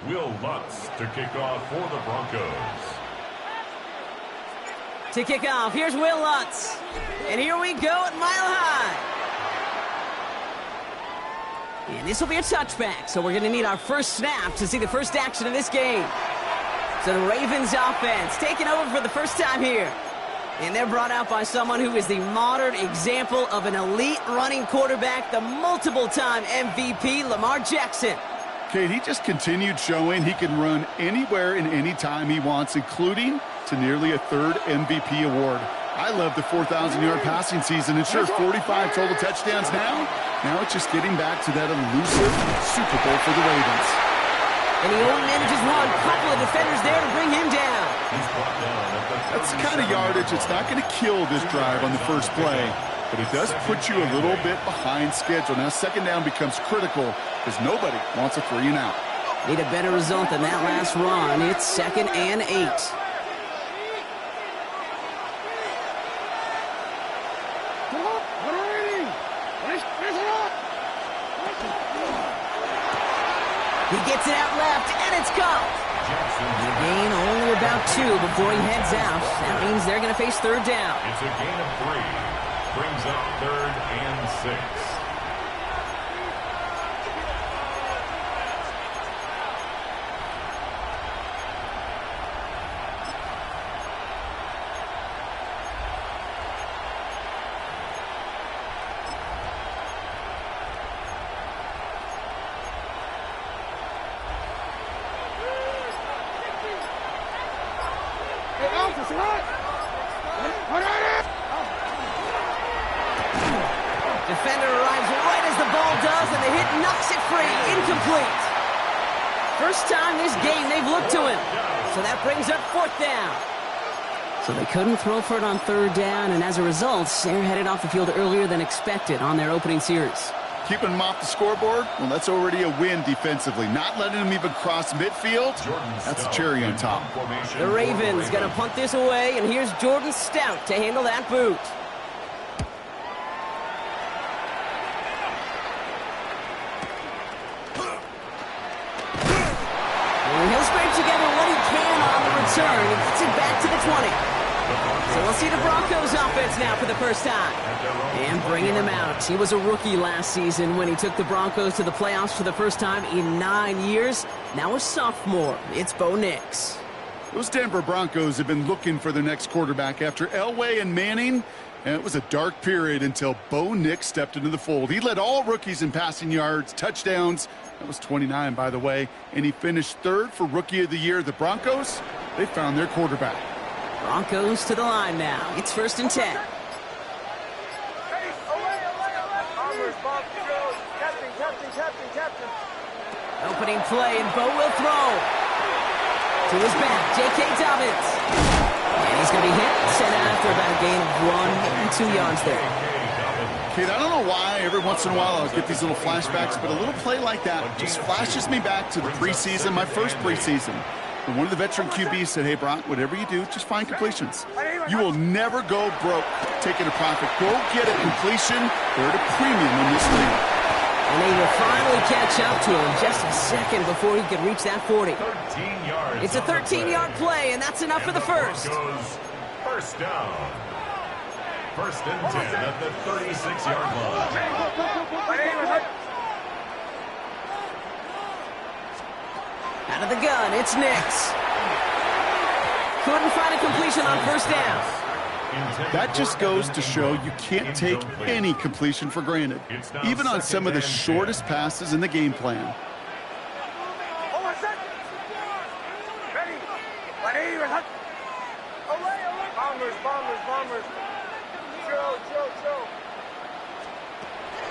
Will Lutz to kick off for the Broncos. To kick off, here's Will Lutz. And here we go at Mile High. And this will be a touchback, so we're going to need our first snap to see the first action of this game. So the Ravens offense taking over for the first time here. And they're brought out by someone who is the modern example of an elite running quarterback, the multiple-time MVP, Lamar Jackson. Kate, he just continued showing he can run anywhere and anytime he wants, including to nearly a third MVP award. I love the 4,000-yard passing season. And sure, 45 total touchdowns now. Now it's just getting back to that elusive Super Bowl for the Ravens. And he only manages one. Couple of defenders there to bring him down. That's the kind of yardage. It's not going to kill this drive on the first play, but it does put you a little bit behind schedule. Now second down becomes critical because nobody wants a 3 and out. Need a better result than that last run. It's 2nd and 8. He gets it out left, and it's caught. The gain only about 2 before he heads out. That means they're going to face 3rd down. It's a gain of 3. Brings up 3rd and 6. Defender arrives right as the ball does, and the hit knocks it free. Incomplete. First time this game they've looked to him. So that brings up 4th down. So they couldn't throw for it on 3rd down, and as a result, they're headed off the field earlier than expected on their opening series. Keeping them off the scoreboard, well, that's already a win defensively. Not letting them even cross midfield, that's a cherry on top. The Ravens going to punt this away, and here's Jordan Stout to handle that boot. He'll scrape together what he can on the return. He gets it back to the 20. So we'll see the Broncos offense now for the first time. And bringing them out. He was a rookie last season when he took the Broncos to the playoffs for the first time in 9 years. Now a sophomore. It's Bo Nix. Those Denver Broncos have been looking for their next quarterback after Elway and Manning. And it was a dark period until Bo Nix stepped into the fold. He led all rookies in passing yards, touchdowns. That was 29, by the way. And he finished 3rd for Rookie of the Year. The Broncos, they found their quarterback. Broncos to the line now. It's 1st and 10. Opening play, and Bo will throw. To his back, J.K. Dobbins. And he's going to be hit, sent after about a gain of 1 and 2 yards there. Kate, I don't know why every once in a while I'll get these little flashbacks, but a little play like that just flashes me back to the preseason, my first preseason. And one of the veteran QBs said, hey, Brock, whatever you do, just find completions. You will never go broke taking a profit. Go get a completion. They're at a premium in this league. And they will finally catch up to him just a second before he could reach that 40. 13 yards. It's a 13-yard play, and that's enough for the first. First down. 1st and 10 at the 36-yard line. Out of the gun, it's Nix. Couldn't find a completion on 1st down. That just goes to show you can't take any completion for granted, even on some of the shortest passes in the game plan. Bombers.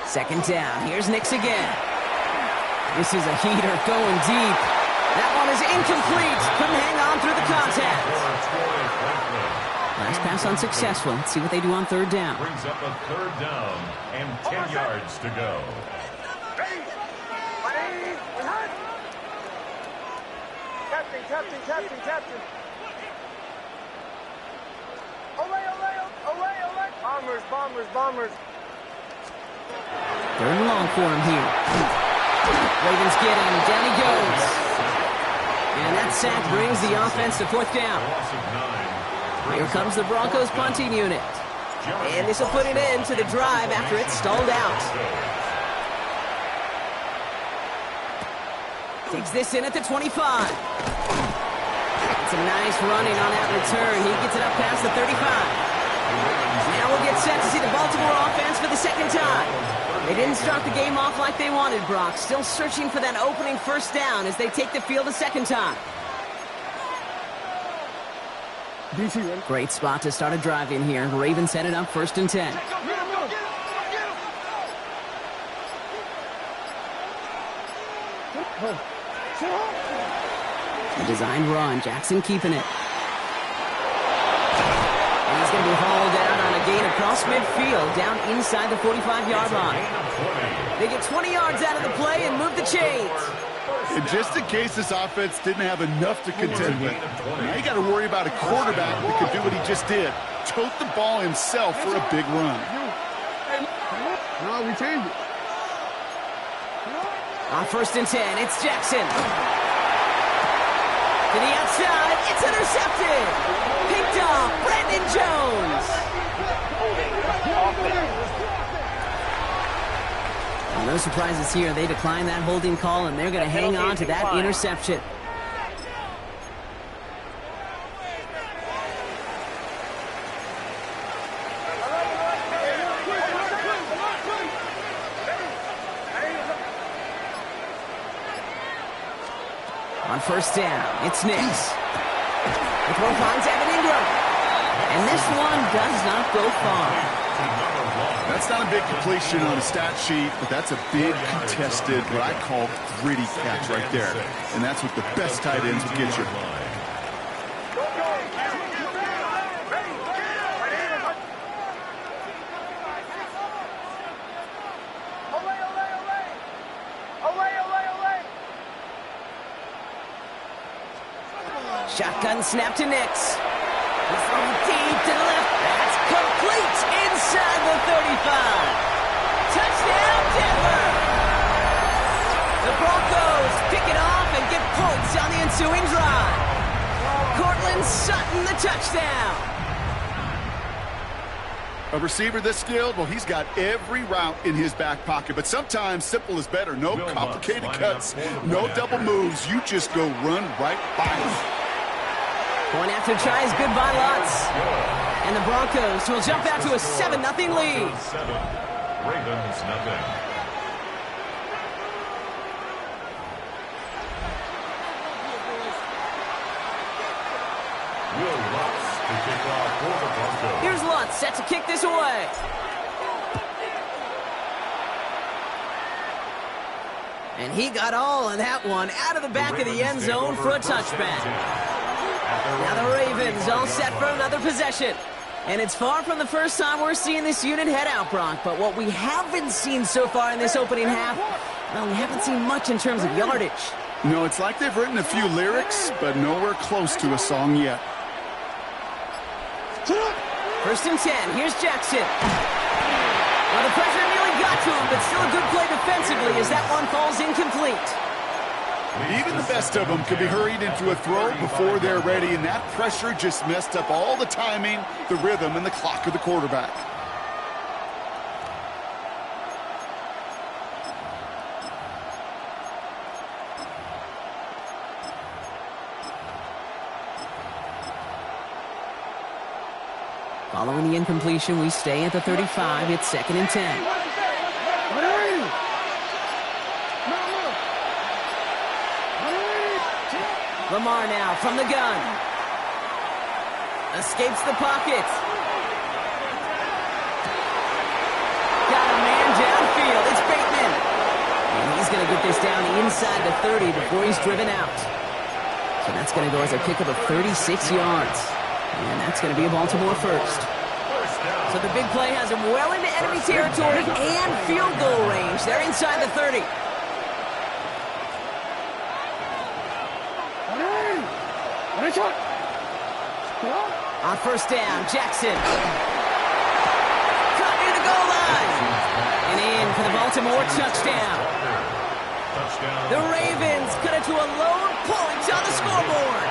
2nd down. Here's Nix again. This is a heater going deep. That one is incomplete. Couldn't hang on through the contact. Last pass unsuccessful. Let's see what they do on 3rd down. Brings up a 3rd down and 10 yards to go. Captain. Bombers. 3rd and long for him here. Ravens get him. Down he goes. And that sack brings the offense to 4th down. Here comes the Broncos punting unit. And this will put an end to the drive after it's stalled out. Takes this in at the 25. It's a nice running on that return. He gets it up past the 35. Now we'll get set to see the Baltimore offense for the 2nd time. They didn't start the game off like they wanted, Brock. Still searching for that opening 1st down as they take the field a 2nd time. Great spot to start a drive in here. Ravens headed up 1st and 10. A designed run. Jackson keeping it. And he's going to be hauled out on a gain across midfield, down inside the 45-yard line. They get 20 yards out of the play and move the chains. And just in case this offense didn't have enough to contend with, now you got to worry about a quarterback that could do what he just did. Tote the ball himself for a big run. No, we changed it. On 1st and 10, it's Jackson. To the outside, it's intercepted. Picked off, Brandon Jones. Well, no surprises here. They decline that holding call, and they're going to hang on to that interception. On 1st down, it's Nix. The throw finds Evan Ingram. And this one does not go far. That's not a big completion on a stat sheet, but that's a big contested, what I call gritty catch right there. And that's what the best tight ends will get you. Shotgun snap to Nix. He's throwing deep to the left. That's complete inside the 35. Touchdown, Denver. The Broncos pick it off and get points on the ensuing drive. Cortland Sutton, the touchdown. A receiver this skilled, well, he's got every route in his back pocket. But sometimes simple is better. No complicated cuts, no double moves. You just go run right by him. Point after try is good by Lutz. And the Broncos will jump out to a 7-0 lead. 7, Ravens nothing. Will Lutz to kick off for the Broncos. Here's Lutz set to kick this away. And he got all of that one out of the back of the end zone for a touchback. Now the Ravens all set for another possession. And it's far from the first time we're seeing this unit head out, Brock. But what we haven't seen so far in this opening half, well, we haven't seen much in terms of yardage. No, it's like they've written a few lyrics, but nowhere close to a song yet. 1st and 10, here's Jackson. Well, the pressure nearly got to him, but still a good play defensively as that one falls incomplete. Even the best of them can be hurried into a throw before they're ready, and that pressure just messed up all the timing, the rhythm, and the clock of the quarterback. Following the incompletion, we stay at the 35. It's 2nd and 10. Lamar now from the gun. Escapes the pocket. Got a man downfield. It's Bateman. And he's going to get this down inside the 30 before he's driven out. So that's going to go as a pickup of 36 yards. And that's going to be a Baltimore first. So the big play has him well into enemy territory and field goal range. They're inside the 30. On 1st down, Jackson. Cut near the goal line. And in for the Baltimore touchdown. The Ravens cut it to a lone point on the scoreboard.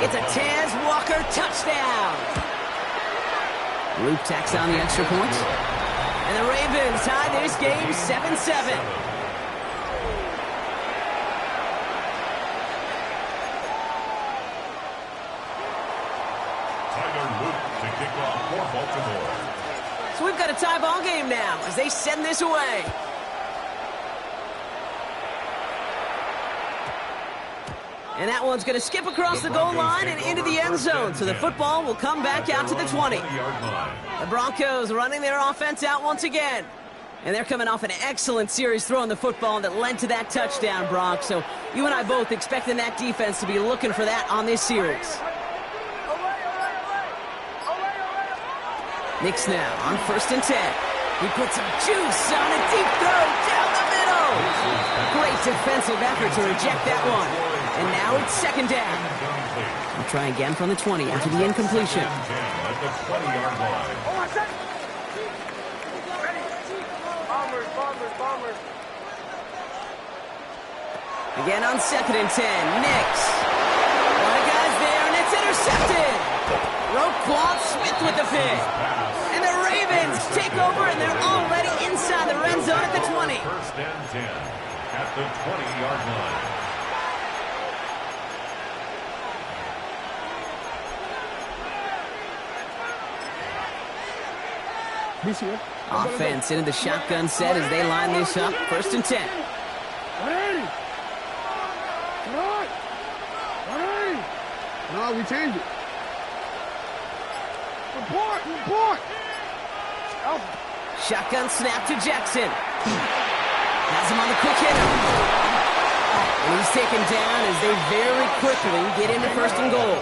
It's a Taz Walker touchdown. Luke tacks on the extra point. And the Ravens tie this game 7-7. So we've got a tie ball game now as they send this away. And that one's going to skip across the goal line and into the end zone. So the football will come back out to the 20. The Broncos running their offense out once again. And they're coming off an excellent series throwing the football that led to that touchdown, Brock. So you and I both expecting that defense to be looking for that on this series. Nix now on 1st and 10. He puts some juice on a deep throw down the middle. throws. Great defensive effort to reject that one. And now it's second down. We'll try again from the 20 after the incompletion. At the 20-yard line. Again on second and 10. Nix. A lot of guys there, and it's intercepted. Roquan Smith with the pick. And the Ravens take over, and they're already inside the red zone at the 20. First and 10 at the 20-yard line. Offense into the shotgun set as they line this up. First and 10. No, we changed it. Report. Shotgun snap to Jackson. Has him on the quick hitter. And he's taken down as they very quickly get into first and goal.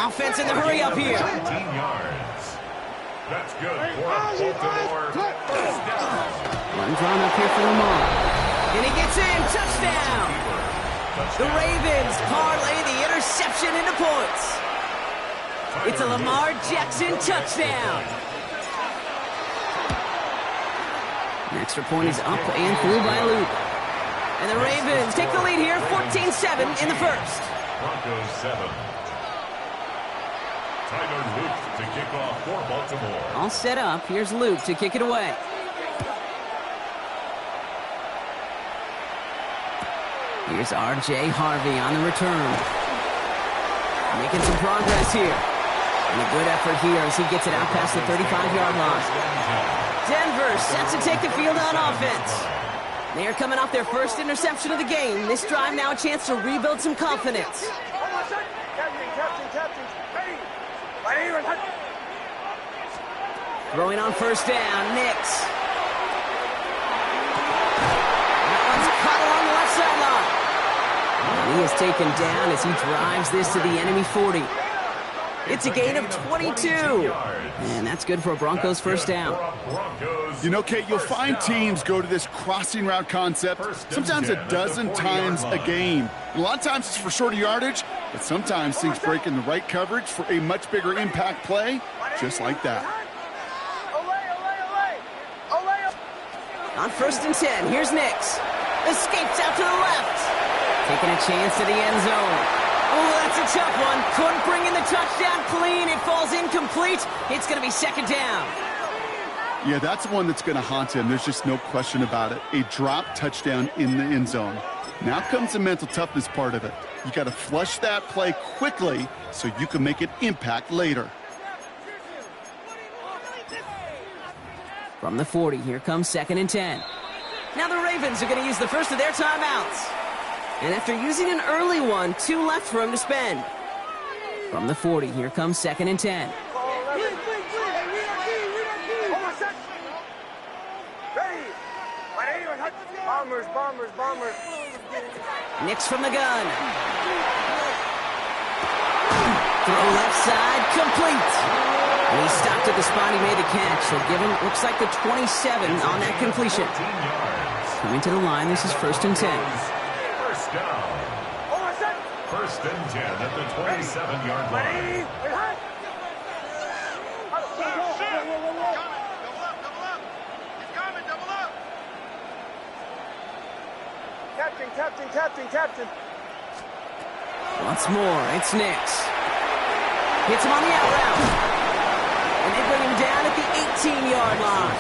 Offense in the hurry up here. 19 yards. That's good for Baltimore. First down. One drawn up here for Lamar. And he gets in. Touchdown. The Ravens parlay the interception into points. It's a Lamar Jackson touchdown. An extra point is up and through by Luke. And the Ravens take the lead here, 14-7 in the first. Broncos 7. Tyler Luke to kick off for Baltimore. All set up. Here's Luke to kick it away. Here's R.J. Harvey on the return. Making some progress here. And a good effort here as he gets it out past the 35-yard line. Denver set to take the field on offense. They are coming off their first interception of the game. This drive now a chance to rebuild some confidence. Throwing on first down, Nix. That one's caught along the left sideline. He is taken down as he drives this to the enemy 40. It's a gain of 22. And that's good for a Broncos first down. You know, Kate, you'll find teams go to this crossing route concept sometimes a dozen times a game. A lot of times it's for shorter yardage, but sometimes things break in the right coverage for a much bigger impact play, just like that. On first and 10, here's Nix. Escapes out to the left. Taking a chance to the end zone. Oh, that's a tough one. Couldn't bring in the touchdown clean. It falls incomplete. It's going to be second down. Yeah, that's one that's going to haunt him. There's just no question about it. A drop touchdown in the end zone. Now comes the mental toughness part of it. You got to flush that play quickly so you can make an impact later. From the 40, here comes second and 10. Now the Ravens are going to use the first of their timeouts. And after using an early one, 2 left for him to spend. From the 40, here comes second and 10. Bombers. Nix from the gun. Throw left side, complete. And he stopped at the spot he made the catch. So give him, looks like the 27 on that completion. Coming to the line, this is first and 10. First down. First and 10 at the 27-yard line. Captain. Once more, it's Nix. Hits him on the out route. And they bring him down at the 18-yard line.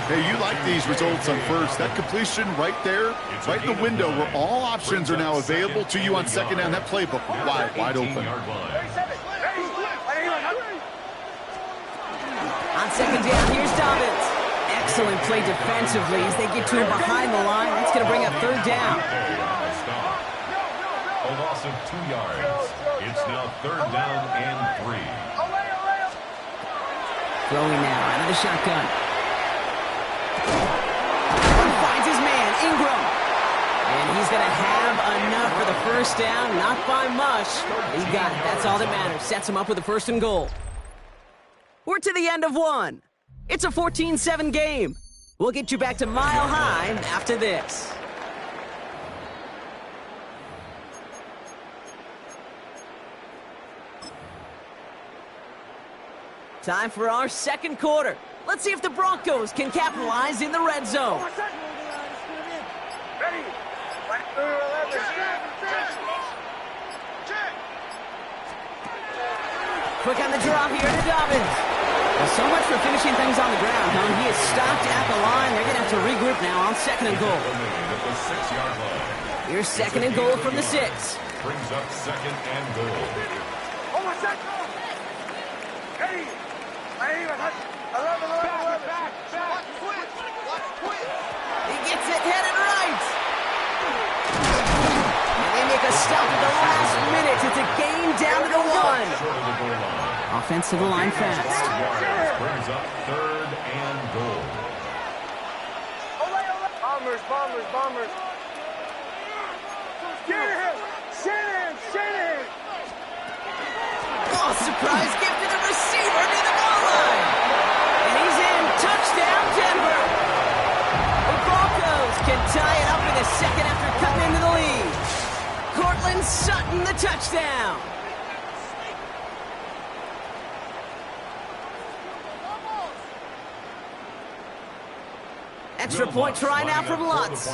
Hey, you like these results on first. That completion right there, right in the window where all options are now available to you on second down. That playbook wide open. On second down, here's Dobbins. Excellent play defensively as they get to him behind the line. That's going to bring up third down. A loss of 2 yards. It's now third down and 3. Throwing now out of the shotgun. One finds his man, Ingram. And he's going to have enough for the first down. Not by much. He got it. That's all that matters. Sets him up with a first and goal. We're to the end of one. It's a 14-7 game. We'll get you back to Mile High after this. Time for our second quarter. Let's see if the Broncos can capitalize in the red zone. Ready? 1 through 11. Quick on the draw here to Dobbins. Well, so much for finishing things on the ground, huh? He is stopped at the line. They're going to have to regroup now on 2nd and goal. At the 6-yard line. Here's 2nd and goal from the 6. Brings up 2nd and goal. Oh, what's that? Ready? 11. Back. He gets it headed right. And they make a stop at the last minute. It's a gain down to the 1. Short of the goal line. Offensive line fast. Brings up 3rd and goal. Bombers. Get him! Shanahan! Oh, surprise gift to the receiver near the goal line. And he's in. Touchdown, Denver. The Broncos can tie it up in the second after cutting into the lead. Cortland Sutton, the touchdown. Extra point try now from Lutz. The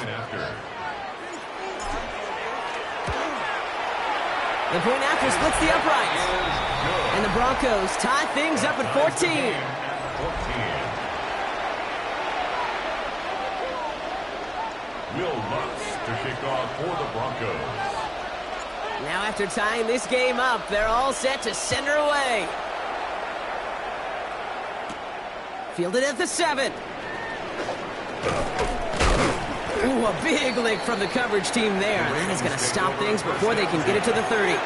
point after splits the uprights. And the Broncos tie things up at 14. Will Lutz to kick off for the Broncos. Now after tying this game up, they're all set to send her away. Fielded at the 7. Ooh, a big lick from the coverage team there. That is going to stop things before they can get it to the 30.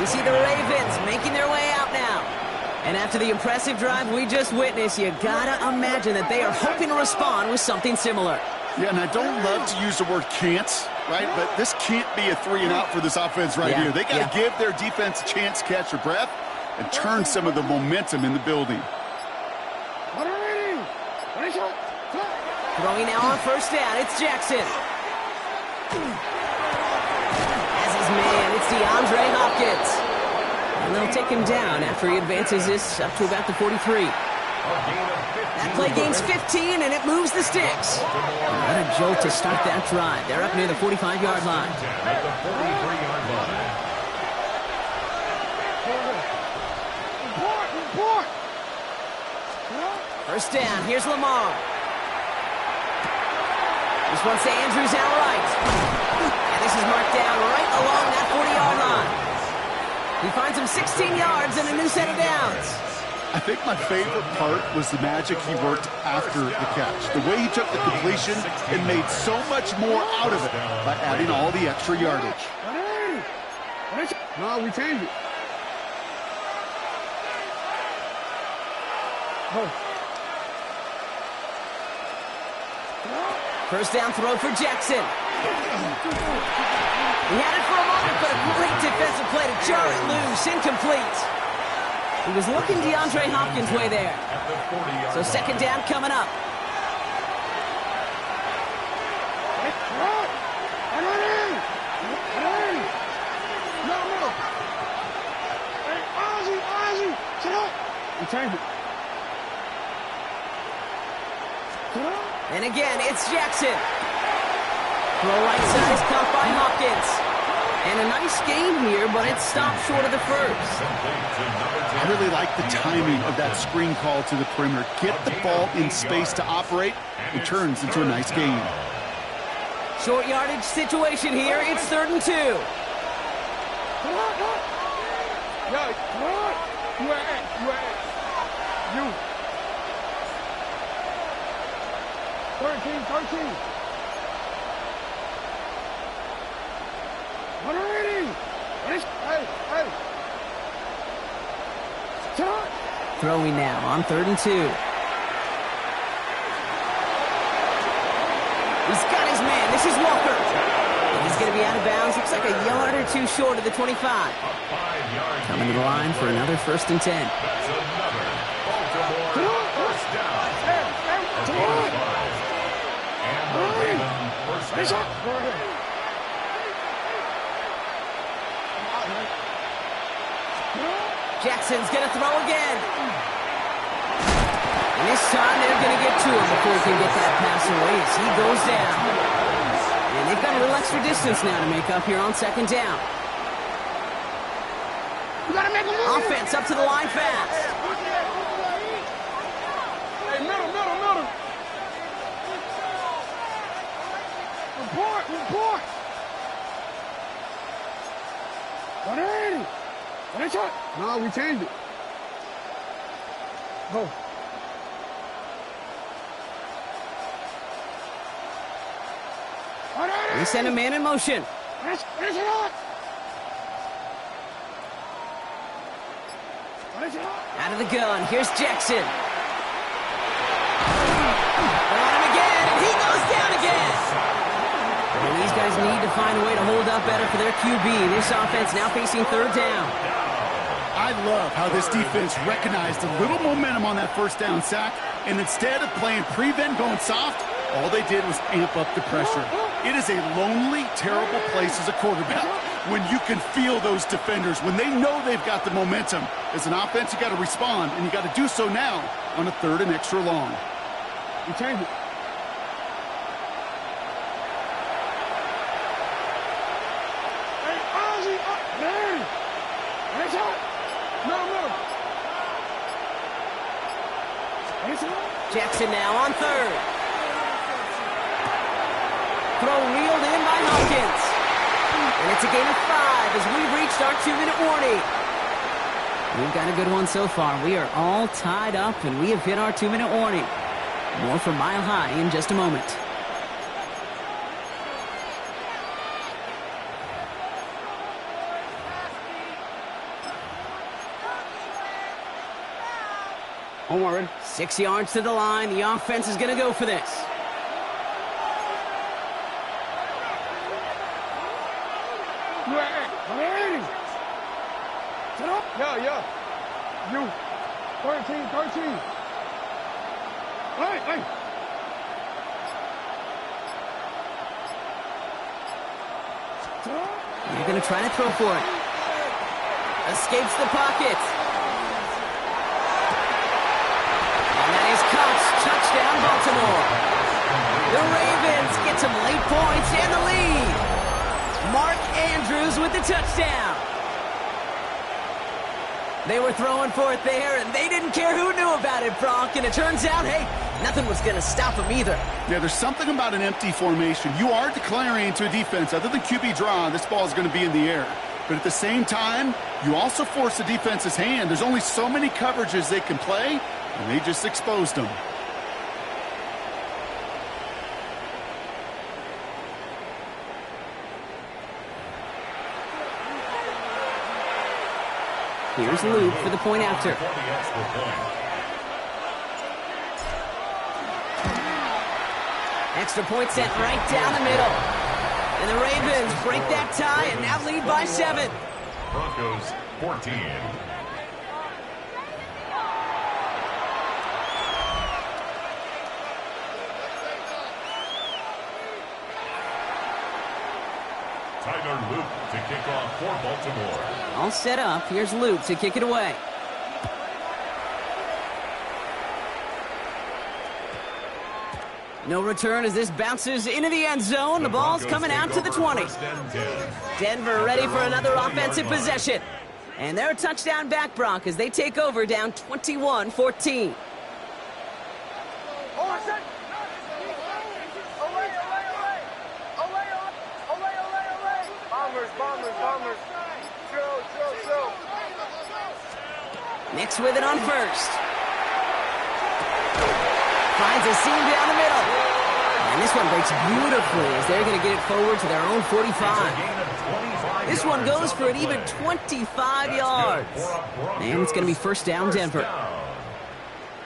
We see the Ravens making their way out now. And after the impressive drive we just witnessed, you gotta imagine that they are hoping to respond with something similar. Yeah, and I don't love to use the word can't, right? But this can't be a 3-and-out for this offense right here. They got to give their defense a chance to catch their breath and turn some of the momentum in the building. Throwing now on 1st down, it's Jackson. As his man, it's DeAndre Hopkins. And they'll take him down after he advances this up to about the 43. That play gains 15, and it moves the sticks. What a jolt to start that drive. They're up near the 45-yard line. At the 43-yard line. First down, here's Lamar. This one's to Andrews out right. And this is marked down right along that 40-yard line. He finds him 16 yards and a new set of downs. I think my favorite part was the magic he worked after the catch. The way he took the completion and made so much more out of it by adding all the extra yardage. No, we changed it. First down throw for Jackson. He had it for a moment, but a great defensive play to jar it loose. Incomplete. He was looking DeAndre Hopkins' way there. So 2nd down coming up. And again, it's Jackson. Throw right side is caught by Hopkins. And a nice gain here, but it stopped short of the first. I really like the timing of that screen call to the perimeter. Get the ball in space to operate. It turns into a nice gain. Short yardage situation here. It's 3rd and 2. You. 13. Hey. Throwing now on 3rd and 2. He's got his man. This is Walker. And he's going to be out of bounds. Looks like a yard or two short of the 25. Coming to the line for another 1st and 10. That's another Baltimore first down. down. Jackson's going to throw again. And this time they're going to get to him before he can get that pass away as he goes down. And they've got a little extra distance now to make up here on second down. Offense up to the line fast. Hey, middle. Report. 180. No, we changed it. Go. They send a man in motion. Out of the gun, here's Jackson. They're on him again, and he goes down again. And these guys need to find a way to hold up better for their QB. This offense now facing third down. I love how this defense recognized a little momentum on that first down sack, and instead of playing prevent going soft, all they did was amp up the pressure. It is a lonely, terrible place as a quarterback when you can feel those defenders, when they know they've got the momentum. As an offense, you got to respond, and you got to do so now on a third and extra long. We changed it. Hey, Ozzy, there. That's hot. No. Jackson now on third. Throw reeled in by Hopkins. And it's a gain of 5 as we've reached our 2-minute warning. We've got a good one so far. We are all tied up, and we have hit our 2-minute warning. More from Mile High in just a moment. Omar, ready? 6 yards to the line. The offense is going to go for this. Sit up. Yeah. You. 13. Hey. They're going to try to throw for it. Escapes the pocket. And that is caught. Touchdown, Baltimore. The Ravens get some late points and the lead. Mark Andrews with the touchdown. They were throwing for it there, and they didn't care who knew about it, Bronk. And it turns out, hey, nothing was going to stop them either. Yeah, there's something about an empty formation. You are declaring to a defense, other than QB draw, this ball is going to be in the air. But at the same time, you also force the defense's hand. There's only so many coverages they can play, and they just exposed them. Here's Luke for the point after. Extra point sent right down the middle. And the Ravens break that tie and now lead by 7. Broncos 14. Tyler Luke to kick off for Baltimore. All set up. Here's Luke to kick it away. No return as this bounces into the end zone. The ball's coming out to the 20. Denver ready for another offensive possession. And they're a touchdown back, Bronk, as they take over down 21-14. Bombers. Chill. Nix with it on first. Finds a seam down the middle. And this one breaks beautifully as they're going to get it forward to their own 45. This one goes for an even 25 yards. And it's going to be first down, Denver.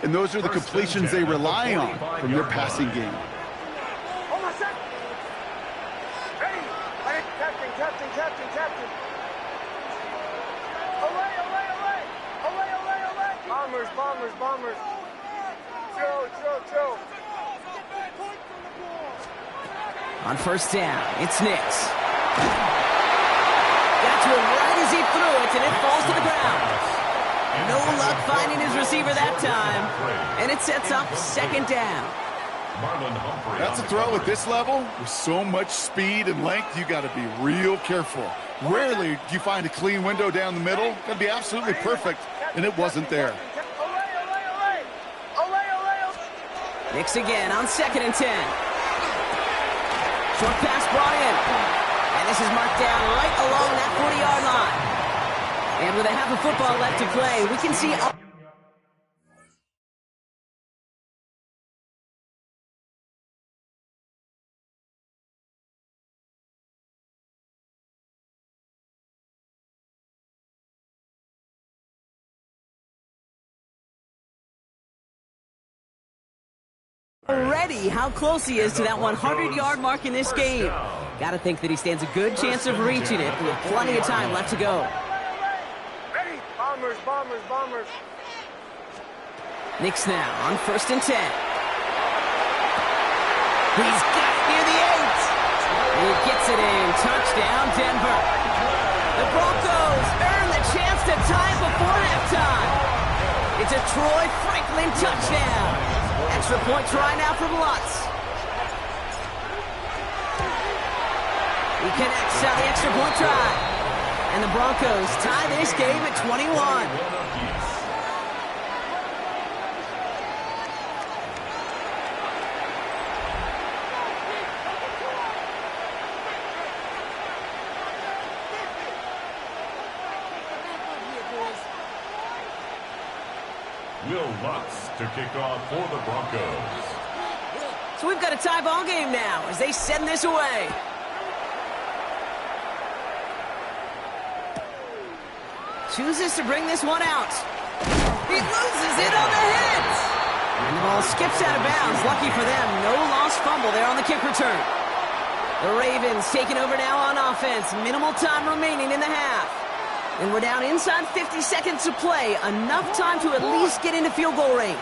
And those are the completions they rely on from their passing game. Bombers. Chill. On first down, it's Nix. Got to him right as he threw it, and it falls to the ground. No luck finding his receiver that time, and it sets up second down. That's a throw at this level. With so much speed and length, you got to be real careful. Rarely do you find a clean window down the middle. Got to be absolutely perfect, and it wasn't there. Nix again on 2nd and 10. Short pass brought in. And this is marked down right along that 40-yard line. And with a half of football left to play, we can see... already how close he is to that 100-yard mark in this game. Got to think that he stands a good chance of reaching it with plenty of time left to go. Ready? Bombers, bombers, bombers. Nix now on 1st and 10. He's got it near the 8. He gets it in. Touchdown, Denver. The Broncos earn the chance to tie before halftime. It's a Troy Franklin touchdown. Extra point try now from Lutz. He connects on the extra point try. And the Broncos tie this game at 21. Will Lutz to kick off for the Broncos. So we've got a tie ball game now as they send this away. Chooses to bring this one out. He loses it on the hit. And the ball skips out of bounds. Lucky for them, no lost fumble there on the kick return. The Ravens taking over now on offense. Minimal time remaining in the half. And we're down inside 50 seconds to play. Enough time to at least get into field goal range.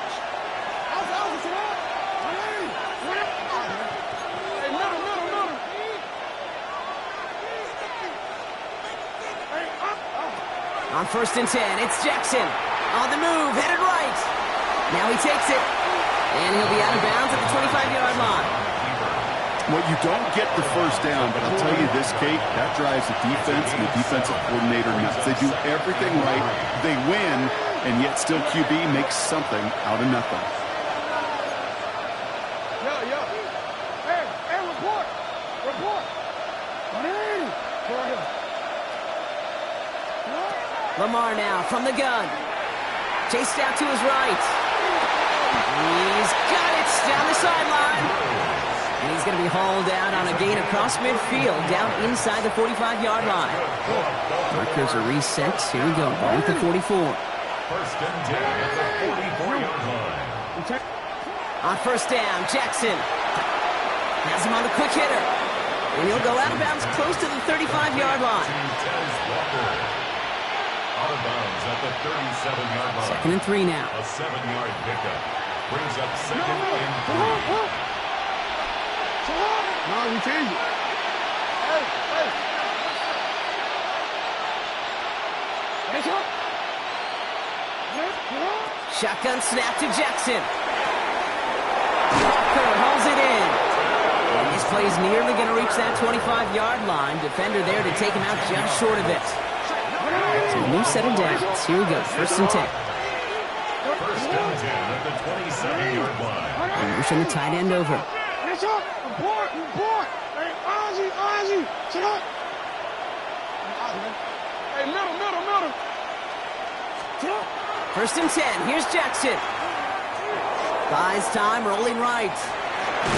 On 1st and 10, it's Jackson. On the move, headed right. Now he takes it. And he'll be out of bounds at the 25-yard line. Well, you don't get the first down, but I'll tell you this, Kate, that drives the defense and the defensive coordinator nuts. They do everything right, they win, and yet still QB makes something out of nothing. Hey, report. Lamar now from the gun. Chased out to his right. He's got it down the sideline. And he's going to be hauled out on a gain across midfield, down inside the 45-yard line. Markers are reset. Here we go. Ball at the 44. 1st and 10 at the 44-yard line. On 1st down, Jackson has him on the quick hitter. And he'll go out of bounds close to the 35-yard line. Out of bounds at the 37-yard line. 2nd and 3 now. A 7-yard pickup brings up 2nd and 3. No, we change it. Hey. Shotgun snap to Jackson. Walker hauls it in. And this play is nearly going to reach that 25-yard line. Defender there to take him out just short of it. So a new set of downs. Here we go. 1st and 10. 1st and 10 at the 27-yard line. And pushing the tight end over. Report. Hey, Ozzy. Sit up. Hey, middle. Sit up. 1st and 10. Here's Jackson. Buys time, rolling right.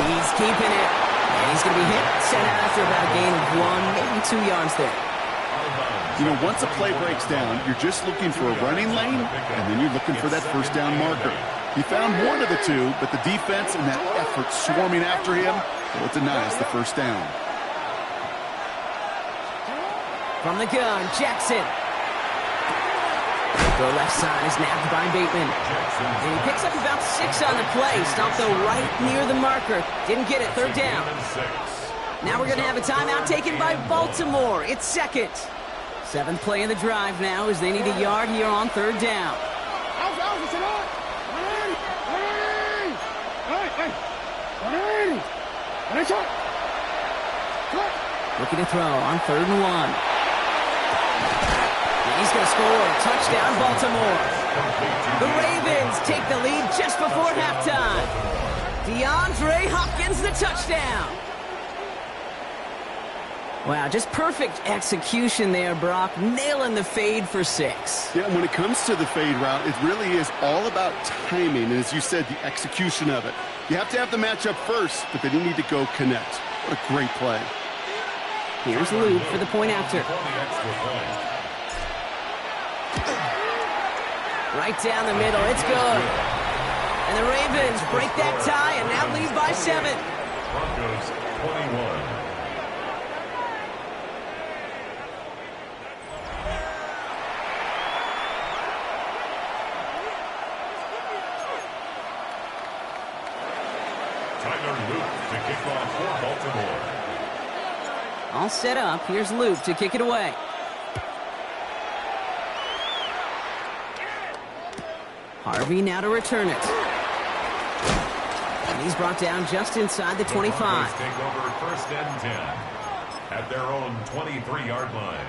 He's keeping it. And he's going to be hit, sent out after about a gain of 1, maybe 2 yards there. You know, once a play breaks down, you're just looking for a running lane, and then you're looking for that first down marker. He found one of the two, but the defense and that effort swarming after him, well, it denies the first down. From the gun, Jackson. The left side is nabbed by Bateman. And he picks up about 6 on the play. Stopped though right near the marker. Didn't get it. 3rd down. Now we're going to have a timeout taken by Baltimore. It's second. 7th play of the drive now as they need a yard here on 3rd down. Looking to throw on 3rd and 1. And he's going to score. Touchdown, Baltimore. The Ravens take the lead just before halftime. DeAndre Hopkins, the touchdown. Wow, just perfect execution there, Brock. Nailing the fade for 6. Yeah, when it comes to the fade route, it really is all about timing. And as you said, the execution of it. You have to have the matchup first, but then you need to go connect. What a great play. Here's Luke for the point after. Right down the middle. It's good. And the Ravens break that tie and now lead by 7. Broncos 21. All set up. Here's Luke to kick it away. Harvey now to return it. And he's brought down just inside the 25. Take over 1st and 10 at their own 23-yard line.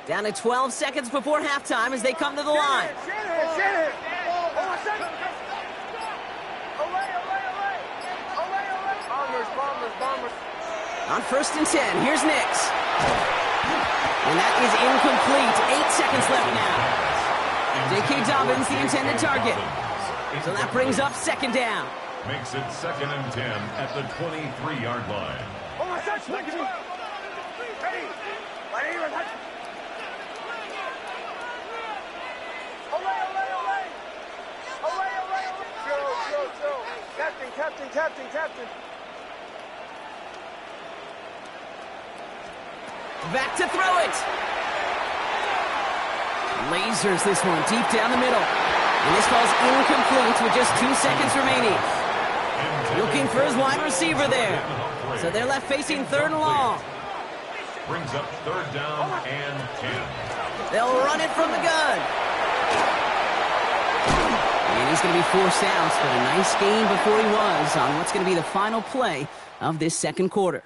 Down to 12 seconds before halftime as they come to the line. Bombers. On 1st and 10, here's Nix. And that is incomplete. 8 seconds left now. J.K. Dobbins, the intended target. So that brings up 2nd down. Makes it 2nd and 10 at the 23-yard line. Captain. Back to throw it. Lasers this one deep down the middle. And this ball's incomplete with just 2 seconds remaining. Looking for his wide receiver there. So they're left facing 3rd and long. Brings up 3rd down and 10. They'll run it from the gun. And he's going to be forced out, but a nice game before he was on what's going to be the final play of this 2nd quarter.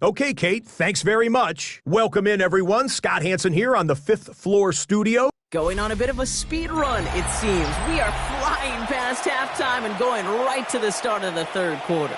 Okay, Kate, thanks very much. Welcome in, everyone. Scott Hansen here on the 5th floor studio. Going on a bit of a speed run, it seems. We are flying past halftime and going right to the start of the 3rd quarter.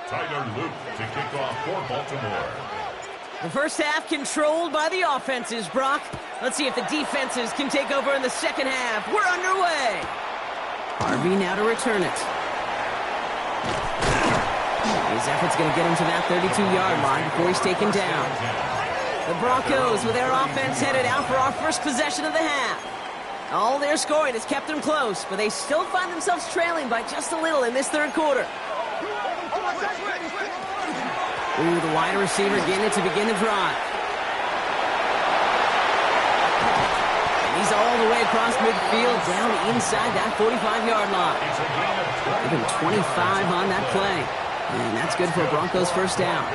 Tyler Luke to kick off for Baltimore. The first half controlled by the offenses, Brock. Let's see if the defenses can take over in the second half. We're underway. Harvey now to return it. His effort's going to get him to that 32-yard line before he's taken down. The Broncos with their offense headed out for our first possession of the half. All their scoring has kept them close, but they still find themselves trailing by just a little in this third quarter. Ooh, the wide receiver getting it to begin the drive. And he's all the way across midfield, down inside that 45-yard line. Give him 25 on that play. And that's good for a Broncos first down.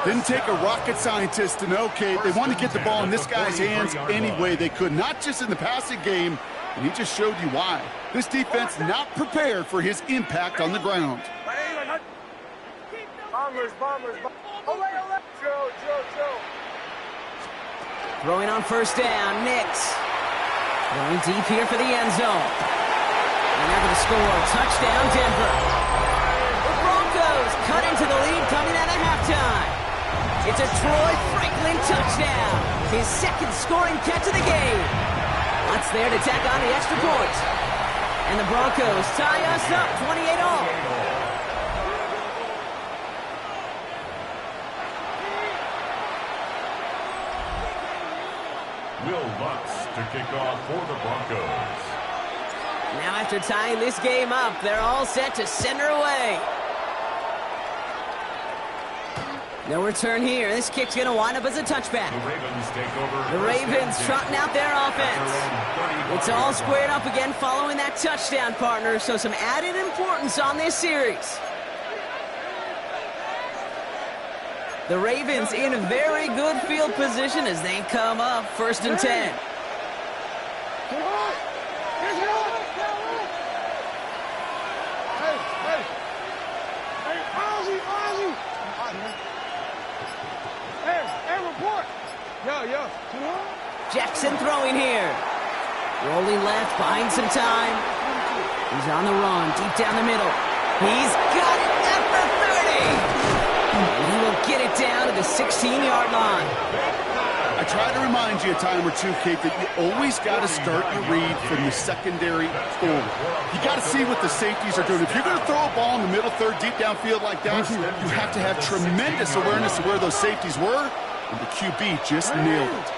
Didn't take a rocket scientist to know, Kate. They wanted to get the ball in this guy's hands any way they could, not just in the passing game, and he just showed you why. This defense not prepared for his impact on the ground. Bombers. Joe. Throwing on first down, Nix. Going deep here for the end zone. And they're going to score. Touchdown, Denver. The Broncos cut into the lead coming out of halftime. It's a Troy Franklin touchdown. His second scoring catch of the game. That's there to tack on the extra point. And the Broncos tie us up 28-all. Will Lutz to kick off for the Broncos. Now after tying this game up, they're all set to send her away. No return here. This kick's going to wind up as a touchback. The Ravens take over. The Ravens trotting out their offense. It's all squared up again following that touchdown, partner, so some added importance on this series. The Ravens in a very good field position as they come up first and 10. Jackson throwing here. Rolling left, buying some time. He's on the run, deep down the middle. He's got it at the 30. And he will get it down to the 16-yard line. I try to remind you a time or two, Kate, that you always got to start your read from the secondary forward. You got to see what the safeties are doing. If you're going to throw a ball in the middle third, deep downfield like that, you have to have tremendous awareness of where those safeties were, and the QB just nailed it.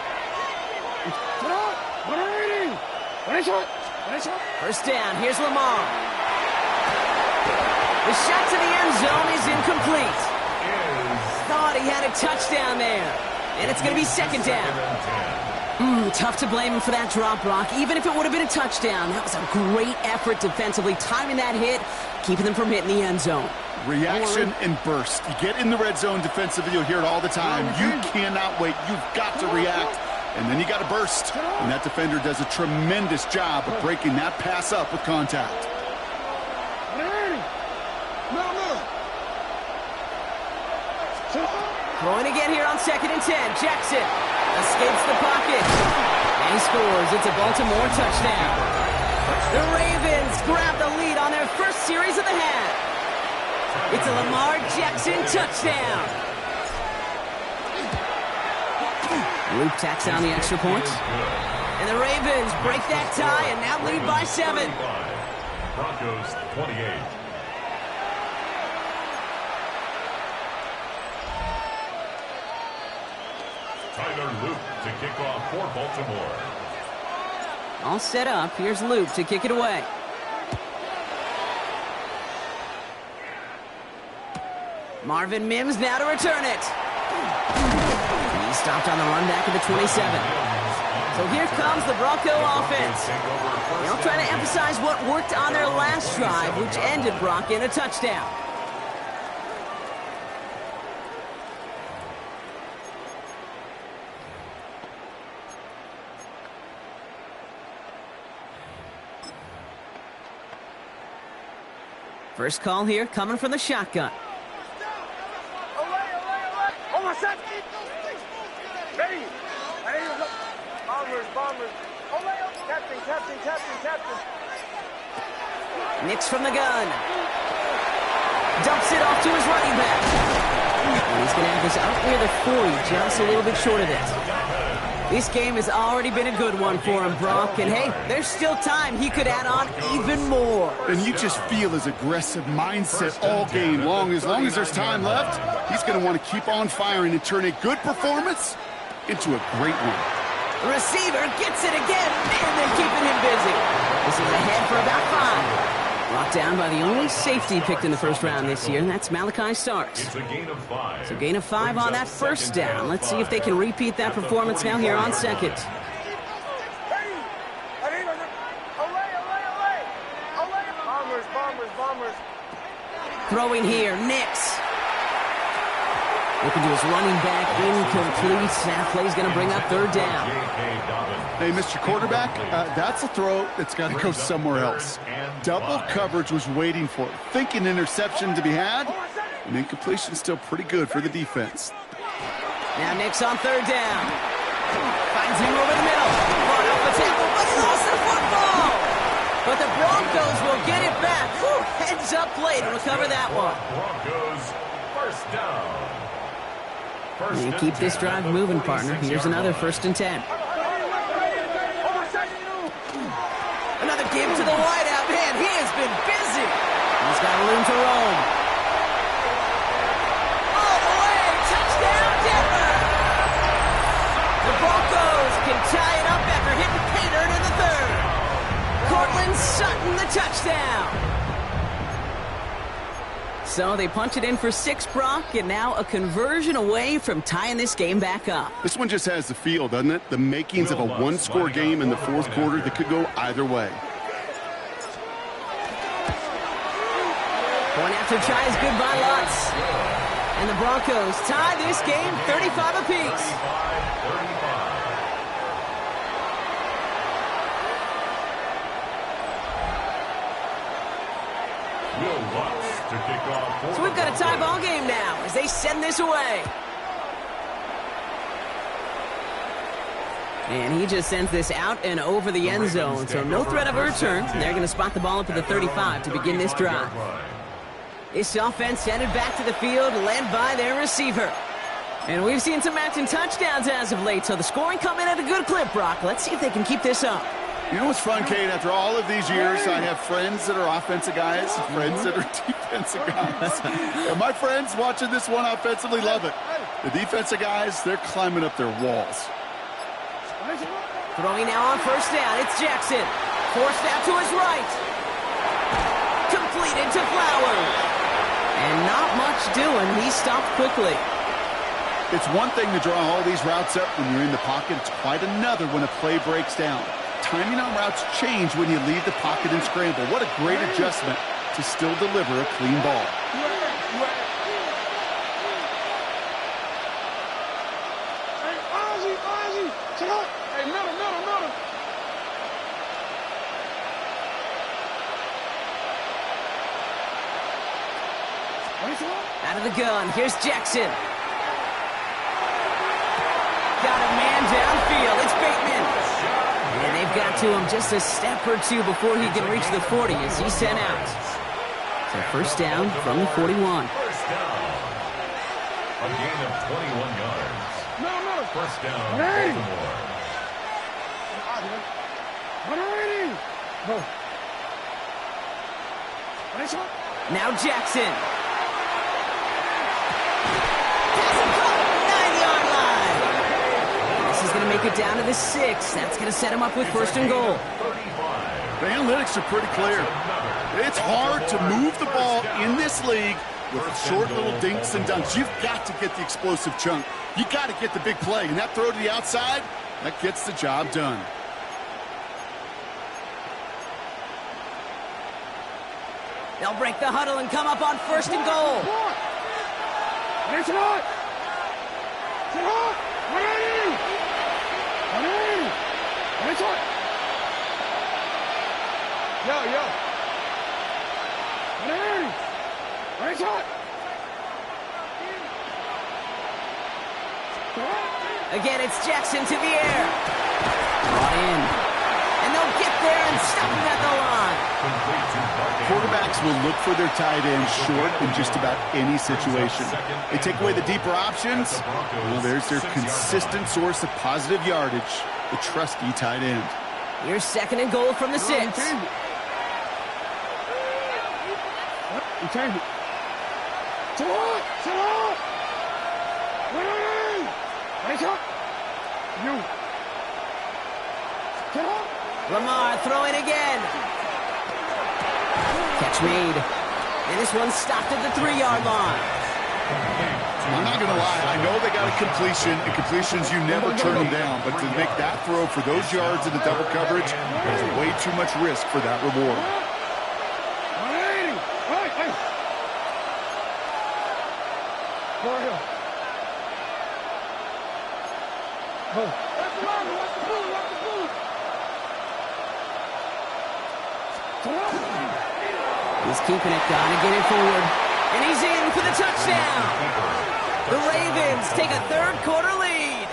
First down, here's Lamar. The shot to the end zone is incomplete. Thought he had a touchdown there. And it's going to be second down. Tough to blame him for that drop, Brock. Even if it would have been a touchdown, that was a great effort defensively, timing that hit, keeping them from hitting the end zone. Reaction and burst. You get in the red zone defensively, you'll hear it all the time. You cannot wait. You've got to react. And then you got to burst. And that defender does a tremendous job of breaking that pass up with contact. Throwing again here on second and 10. Jackson escapes the pocket. And he scores. It's a Baltimore touchdown. The Ravens grab the lead on their first series of the half. It's a Lamar Jackson touchdown. Luke tacks on the extra point. And the Ravens break that tie and now lead by 7. Broncos 28. Tyler Luke to kick off for Baltimore. All set up. Here's Luke to kick it away. Marvin Mims now to return it. He stopped on the run back at the 27. So here comes the Bronco offense. They'll try to emphasize what worked on their last drive, which ended Brock in a touchdown. First call here coming from the shotgun. Bombers. Captain. Nix from the gun. Dumps it off to his running back. And he's going to have this out near the 40, just a little bit short of it. This game has already been a good one for him, Brock. And, hey, there's still time. He could add on even more. And you just feel his aggressive mindset all game long. As long as there's time left, he's going to want to keep on firing and turn a good performance into a great one. The receiver gets it again. Man, they're keeping him busy. This is ahead for about 5. Brought down by the only safety picked in the first round this year, and that's Malachi Starks. It's a gain of 5. It's a gain of 5 on that first down. Let's see if they can repeat that performance now here on second. Bombers. Throwing here, Nix. Looking to his running back, incomplete. That play's going to bring up third down. Hey, Mr. Quarterback, that's a throw that's got to go somewhere else. Double coverage was waiting for it. Thinking interception to be had, and incompletion still pretty good for the defense. Now Nix on third down. Finds him over the middle. Brought up the tackle, but he lost the football. But the Broncos will get it back. Whew, heads up play to recover that one. Broncos, first down. And keep this drive moving, partner. Here's another 1st and 10. Another give to the wideout. Man, he has been busy. He's got room to roam. All the way. Touchdown, Denver. The Broncos can tie it up after hitting pay dirt in the 3rd. Cortland Sutton, the touchdown. So they punch it in for 6, Brock, and now a conversion away from tying this game back up. This one just has the feel, doesn't it? The makings of a one-score game in the 4th quarter that could go either way. Point after try is good by Lutz. And the Broncos tie this game 35 apiece. 35. So we've got a tie ball game now as they send this away. And he just sends this out and over the end zone, so no threat of a return. They're going to spot the ball up at the 35 to begin this drive. This offense headed back to the field, led by their receiver. And we've seen some matching touchdowns as of late, so the scoring coming at a good clip, Brock. Let's see if they can keep this up. You know what's fun, Kate? After all of these years, I have friends that are offensive guys, friends that are defensive guys. And my friends watching this one offensively love it. The defensive guys, they're climbing up their walls. Throwing now on first down, it's Jackson. Forced out to his right. Completed to Flowers. And not much doing. He stopped quickly. It's one thing to draw all these routes up when you're in the pocket. It's quite another when a play breaks down. Timing on routes change when you leave the pocket and scramble. What a great adjustment to still deliver a clean ball. Hey, Ozzy, check out. Hey, middle. Out of the gun, here's Jackson. Got a man downfield, it's Bateman. And they've got to him just a step or two before he can reach the 40 as he's sent out. So first down from the 41. First down. A gain of 21 yards. Middle. First down, Hey! Baltimore. Now Jackson. Doesn't caught, 9-yard line. This is going to make it down to the 6. That's going to set him up with first and goal. The analytics are pretty clear. It's hard to move the ball in this league with short little dinks and dunks. You've got to get the explosive chunk. You got to get the big play. And that throw to the outside, that gets the job done. They'll break the huddle and come up on first and goal. Again, it's Jackson to the air. Brought in. And they'll get there and stop him at the line. Complete to Bucket. Quarterbacks will look for their tight end short in just about any situation. They take away the deeper options. Well, there's their consistent source of positive yardage, the trusty tight end. Here's 2nd and goal from the 6. You change it. Sit up! Sit up! Wake up! You. Get up! Lamar throwing again. Catch made. And this one stopped at the 3-yard line. I'm not going to lie. I know they got a completion, and completions, you never turn them down. But to make that throw for those yards in the double coverage, there's way too much risk for that reward. Go ahead. Go. He's keeping it, gotta get it forward. And he's in for the touchdown. The Ravens take a 3rd quarter lead.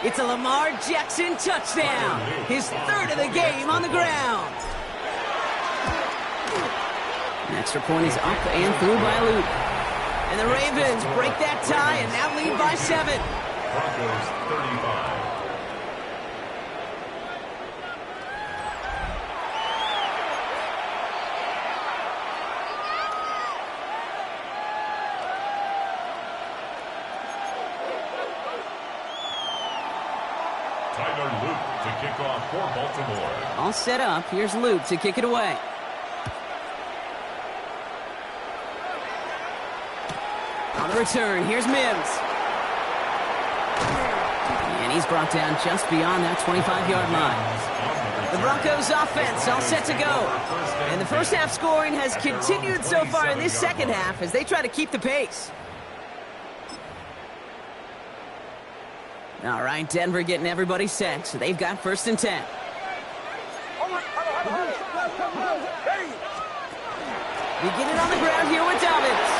It's a Lamar Jackson touchdown. His 3rd of the game on the ground. An extra point is up and through by Luke. And the Ravens break that tie and now lead by 7. Broncos 35. To kick off for Baltimore. All set up. Here's Luke to kick it away. On the return, here's Mims. And he's brought down just beyond that 25-yard line. The Broncos offense all set to go. And the first half scoring has continued so far in this second half as they try to keep the pace. All right, Denver getting everybody set, so they've got 1st and 10. We get it on the ground here with Dobbins.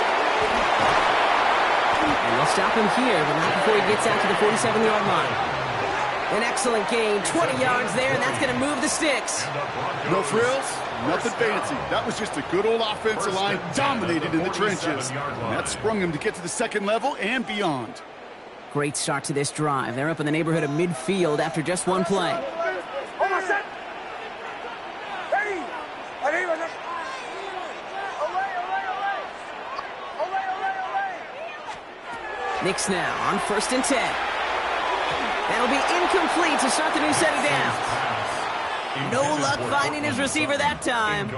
And they'll stop him here, but not before he gets out to the 47-yard line. An excellent gain, 20 yards there, and that's going to move the sticks. No frills, nothing fancy. That was just a good old offensive line dominated in the trenches. And that sprung him to get to the 2nd level and beyond. Great start to this drive. They're up in the neighborhood of midfield after just one play. Knicks now on 1st and 10. That'll be incomplete to start the new set of downs. No luck finding his receiver that time.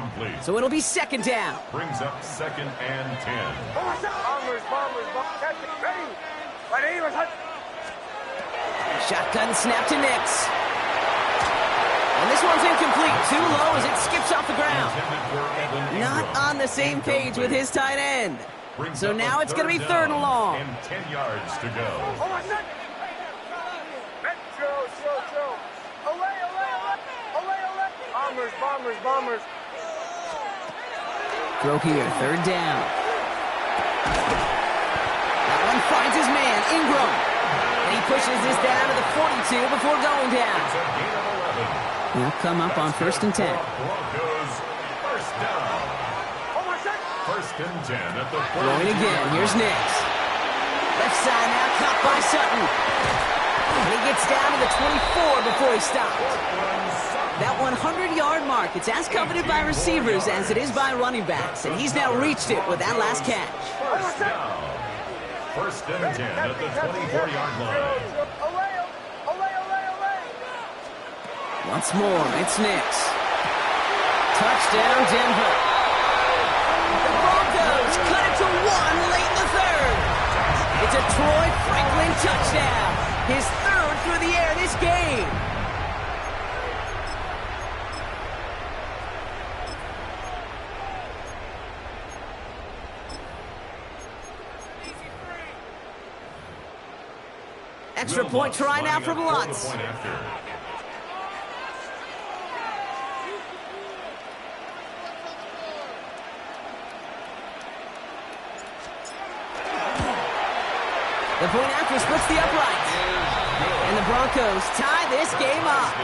So it'll be 2nd down. Brings up 2nd and 10. Shotgun snap to Knicks. And this one's incomplete. Too low as it skips off the ground. Not on the same page with his tight end. So now it's going to be 3rd and long. And 10 yards to go. Bombers. Throw here, 3rd down. That one finds his man, Ingram. And he pushes this down to the 42 before going down. He'll come up on 1st and 10. Broncos, 1st down. 1st and 10 at the 42. Throwing again, here's Knicks. Left side now, caught by Sutton. And he gets down to the 24 before he stops. That 100-yard mark, it's as coveted by receivers as it is by running backs, and he's now reached it with that last catch. 1st down. 1st and 10 at the 24-yard line. Once more, it's Knicks. Touchdown, Denver. The Broncos cut it to 1 late in the 3rd. It's a Troy Franklin touchdown. His 3rd through the air this game. Extra point try now from Lutz. The point after splits the upright. And the Broncos tie this game up.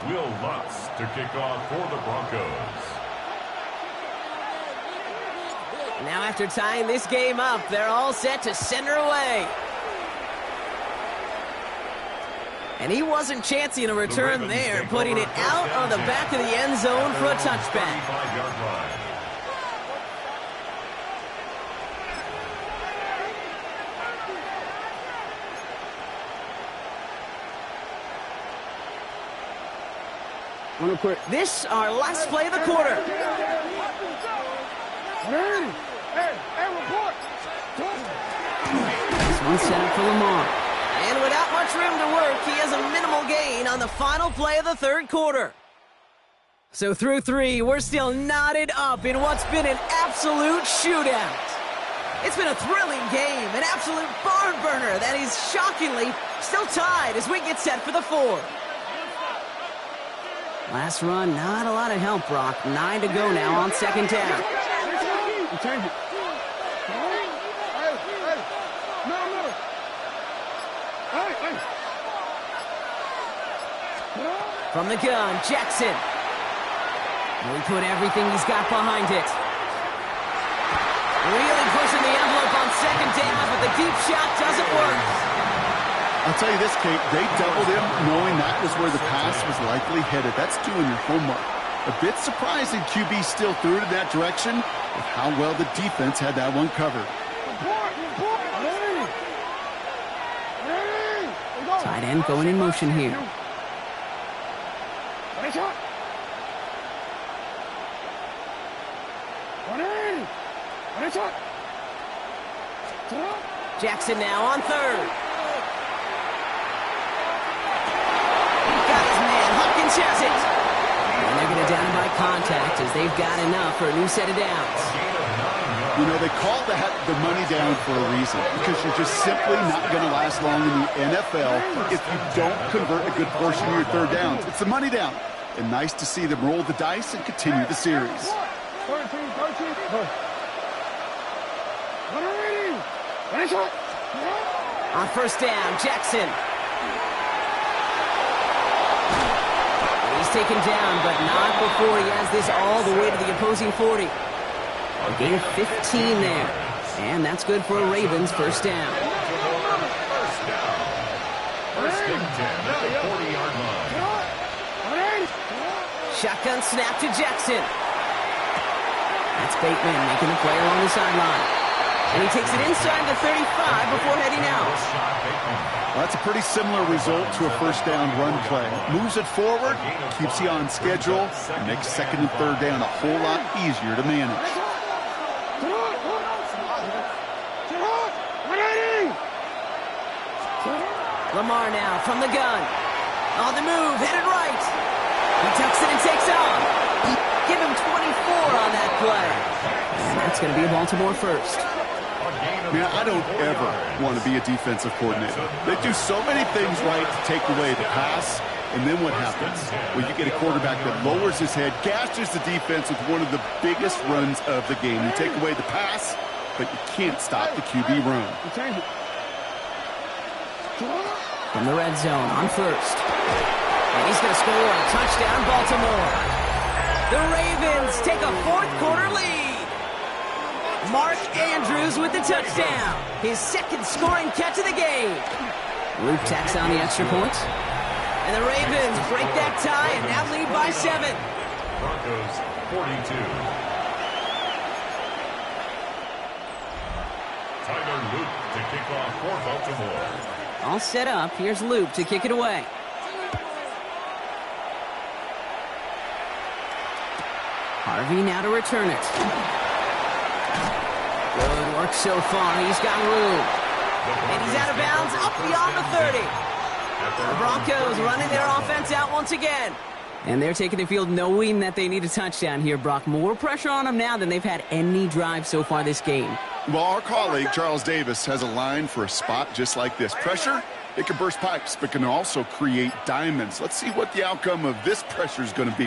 Will Lutz to kick off for the Broncos. Now after tying this game up, they're all set to send her away. And he wasn't chancing a return there, putting it out on the back of the end zone for a touchback. 35-yard line. This our last play of the quarter. This one's set up for Lamar. And without much room to work, he has a minimal gain on the final play of the third quarter. So through three, we're still knotted up in what's been an absolute shootout. It's been a thrilling game, an absolute barn burner that is shockingly still tied as we get set for the fourth. Last run, not a lot of help, Brock. 9 to go now on second down. From the gun, Jackson. We put everything he's got behind it. Really pushing the envelope on second down, but the deep shot doesn't work. I'll tell you this, Kate, they doubled him knowing that was where the pass was likely headed. That's doing your homework. A bit surprising QB still threw it in that direction with how well the defense had that one covered. Tight end going in motion here. Jackson now on third. Got his man. Hopkins has it. And they're going to down by contact as they've got enough for a new set of downs. You know, they call that the money down for a reason, because you're just simply not going to last long in the NFL if you don't convert a good portion of your third downs. It's the money down. And nice to see them roll the dice and continue the series. On first down, Jackson. He's taken down, but not before he has this all the way to the opposing 40. A gain of 15 there. And that's good for a Ravens first down. First and 10 at the 40-yard line. Shotgun snap to Jackson. That's Bateman making the play along the sideline. And he takes it inside the 35 before heading out. Well, that's a pretty similar result to a first down run play. Moves it forward, keeps you on schedule, and makes second and third down a whole lot easier to manage. Lamar now from the gun. On the move, headed right. He tucks it and takes off. Give him 24 on that play. And that's going to be a Baltimore first. Man, I don't ever want to be a defensive coordinator. They do so many things right to take away the pass, and then what happens? Well, you get a quarterback that lowers his head, gashes the defense with one of the biggest runs of the game. You take away the pass, but you can't stop the QB run. From the red zone on first. And he's going to score a touchdown, Baltimore. The Ravens take a fourth quarter lead. Mark Andrews with the touchdown. His second scoring catch of the game. Luke tacks on the extra point. And the Ravens break that tie and now lead by 7. Broncos 42. Tyler Luke to kick off for Baltimore. All set up. Here's Luke to kick it away. Harvey now to return it. Good work so far. He's got room. And he's out of bounds up beyond the 30. The Broncos running their offense out once again. And they're taking the field knowing that they need a touchdown here, Brock. More pressure on them now than they've had any drive so far this game. Well, our colleague, Charles Davis, has a line for a spot just like this. Pressure, it can burst pipes, but can also create diamonds. Let's see what the outcome of this pressure is going to be.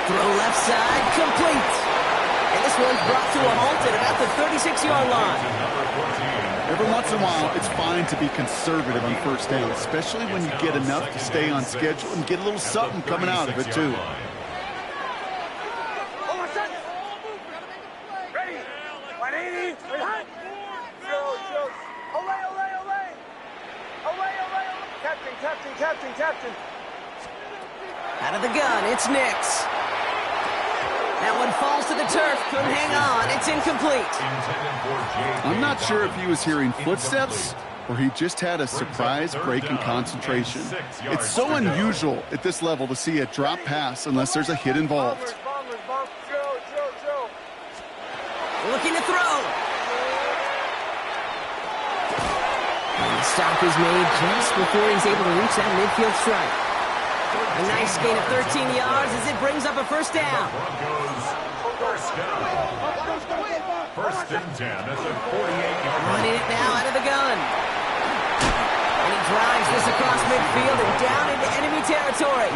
Throw left side, complete. And this one's brought to a halt at about the 36-yard line. Number 14. Every once in a while, it's fine to be conservative on first down, especially when you get enough to stay on schedule and get a little something coming out of it, too. Ready? 180. Joe. Olay. Captain. Out of the gun, it's Nix. That one falls to the turf. Couldn't hang on. It's incomplete. I'm not sure if he was hearing footsteps or he just had a surprise break in concentration. It's so unusual at this level to see a drop pass unless there's a hit involved. Joe. Looking to throw. And the stop is made just before he's able to reach that midfield strike. A nice gain of 13 yards as it brings up a first down. First and 10 at the 48-yard line. Running it now out of the gun. And he drives this across midfield and down into enemy territory.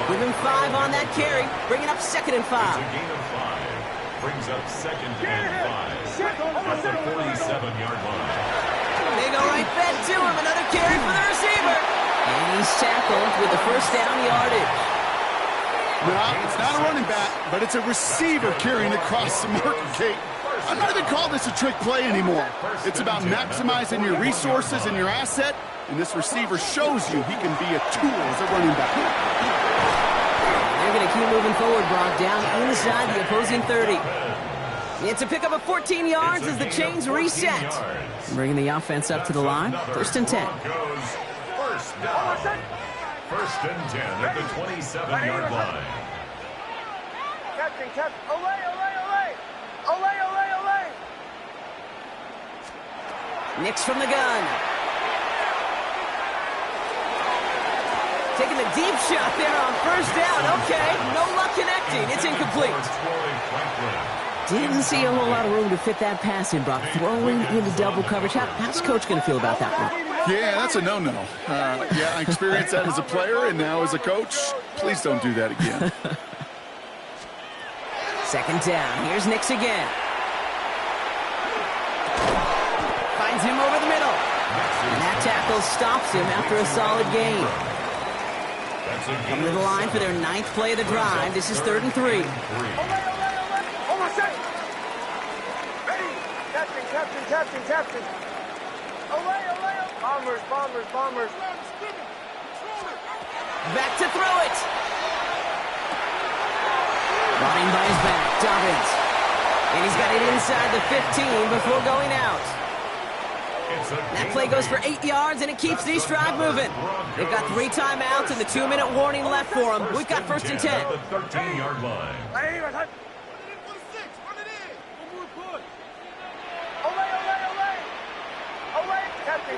Give him 5 on that carry, bringing up 2nd and 5. It's a gain of 5. Brings up 2nd and 5 at the 47-yard line. They go right back to him. Another carry for the receiver. And he's tackled with the first down yardage. No, it's not a running back, but it's a receiver carrying across the marker, Kate. I'm not even calling this a trick play anymore. It's about maximizing your resources and your asset, and this receiver shows you he can be a tool as a running back. They're going to keep moving forward, Brock, down inside the opposing 30. It's a pickup of 14 yards as the chains reset. Bringing the offense up to the line. 1st and 10. First down. 1st and 10 at the 27-yard line. Captain. Olay. Nix from the gun. Taking the deep shot there on first down. Okay, no luck connecting. It's incomplete. Didn't see a whole lot of room to fit that pass in, Brock. Throwing into double coverage. How's Coach going to feel about that one? Yeah, that's a no-no. Yeah, I experienced that as a player and now as a coach. Please don't do that again. 2nd down. Here's Nix again. Finds him over the middle. And that tackle stops him after a solid gain. Coming to the line for their 9th play of the drive. This is 3rd and 3. Ready? Captain. Olay. Bombers. Back to throw it. Running by his back, Dobbins. And he's got it inside the 15 before going out. That play goes for 8 yards, and it keeps this drive moving. They've got 3 timeouts and the 2-minute warning left for them. We've got 1st and 10. At the 13-yard line.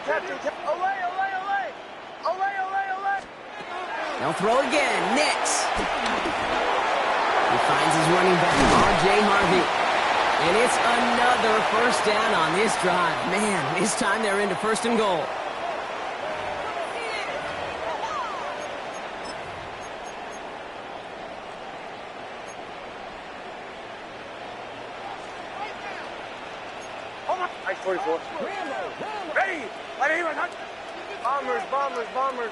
Captain. Olay. They'll throw again. Nix. He finds his running back, R.J. Harvey. And it's another first down on this drive. Man, this time they're into 1st and goal. Ice 44. Ready? Bombers.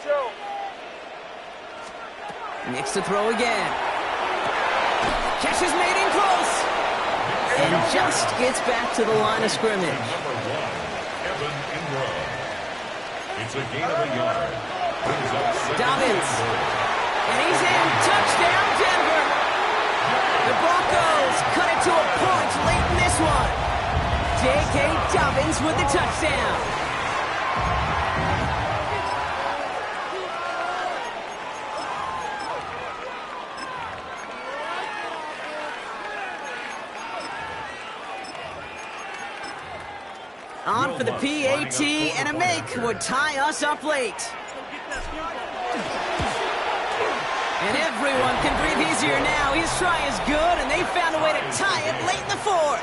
Joe. Nix to throw again. Catch is made in close. And just gets back to the line of scrimmage. Number 1, Evan Ingram. It's a gain of a yard. Brings up 2nd Dobbins. and And he's in. Touchdown, Denver. The Broncos cut it to a point late in this one. J.K. Dobbins with the touchdown. On for the PAT, and a make would tie us up late. And everyone can breathe easier now. His try is good, and they found a way to tie it late in the 4th.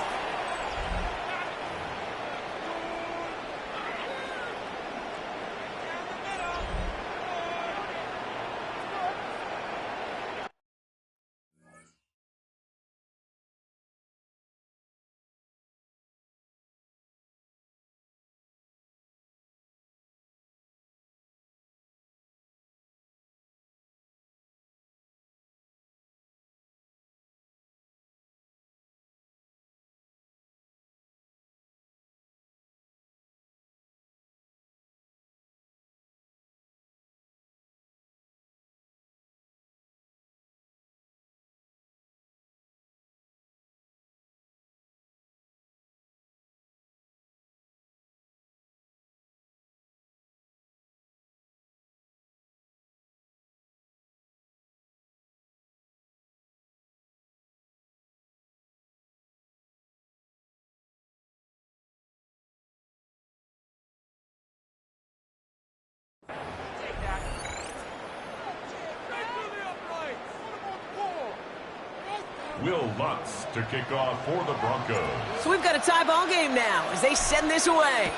Will Lutz to kick off for the Broncos. So we've got a tie ball game now as they send this away.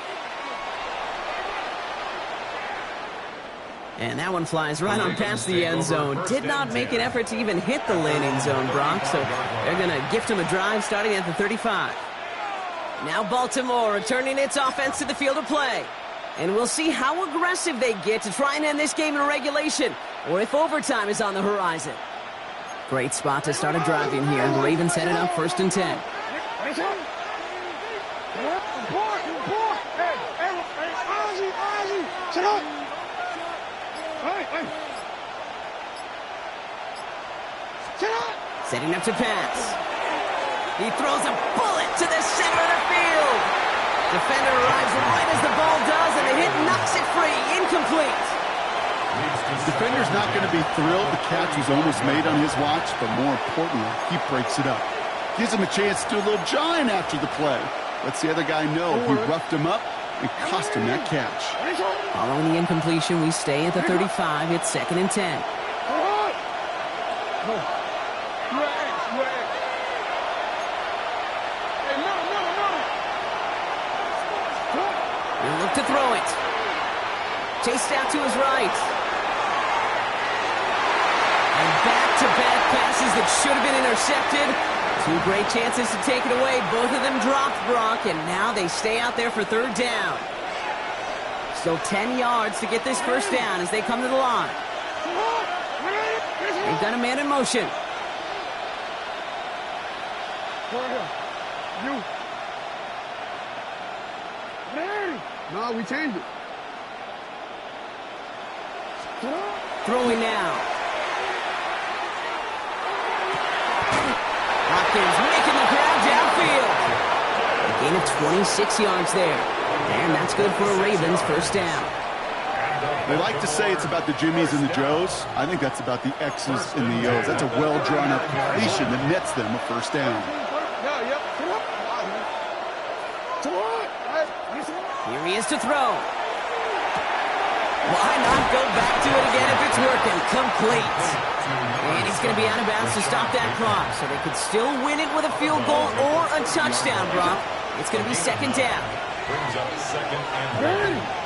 And that one flies right on past the end zone. Did not make an effort to even hit the landing zone, Brock. So they're going to gift him a drive starting at the 35. Now Baltimore returning its offense to the field of play. And we'll see how aggressive they get to try and end this game in regulation, or if overtime is on the horizon. Great spot to start a drive in here. The Ravens headed up 1st and 10. Setting up to pass. He throws a bullet to the center of the field. Defender arrives right as the ball does, and the hit knocks it free. Incomplete. Defender's not going to be thrilled the catch was almost made on his watch, but more importantly, he breaks it up. Gives him a chance to do a little jawing after the play. Lets the other guy know he roughed him up and cost him that catch. Following the incompletion, we stay at the 35. It's 2nd and 10. He'll look to throw it. Chased out to his right. And back-to-back passes that should have been intercepted. 2 great chances to take it away. Both of them dropped, Brock, and now they stay out there for 3rd down. Still 10 yards to get this 1st down as they come to the line. They've got a man in motion. No, we changed it. Throwing now. Hopkins making the grab downfield. A gain of 26 yards there. And that's good for a Ravens 1st down. They like to say it's about the Jimmies and the Joes. I think that's about the X's and the O's. That's a well-drawn-up completion that nets them a 1st down. Here he is to throw. Why not go back to it again if it's working? Complete. And he's going to be out of bounds to stop that clock. So they could still win it with a field goal or a touchdown, Brock. It's going to be 2nd down. Brings up 2nd and 1.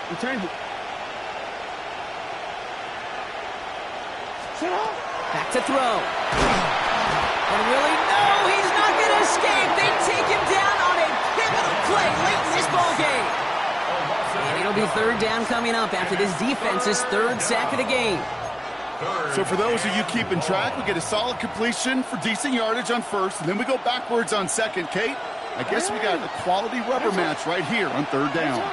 We changed it. Back to throw. And really, no, he's not going to escape. They take him down on a pivotal play late in this ball game. And it'll be 3rd down coming up after this defense's 3rd sack of the game. So for those of you keeping track, we get a solid completion for decent yardage on 1st, and then we go backwards on 2nd. Kate, I guess we got a quality rubber match right here on 3rd down.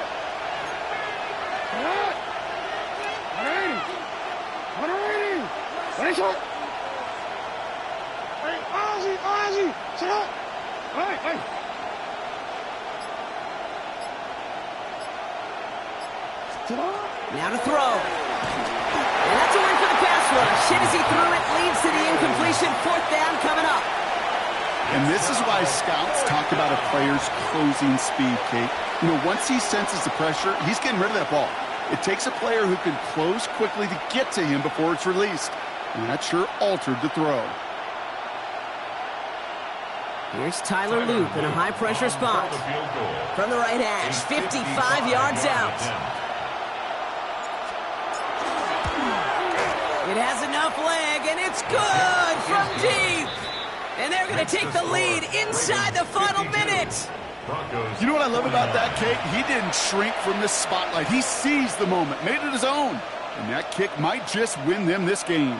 Now to throw. And that's a win for the pass rush. Hit as he threw it, leads to the incompletion. 4th down coming up. And this is why scouts talk about a player's closing speed, Kate. You know, once he senses the pressure, he's getting rid of that ball. It takes a player who can close quickly to get to him before it's released. And that sure altered the throw. Here's Tyler Loop in a high-pressure spot. From the right hash, 55 yards out. It has enough leg, and it's good from deep. And they're going to take the lead inside the final minute. You know what I love about that, Kate? He didn't shrink from the spotlight. He seized the moment, made it his own. And that kick might just win them this game.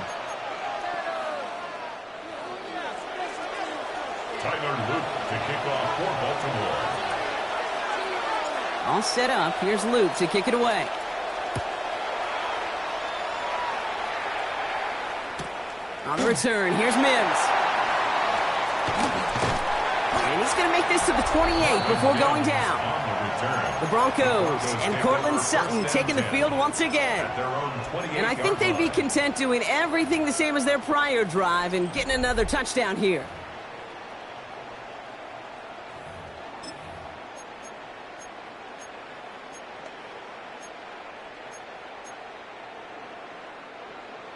Tyler Luke to kick off for Baltimore. All set up. Here's Luke to kick it away. On the return, here's Mims. And he's going to make this to the 28 before going down. The Broncos and Cortland Sutton taking the field once again. And I think they'd be content doing everything the same as their prior drive and getting another touchdown here.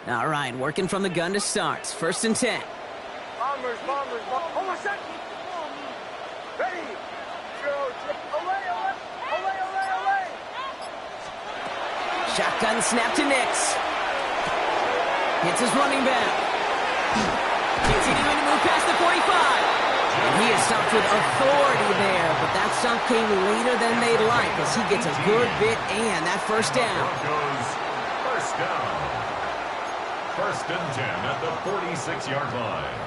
All right, working from the gun to start. 1st and 10. Bombers. Hold on a second. Ready. Olay. Shotgun snap to Nix. Hits his running back. Continuing to move past the 45. And he is stopped with authority there, but that stop came later than they'd like as he gets a good bit and that first down. First down. 1st and 10 at the 46-yard line.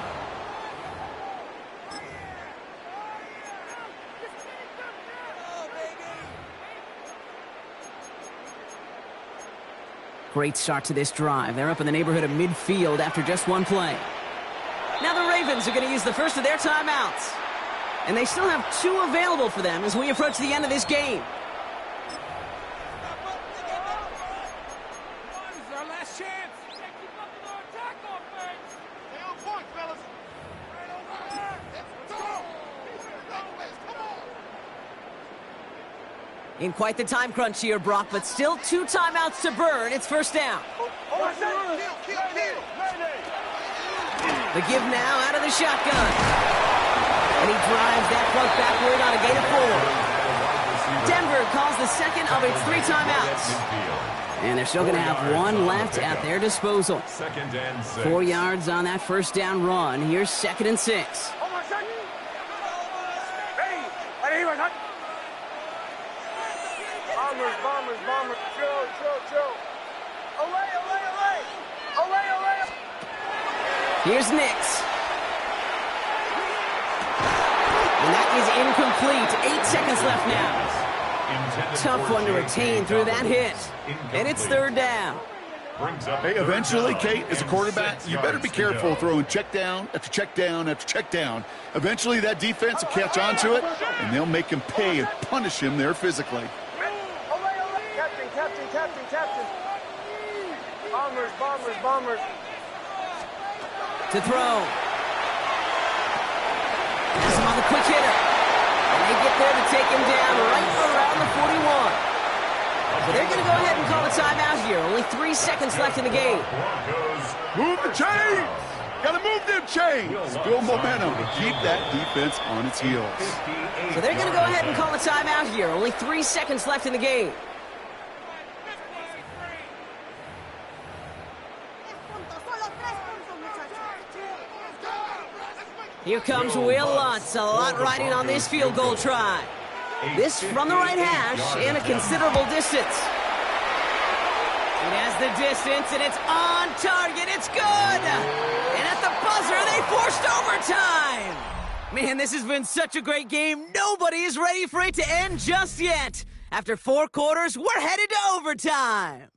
Great start to this drive. They're up in the neighborhood of midfield after just one play. Now the Ravens are going to use the first of their timeouts. And they still have 2 available for them as we approach the end of this game. This is our last chance. Keep up with our attack offense. Stay on point, fellas. Right over there. Let's go. Come on. In quite the time crunch here, Brock, but still 2 timeouts to burn. It's first down. Kill. The give now out of the shotgun. And he drives that clock backward on a gain of 4. Denver calls the second of its 3 timeouts. And they're still going to have 1 left at their disposal. 2nd and 6. 4 yards on that first down run. Here's 2nd and 6. Hold on a second. Ready. Bombers. Chill. Olay. Here's Nix. And that is incomplete. 8 seconds left now. Tough one to retain through that hit. And it's 3rd down. Hey, eventually, Kate, as a quarterback, you better be careful throwing check down after check down after check down. Eventually, that defense will catch on to it, and they'll make him pay and punish him there physically. Captain. Bombers. To throw. Has him on the quick hitter. And they get there to take him down right around the 41. So they're going to go ahead and call a timeout here. Only 3 seconds left in the game. Move the chains! Gotta move them chains! Build momentum to keep that defense on its heels. So they're going to go ahead and call a timeout here. Only 3 seconds left in the game. Here comes Will Lutz. A lot riding on this field goal try. This from the right hash and a considerable distance. It has the distance, and it's on target. It's good! And at the buzzer, they forced overtime! Man, this has been such a great game. Nobody is ready for it to end just yet. After 4 quarters, we're headed to overtime.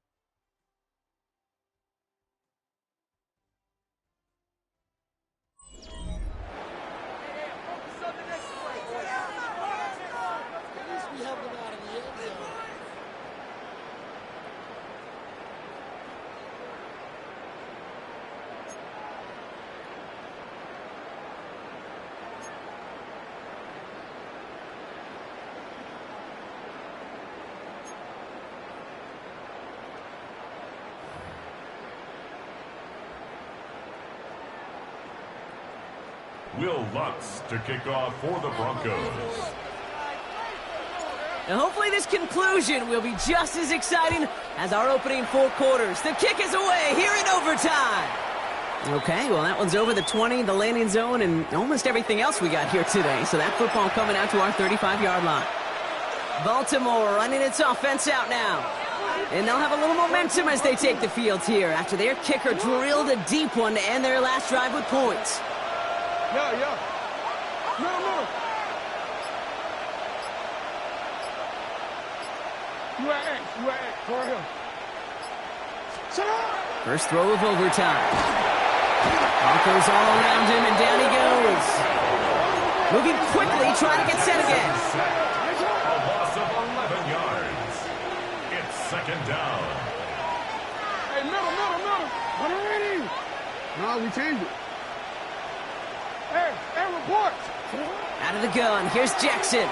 Will Lutz to kick off for the Broncos. Now hopefully this conclusion will be just as exciting as our opening 4 quarters. The kick is away here in overtime. Okay, well that one's over the 20, the landing zone, and almost everything else we got here today. So that football coming out to our 35-yard line. Baltimore running its offense out now. And they'll have a little momentum as they take the field here after their kicker drilled a deep one to end their last drive with points. Yeah. No. You at X. For him. Shut up! First throw of overtime. Broncos all around him, and down he goes. Moving quickly, trying to get set again. A loss of 11 yards. It's 2nd down. Hey, middle. What are you? No, we changed it. Hey, report. Out of the gun, here's Jackson.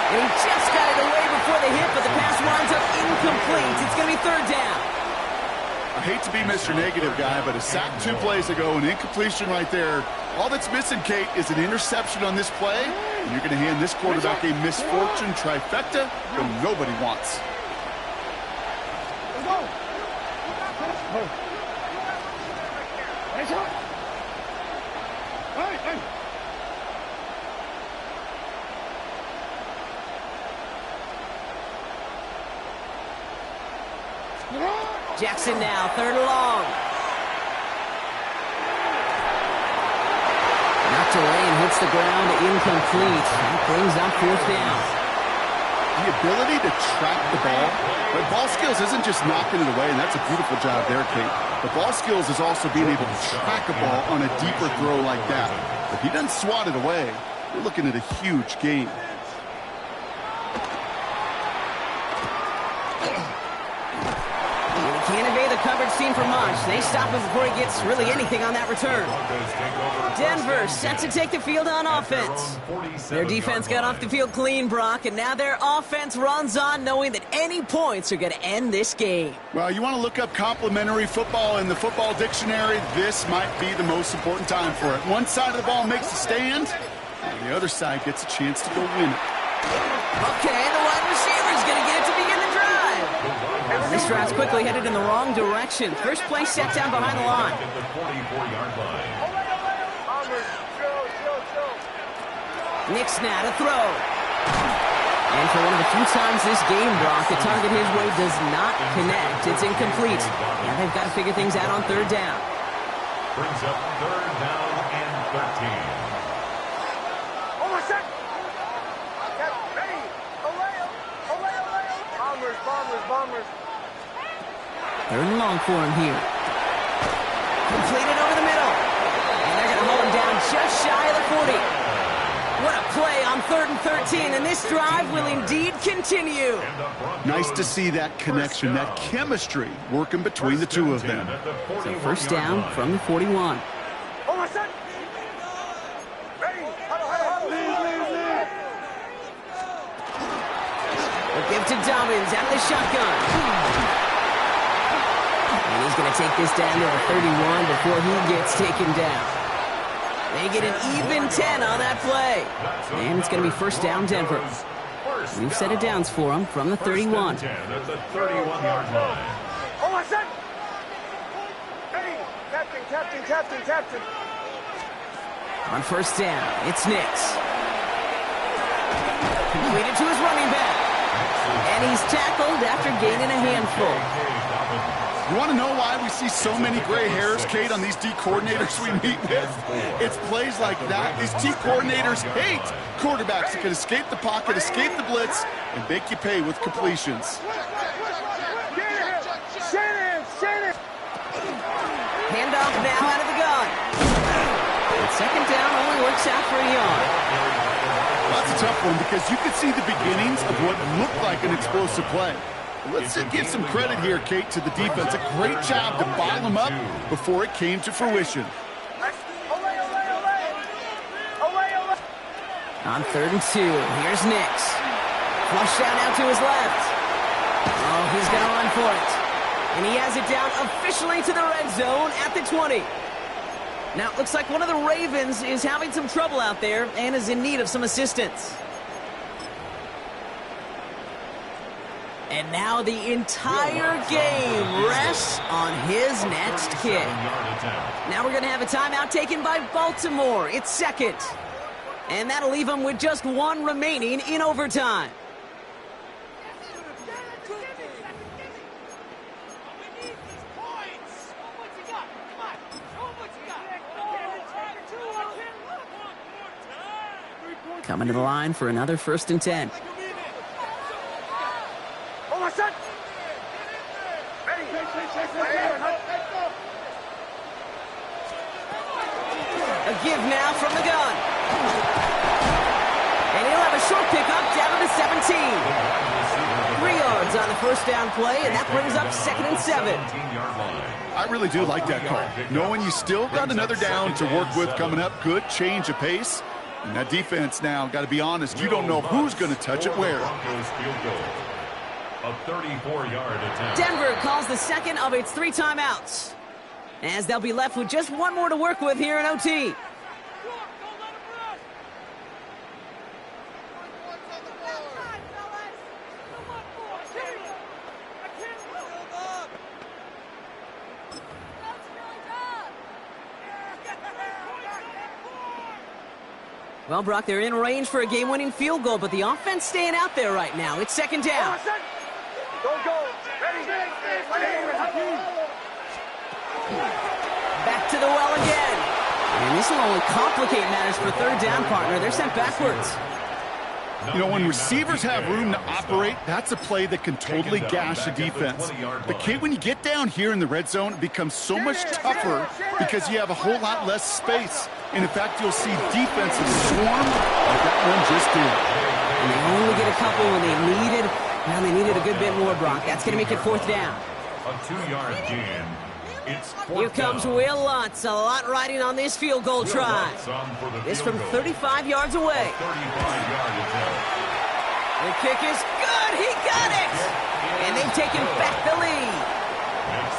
And he just got it away before the hit, but the pass winds up incomplete. It's going to be 3rd down. I hate to be Mr. Negative guy, but a sack 2 plays ago, an incompletion right there. All that's missing, Kate, is an interception on this play, and you're going to hand this quarterback a misfortune trifecta that nobody wants. Jackson now, 3rd and long. Knocked away and hits the ground, incomplete. That brings up 4th down. The ability to track the ball, but ball skills isn't just knocking it away, and that's a beautiful job there, Kate. The ball skills is also being able to track a ball on a deeper throw like that. If he doesn't swat it away, we're looking at a huge gain. Can't evade the coverage team for much. They stop him before he gets really anything on that return. Denver set to take the field on offense. Their defense got off the field clean, Brock, and now their offense runs on knowing that any points are going to end this game. Well, you want to look up complimentary football in the football dictionary. This might be the most important time for it. One side of the ball makes a stand, and the other side gets a chance to go win it. Okay, the wide receiver is going to get it to begin the drive. This drive's quickly headed in the wrong direction. First play set down behind the line. Nick's now to throw. And for one of the few times this game, Brock, the target his way does not connect. It's incomplete. Now they've got to figure things out on 3rd down. Brings up 3rd down and 13. Bombers. 3rd and long for him here. Completed over the middle. And they're going to hold him down just shy of the 40. What a play on 3rd and 13, and this drive will indeed continue. Nice to see that connection, that chemistry working between the two of them. So 1st down from the 41. Give to Dobbins out of the shotgun. And he's going to take this down to the 31 before he gets taken down. They get an even 10 on that play. And it's going to be 1st down Denver. New set of downs for him from the 31. At the 31-yard line. Captain. On 1st down, it's Nix. Completed to his running back. And he's tackled after gaining a handful. You want to know why we see so many gray hairs, Kate, on these D coordinators we meet with? It's plays like that. These D coordinators hate quarterbacks that can escape the pocket, escape the blitz, and make you pay with completions. Handoff now out of the gun. And 2nd down only works out for a yard. That's a tough one because you could see the beginnings of what looked like an explosive play. Let's give some credit here, Kate, to the defense. A great job to bottle them up before it came to fruition. On 3rd and 2, here's Nix. Flush down out to his left. Oh, he's going to run for it. And he has it down officially to the red zone at the 20. Now, it looks like one of the Ravens is having some trouble out there and is in need of some assistance. And now the entire game rests on his next kick. Now we're going to have a timeout taken by Baltimore. It's 2nd. And that'll leave them with just 1 remaining in overtime. Coming to the line for another 1st and 10. A give now from the gun. And he'll have a short pickup down to the 17. 3 yards on the 1st down play, and that brings up 2nd and 7. I really do like that call. Knowing you still got another down to work with coming up, good change of pace. And that defense now, got to be honest, you don't know who's going to touch it where. A 34-yard attempt. Denver calls the second of its 3 timeouts, as they'll be left with just one more to work with here in OT. Well, Brock, they're in range for a game-winning field goal, but the offense staying out there right now. It's second down. Go. Ready. Back to the well again. And this will only complicate matters for third down, partner. They're sent backwards. You know, when receivers have room to operate, that's a play that can totally gash a defense. But, Kate, when you get down here in the red zone, it becomes so much tougher because you have a whole lot less space. And, in fact, you'll see defenses swarm like that one just did. And they only get a couple when they needed a good bit more, Brock. That's going to make it fourth down. A 2-yard gain. It's fourth Here comes down. Will Lutz. A lot riding on this field goal try. Lutz on for the This field from goal. 35 yards away. 35-yard attempt. The kick is good. He got it. And they've taken back the lead.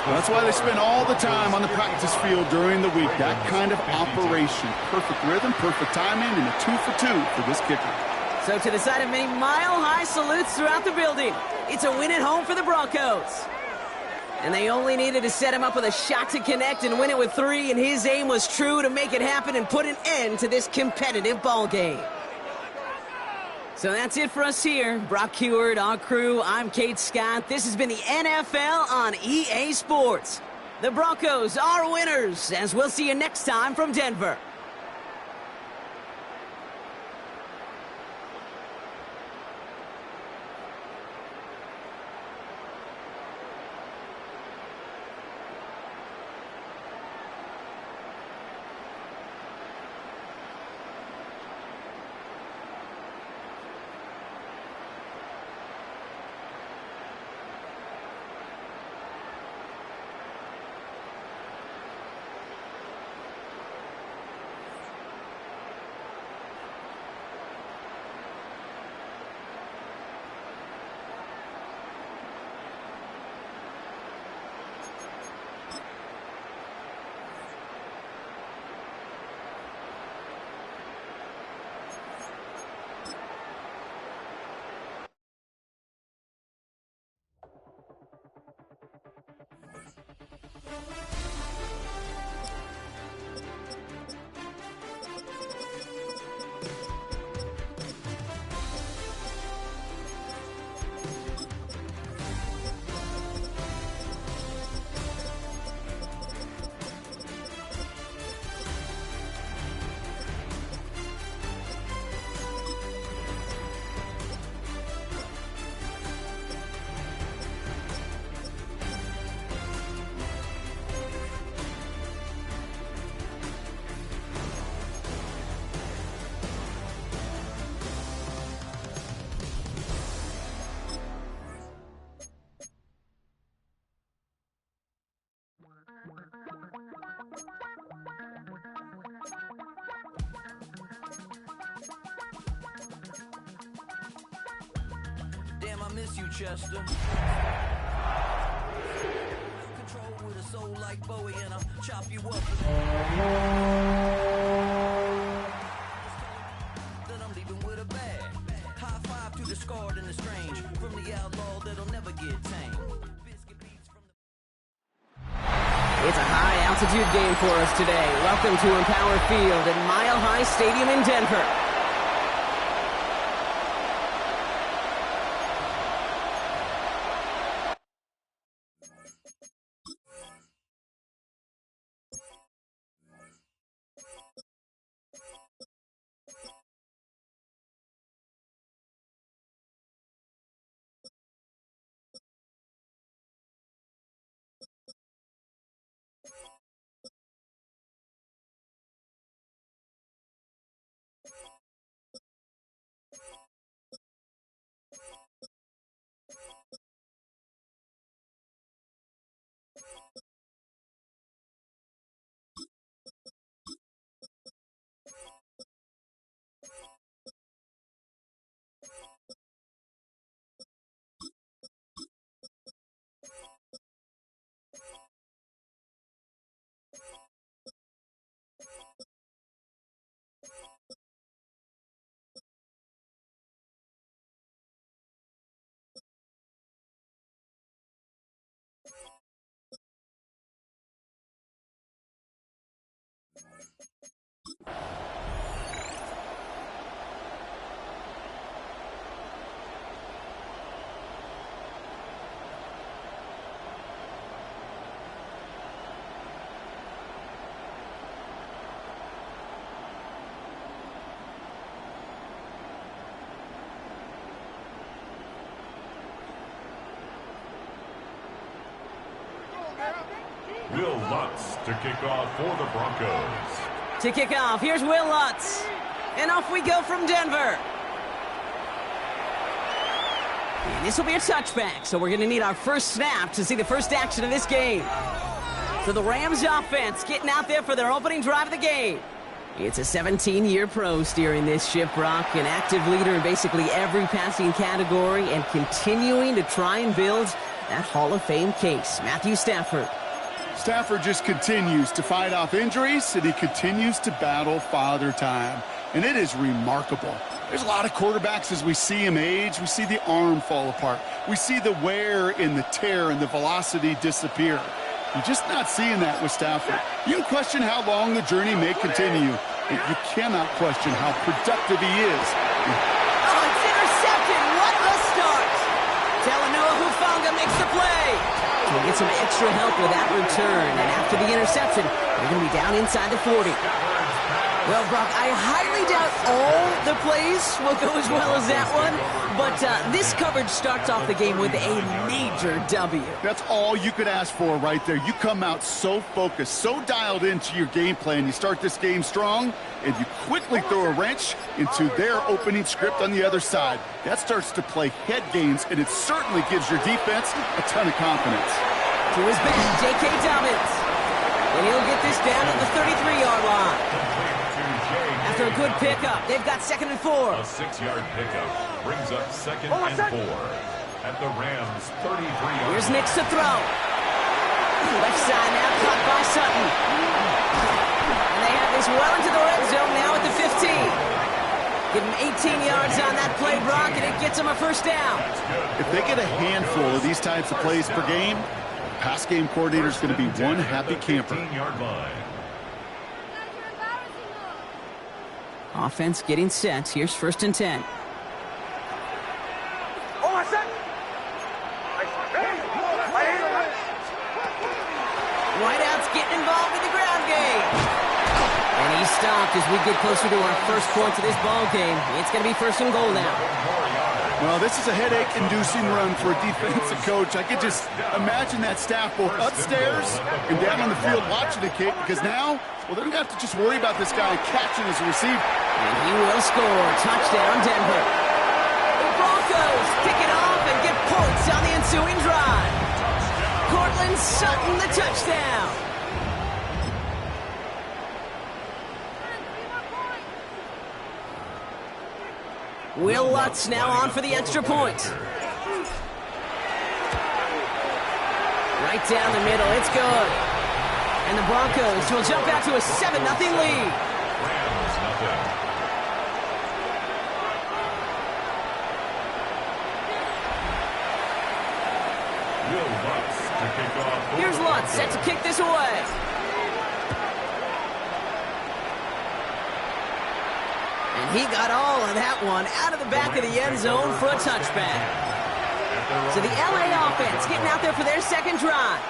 That's why they spend all the time on the practice field during the week. That kind of operation. Perfect rhythm, perfect timing, and a 2 for 2 for this kicker. So to the side of many mile-high salutes throughout the building, it's a win at home for the Broncos. And they only needed to set him up with a shot to connect and win it with 3, and his aim was true to make it happen and put an end to this competitive ball game. So that's it for us here. Brock Heward, our crew, I'm Kate Scott. This has been the NFL on EA Sports. The Broncos are winners, as we'll see you next time from Denver. Damn, I miss you, Chester. Control with a soul like Bowie, and I'll chop you up. That I'm leaving with a bag. High five to the scarred and the strange. From the outlaw that'll never get tamed. Biscuit beats from the... It's a high-altitude game for us today. Welcome to Empower Field at Mile High Stadium in Denver. Will Lutz to kick off for the Broncos. To kick off, here's Will Lutz. And off we go from Denver. And this will be a touchback, so we're going to need our first snap to see the first action of this game. So the Rams offense getting out there for their opening drive of the game. It's a 17-year pro steering this ship, Brock, an active leader in basically every passing category and continuing to try and build that Hall of Fame case. Matthew Stafford. Stafford just continues to fight off injuries, and he continues to battle father time. And it is remarkable. There's a lot of quarterbacks as we see him age. We see the arm fall apart. We see the wear in the tear and the velocity disappear. You're just not seeing that with Stafford. You can question how long the journey may continue, but you cannot question how productive he is. Oh, it's intercepted. What a start. Talanoa Hufanga makes the play. We'll get some extra help with that return. And after the interception, they're going to be down inside the 40. Well, Brock, I highly doubt all the plays will go as well as that one. But this coverage starts off the game with a major W. That's all you could ask for right there. You come out so focused, so dialed into your game plan. You start this game strong, and you quickly throw a wrench into their opening script on the other side. That starts to play head games, and it certainly gives your defense a ton of confidence. To his back, J.K. Dobbins. And he'll get this down at the 33-yard line. After a good pickup, they've got 2nd and 4. A 6-yard pickup brings up 2nd and 4 at the Rams' 33-yard. Here's Nix to throw. Left side now caught by Sutton. And they have this well into the red zone now at the 15. Give them 18 yards on that play, Brock, and it gets them a first down. If they get a handful of these types of plays per game, the pass game coordinator is going to be one happy camper. 15-yard line. Offense getting set. Here's 1st and 10. Whiteout's getting involved in the ground game. And he's stopped as we get closer to our first points of this ball game. It's going to be 1st and goal now. Well, this is a headache-inducing run for a defensive coach. I could just imagine that staff both upstairs and down on the field watching it, Kate, because now, well, they don't have to just worry about this guy catching as a receiver. And he will score. Touchdown, Denver. The Broncos pick it off and get points on the ensuing drive. Cortland Sutton, the touchdown. Will Lutz now on for the extra point. Right down the middle. It's good. And the Broncos will jump out to a 7-0 lead. Rams nothing. Will Lutz to kick off. Here's Lutz set to kick this away. And he got all of that one out of the back of the end zone for a touchback. So the LA offense getting out there for their second drive.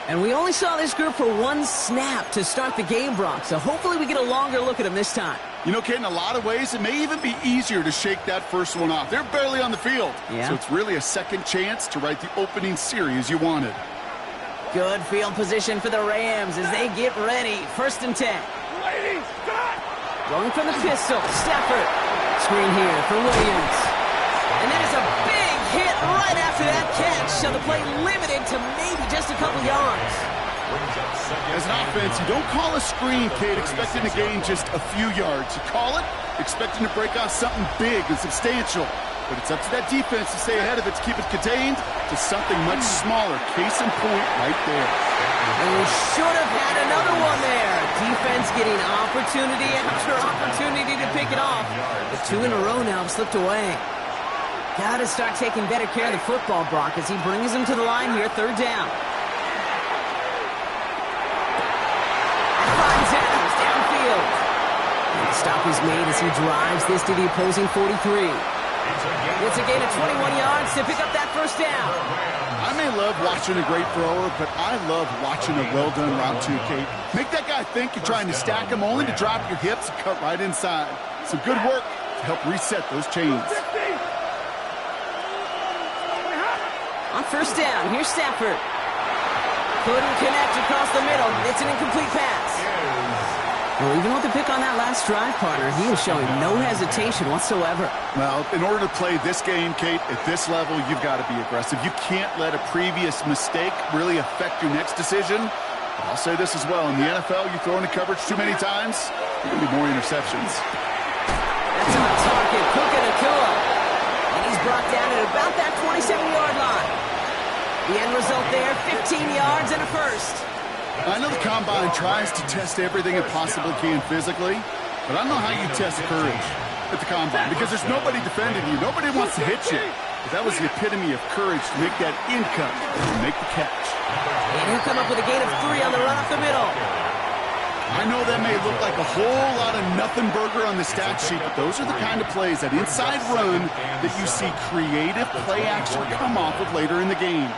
And we only saw this group for one snap to start the game, Brock. So hopefully we get a longer look at them this time. You know, Kate, in a lot of ways, it may even be easier to shake that first one off. They're barely on the field. Yeah. So it's really a second chance to write the opening series you wanted. Good field position for the Rams as they get ready. 1st and 10. Ladies, stop! Going from the pistol, Stafford. Screen here for Williams. And that is a big hit right after that catch. So the play limited to maybe just a couple yards. As an offense, you don't call a screen, Kate, expecting to gain just a few yards. You call it expecting to break off something big and substantial. But it's up to that defense to stay ahead of it, to keep it contained to something much smaller. Case in point right there. And we should have had another one there. Defense getting opportunity after opportunity to pick it off. The 2 in a row now have slipped away. Got to start taking better care of the football, Brock, as he brings them to the line here, 3rd down. Finds Adams downfield. And the stop is made as he drives this to the opposing 43. It's a gain of 21 yards to pick up that first down. I may love watching a great thrower, but I love watching a well-done route too, Kate. Make that guy think you're trying to stack him only to drop your hips and cut right inside. Some good work to help reset those chains. On 1st down, here's Stafford. Couldn't connect across the middle. It's an incomplete pass. Well, even with the pick on that last drive, partner, he was showing no hesitation whatsoever. Well, in order to play this game, Kate, at this level, you've got to be aggressive. You can't let a previous mistake really affect your next decision. But I'll say this as well. In the NFL, you throw into coverage too many times, there are going to be more interceptions. That's on target. Puka Nacua. And he's brought down at about that 27-yard line. The end result there, 15 yards and a first. I know the Combine tries to test everything it possibly can physically, but I don't know how you test courage at the Combine because there's nobody defending you. Nobody wants to hit you. But that was the epitome of courage to make that in cut and make the catch. And he'll come up with a gain of 3 on the run up the middle. I know that may look like a whole lot of nothing burger on the stat sheet, but those are the kind of plays, that inside run, that you see creative play action come off of later in the game.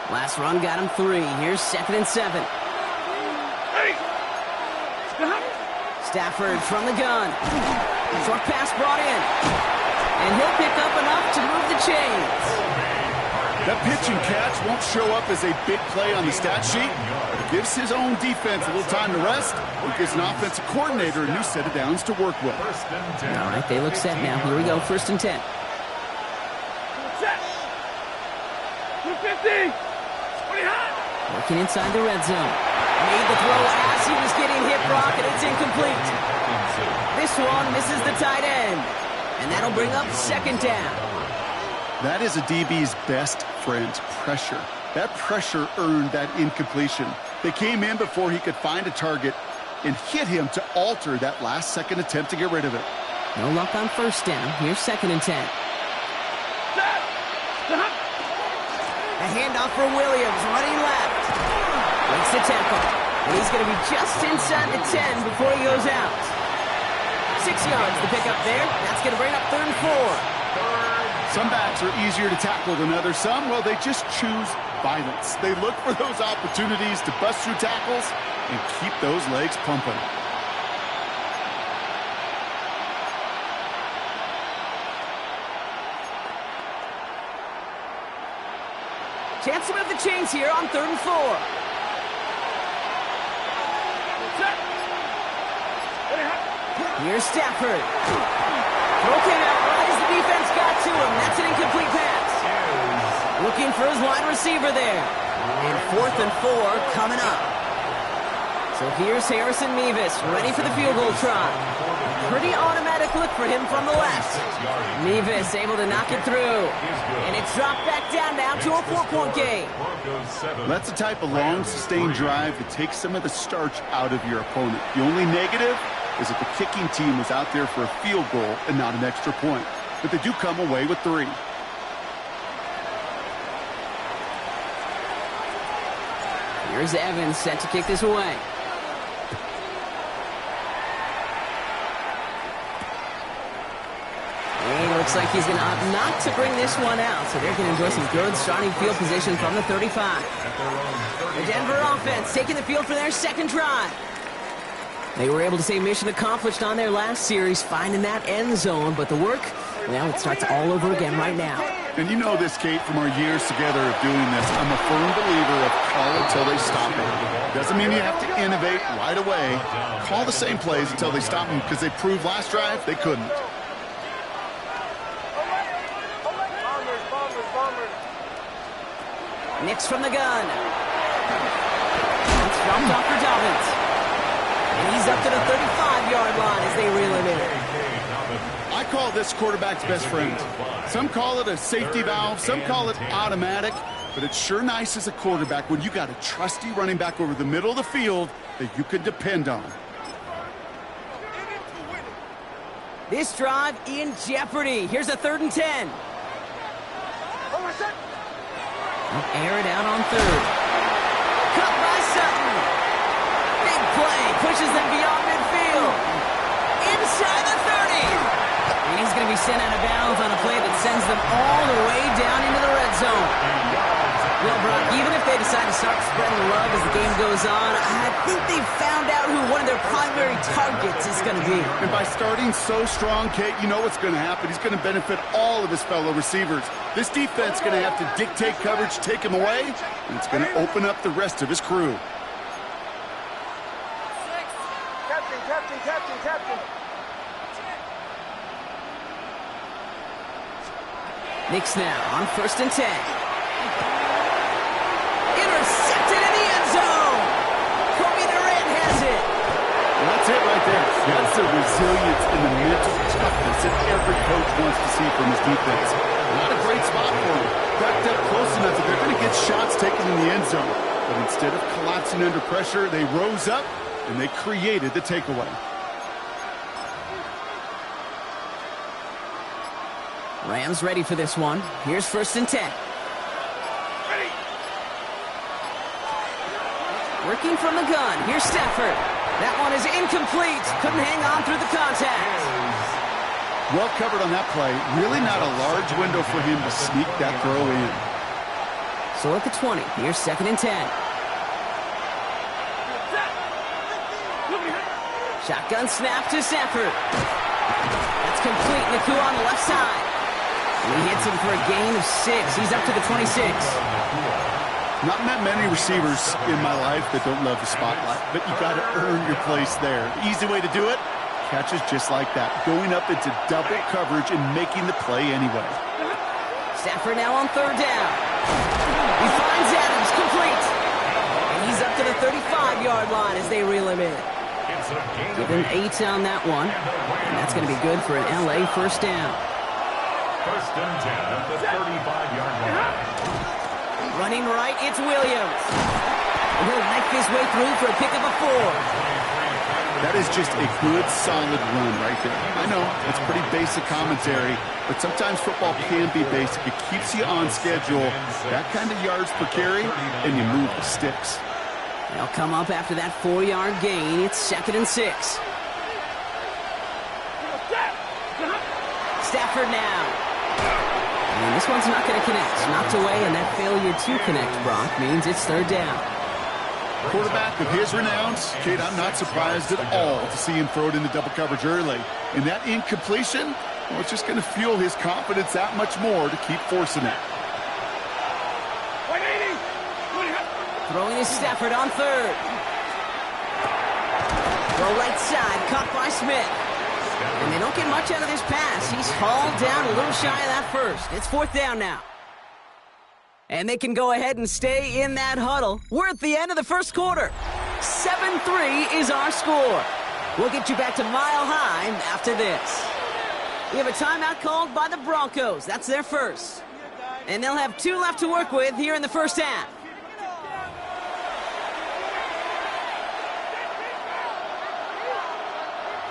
Last run got him 3. Here's 2nd and 7. Stafford from the gun. Short pass brought in. And he'll pick up enough to move the chains. That pitch and catch won't show up as a big play on the stat sheet, but it gives his own defense a little time to rest. It gives an offensive coordinator a new set of downs to work with. All right, they look set now. Here we go, 1st and 10. Set. 250. Working inside the red zone. Made the throw as he was getting hit, Brock, and it's incomplete. This one misses the tight end. And that'll bring up 2nd down. That is a DB's best friend, pressure. That pressure earned that incompletion. They came in before he could find a target and hit him to alter that last-second attempt to get rid of it. No luck on 1st down. Here's 2nd and 10. A handoff for Williams, running left. Makes the tackle. And he's going to be just inside the 10 before he goes out. 6 yards to pick up there. That's going to bring up 3rd and 4. Some backs are easier to tackle than others. Some, well, they just choose violence. They look for those opportunities to bust through tackles and keep those legs pumping. Chance to move the chains here on 3rd and 4. Here's Stafford. Throw came out right as the defense got to him. That's an incomplete pass. Looking for his wide receiver there. And 4th and 4 coming up. So here's Harrison Mevis, ready for the field goal try. Pretty automatic look for him from the left. Mevis able to knock it through. And it's dropped back down now to a 4-point game. That's the type of long, sustained drive that takes some of the starch out of your opponent. The only negative is that the kicking team was out there for a field goal and not an extra point. But they do come away with 3. Here's Evans set to kick this away. And it looks like he's going to opt not to bring this one out. So they're going to enjoy some good starting field position from the 35. The Denver offense taking the field for their 2nd drive. They were able to say mission accomplished on their last series, finding that end zone. But the work, well, it starts all over again right now. And you know this, Kate, from our years together of doing this. I'm a firm believer of call it till they stop it. Doesn't mean you have to innovate right away. Call the same plays until they stop them, because they proved last drive they couldn't. Nix from the gun. It's dropped off for Dobbins. And he's up to the 35-yard line as they reel him in. I call this quarterback's best friend. Some call it a safety valve. Some call it automatic. But it's sure nice as a quarterback when you got a trusty running back over the middle of the field that you can depend on. This drive in jeopardy. Here's a 3rd and 10. Air it out on 3rd. Cut by Sutton. Big play. Pushes them beyond midfield. Inside the 30. And he's going to be sent out of bounds on a play that sends them all the way down into the red zone. Well, Brock, even if they they decide to start spreading love as the game goes on. I think they've found out who one of their primary targets is going to be. And by starting so strong, Kate, you know what's going to happen. He's going to benefit all of his fellow receivers. This defense is going to have to dictate coverage, take him away, and it's going to open up the rest of his crew. Captain. Knicks now on 1st and 10. Intercepted in the end zone. Kobe Durant has it. Well, that's it right there. That's the resilience and the mental toughness that every coach wants to see from his defense. Not a great spot for him. Backed up close enough that they're going to get shots taken in the end zone. But instead of collapsing under pressure, they rose up and they created the takeaway. Rams ready for this one. Here's 1st and 10. Working from the gun. Here's Stafford. That one is incomplete. Couldn't hang on through the contact. Well covered on that play. Really not a large window for him to sneak that throw in. So at the 20, here's 2nd and 10. Shotgun snap to Stafford. That's complete. Naku on the left side. And he hits him for a gain of 6. He's up to the 26. Not met many receivers in my life that don't love the spotlight, but you got to earn your place there. The easy way to do it, catches just like that, going up into double coverage and making the play anyway. Stafford now on 3rd down. He finds Adams, complete. And he's up to the 35-yard line as they reel him in. Give him 8 on that one, and that's going to be good for an LA 1st down. 1st and 10 at the 35-yard line. Running right, it's Williams. And he'll knife his way through for a pickup of 4. That is just a good, solid run right there. I know, it's pretty basic commentary, but sometimes football can be basic. It keeps you on schedule, that kind of yards per carry, and you move the sticks. They'll come up after that 4-yard gain. It's 2nd and 6. Stafford now. And this one's not going to connect. Knocked away, and that failure to connect, Brock, means it's 3rd down. Quarterback of his renowns, Kate, I'm not surprised at all to see him throw it into double coverage early. And that incompletion, well, it's just going to fuel his confidence that much more to keep forcing it. Throwing is Stafford on 3rd. Throw right side, caught by Smith. And they don't get much out of this pass. He's hauled down a little shy of that 1st. It's 4th down now. And they can go ahead and stay in that huddle. We're at the end of the 1st quarter. 7-3 is our score. We'll get you back to Mile High after this. We have a timeout called by the Broncos. That's their 1st. And they'll have 2 left to work with here in the 1st half.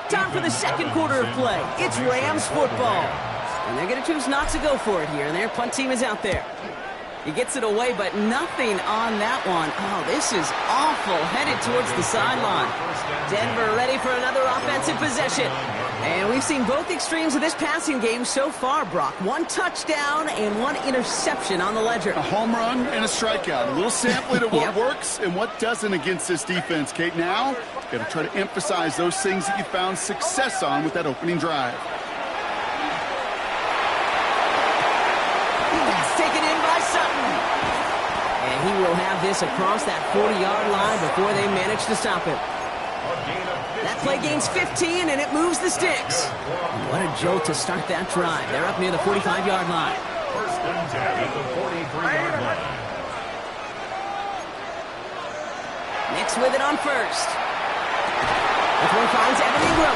Time for the 2nd quarter of play. It's Rams football. And they're going to choose not to go for it here, and their punt team is out there. He gets it away, but nothing on that one. Oh, this is awful. Headed towards the sideline. Denver ready for another offensive possession. And we've seen both extremes of this passing game so far, Brock. 1 touchdown and 1 interception on the ledger. A home run and a strikeout. A little sampling of what works and what doesn't against this defense, Kate. Now, got to try to emphasize those things that you found success on with that opening drive. That's taken in by Sutton. And he will have this across that 40-yard line before they manage to stop him. That play gains 15, and it moves the sticks. What a jolt to start that drive. They're up near the 45-yard line. 1st and 10 at the 43-yard line. Knicks with it on 1st. The throw finds Evan Ingram.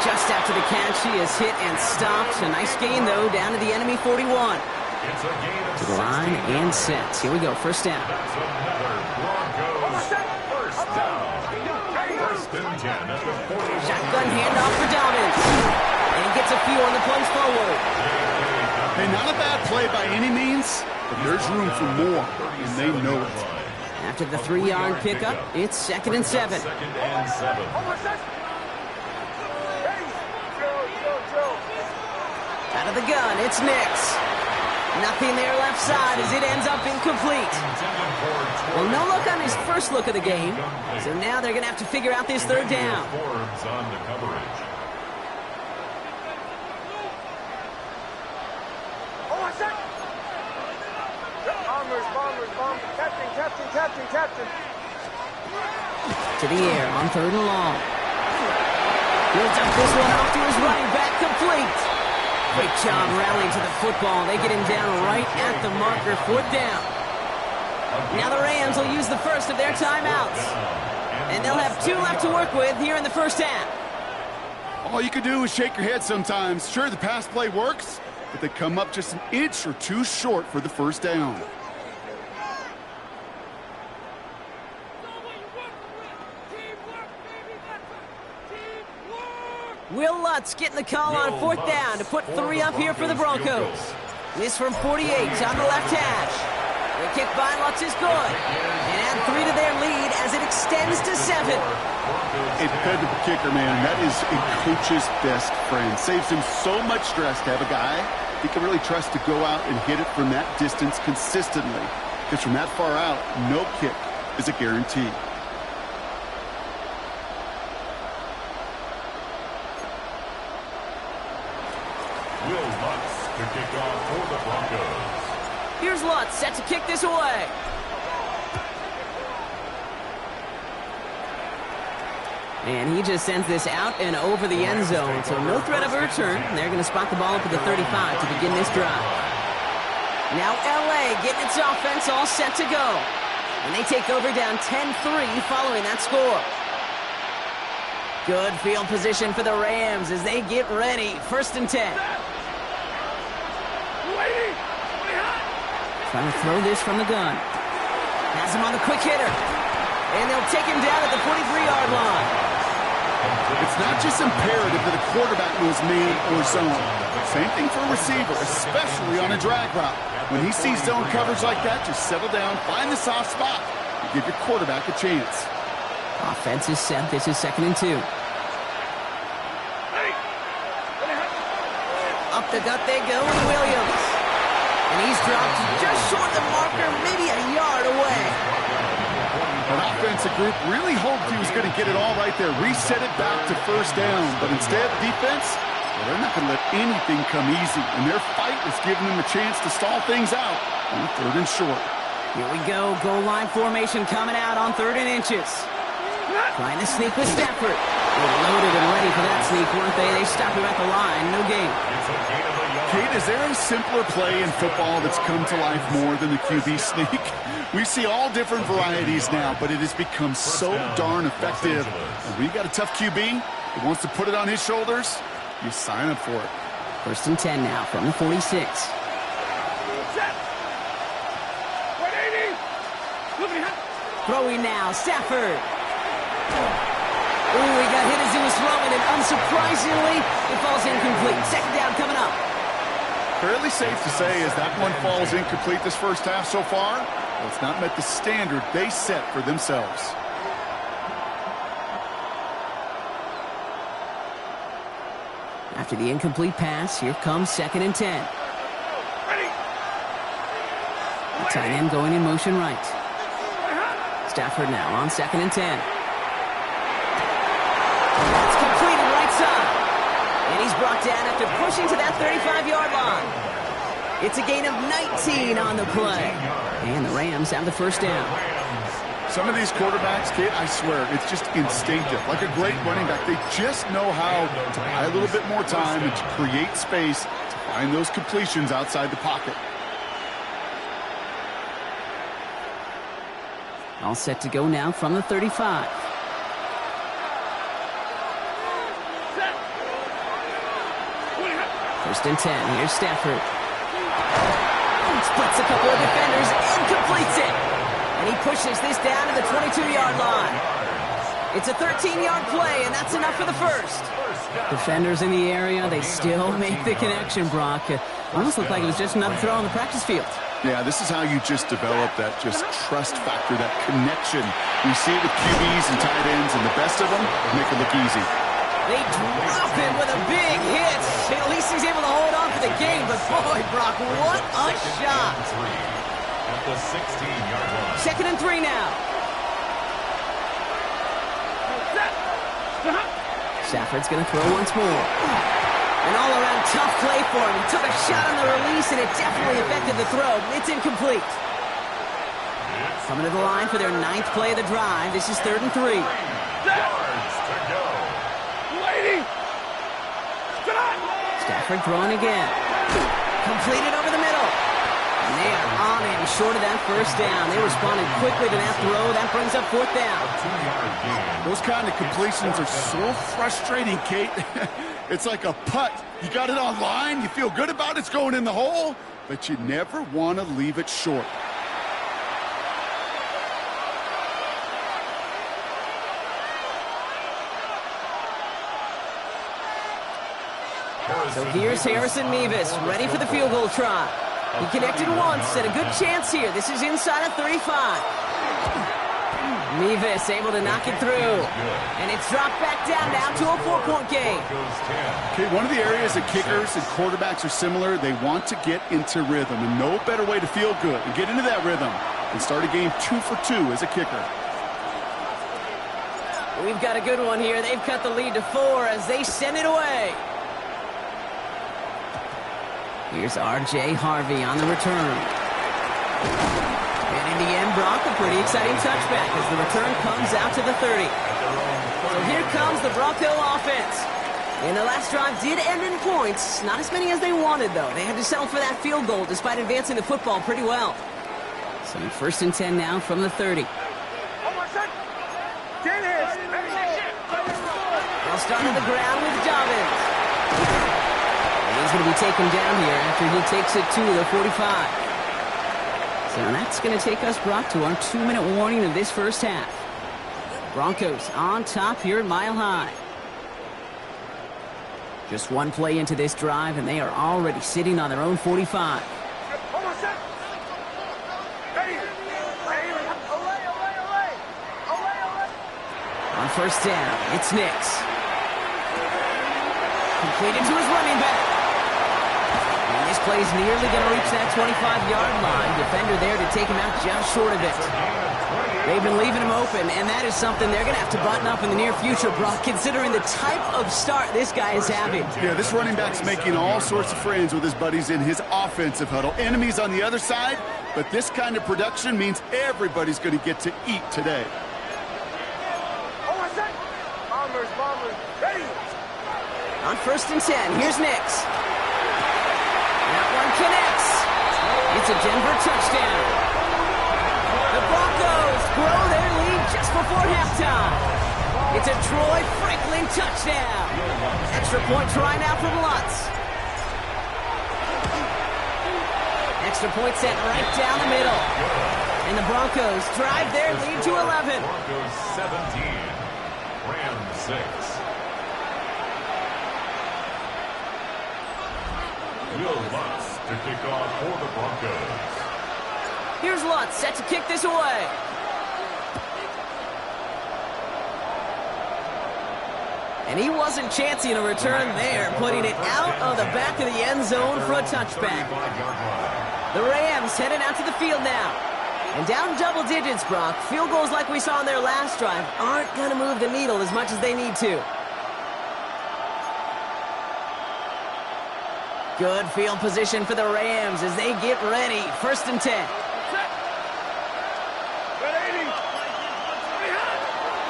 Just after the catch, he is hit and stopped. A nice gain, though, down to the enemy 41. To the line and set. Here we go, 1st down. That's another Broncos 1st down. 1st and 10 at the 40. Shotgun handoff for Dobbins. And he gets a few on the plunge forward. Hey, not a bad play by any means, but there's room for more, and they know it. After the 3-yard pickup, it's 2nd and 7. 2nd and 7. Out of the gun, it's Knicks. Nothing there left side as it ends up incomplete. Well, no look on his first look of the game, so now they're going to have to figure out this third down. Forbes on the coverage. Oh, what's that? Bombers. Captain. To the air on 3rd and long. He'll dump this one off to his running back, complete. Great job rallying to the football. They get him down right at the marker, 4th down. Now the Rams will use the first of their timeouts. And they'll have 2 left to work with here in the first half. All you can do is shake your head sometimes. Sure, the pass play works, but they come up just an inch or 2 short for the first down. Will Lutz getting the call on 4th down to put 3 up here for the Broncos. This from 48 on the left hash. The kick by Lutz is good. And add 3 to their lead as it extends to 7. A dependable kicker, man. That is a coach's best friend. Saves him so much stress to have a guy he can really trust to go out and hit it from that distance consistently. Because from that far out, no kick is a guarantee. Will Lutz to kick off for the Broncos. Here's Lutz set to kick this away. And he just sends this out and over the end zone. So no threat of a return. They're going to spot the ball up at the 35 to begin this drive. Now LA getting its offense all set to go. And they take over down 10-3 following that score. Good field position for the Rams as they get ready. 1st and 10. Trying to throw this from the gun. Has him on the quick hitter. And they'll take him down at the 43-yard line. It's not just imperative that a quarterback knows man or zone. Same thing for a receiver, especially on a drag route. When he sees zone coverage like that, just settle down, find the soft spot, and give your quarterback a chance. Offense is set. This is 2nd and 2. Up the gut they go with Williams. And he's dropped just short of the marker, maybe a yard away. An offensive group really hoped he was going to get it all right there, reset it back to 1st down. But instead, defense, well, they're not going to let anything come easy. And their fight is giving them a chance to stall things out on 3rd and short. Here we go. Goal line formation coming out on 3rd and inches. Trying to sneak with Stafford. They were loaded and ready for that sneak, weren't they? They stopped him at the line. No gain. Kate, is there a simpler play in football that's come to life more than the QB sneak? We see all different varieties now, but it has become so darn effective. And when you got a tough QB that wants to put it on his shoulders, you sign up for it. 1st and 10 now from the 46. Throwing now, Stafford. Ooh, he got hit as he was throwing, and unsurprisingly, it falls incomplete. 2nd down coming up. Fairly safe to say as that one falls incomplete this first half so far, well, it's not met the standard they set for themselves. After the incomplete pass, here comes 2nd and 10. The tight end going in motion right. Stafford now on 2nd and 10. That's completed right side. And he's brought down after pushing to that 35-yard line. It's a gain of 19 on the play. And the Rams have the 1st down. Some of these quarterbacks, kid, I swear, it's just instinctive. Like a great running back, they just know how to buy a little bit more time and to create space to find those completions outside the pocket. All set to go now from the 35. First and 10. Here's Stafford. Splits a couple of defenders and completes it. And he pushes this down to the 22-yard line. It's a 13-yard play, and that's enough for the 1st. Defenders in the area, they still make the connection, Brock. Almost looked like it was just another throw on the practice field. Yeah, this is how you just develop that just trust factor, that connection. We see it with QBs and tight ends, and the best of them make it look easy. They drop him with a big hit. At least he's able to hold on for the game, but boy, Brock, what a shot. At the 16-yard line. 2nd and 3 now. Stafford's going to throw once more. An all-around tough play for him. He took a shot on the release, and it definitely affected the throw. It's incomplete. Coming to the line for their 9th play of the drive. This is 3rd and 3. Yards to go. Stafford throwing again. Completed over the middle. And they are on him short of that first down. They responded quickly to that throw. That brings up 4th down. A 2-yard gain. Those kind of completions are so frustrating, Kate. It's like a putt. You got it on line, you feel good about it's going in the hole, but you never want to leave it short. So here's Harrison Mevis, ready for the field goal try. He connected once, and a good chance here. This is inside of 35. Mevis able to knock it through. And it's dropped back down now to a 4-point game. Okay, one of the areas that kickers and quarterbacks are similar, they want to get into rhythm. And no better way to feel good and get into that rhythm than start a game 2 for 2 as a kicker. We've got a good one here. They've cut the lead to 4 as they send it away. Here's R.J. Harvey on the return. And in the end, Brock, a pretty exciting touchback as the return comes out to the 30. So here comes the Bronco offense. And the last drive did end in points. Not as many as they wanted, though. They had to settle for that field goal despite advancing the football pretty well. So 1st and 10 now from the 30. They'll start on the ground with Dobbins. He's going to be taken down here after he takes it to the 45. So that's going to take us, Brock, to our 2-minute warning of this first half. Broncos on top here at Mile High. Just one play into this drive, and they are already sitting on their own 45. On 1st down, it's Nix. Completed to his running back. This play's nearly going to reach that 25-yard line. Defender there to take him out just short of it. They've been leaving him open, and that is something they're going to have to button up in the near future, Brock, considering the type of start this guy is having. Yeah, this running back's making all sorts of friends with his buddies in his offensive huddle. Enemies on the other side, but this kind of production means everybody's going to get to eat today. Bombers, ready! On 1st and 10, here's Nix. That one connects. It's a Denver touchdown. The Broncos grow their lead just before halftime. It's a Troy Franklin touchdown. Extra point try now from Lutz. Extra point set right down the middle. And the Broncos drive their lead to 11. Broncos 17, Rams 6. Will Lutz to kick off for the Broncos. Here's Lutz set to kick this away. And he wasn't chancing a return there, putting it out of the back of the end zone for a touchback. The Rams headed out to the field now. And down double digits, Brock. Field goals like we saw on their last drive aren't going to move the needle as much as they need to. Good field position for the Rams as they get ready. 1st and 10.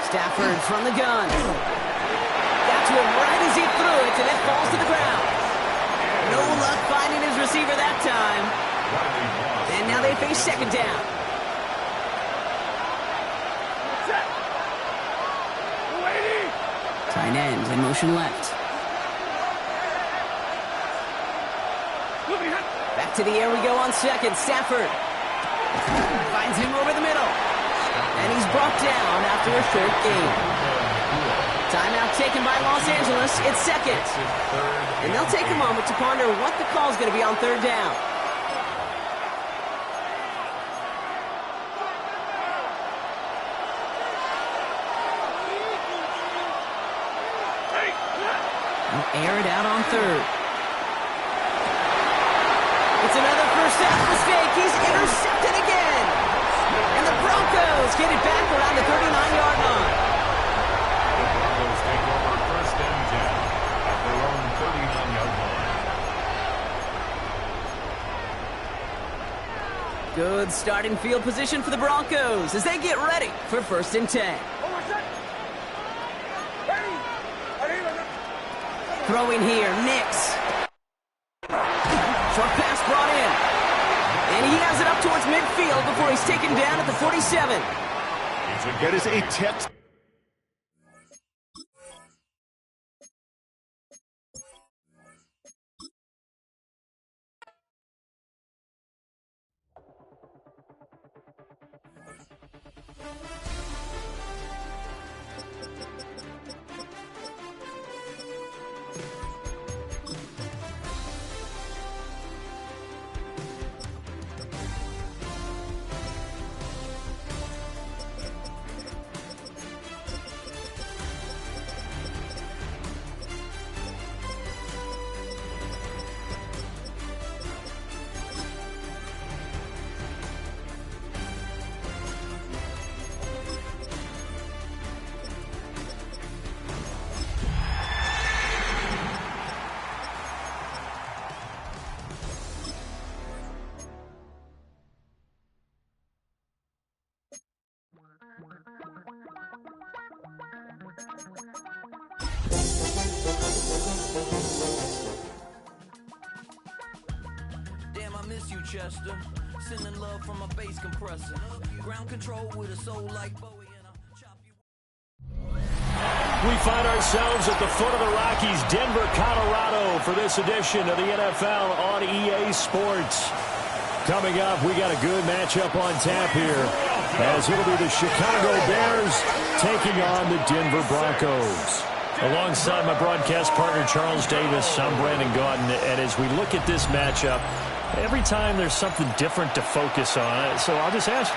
Stafford from the gun. Got to him right as he threw it, and it falls to the ground. No luck finding his receiver that time. And now they face 2nd down. Tight end in motion left. Back to the air we go on 2nd. Stafford finds him over the middle. And he's brought down after a 3rd game. Timeout taken by Los Angeles. It's 2nd. And they'll take a moment to ponder what the call is going to be on 3rd down. Air it out on third. It's another first down mistake. He's intercepted again. And the Broncos get it back around the 39-yard line. The Broncos take over first and 10 at their own 39-yard line. Good starting field position for the Broncos as they get ready for first and 10. Throwing here, Nix. Short pass brought in. And he has it up towards midfield before he's taken down at the 47. That is a text. Damn, I miss you, Chester. Sending love from a bass compressor. Ground control with a soul like Bowie and I'll chop you. We find ourselves at the foot of the Rockies, Denver, Colorado, for this edition of the NFL on EA Sports. Coming up, we got a good matchup on tap here, as it'll be the Chicago Bears taking on the Denver Broncos. Alongside my broadcast partner, Charles Davis, I'm Brandon Gaudin, and as we look at this matchup, every time there's something different to focus on, so I'll just ask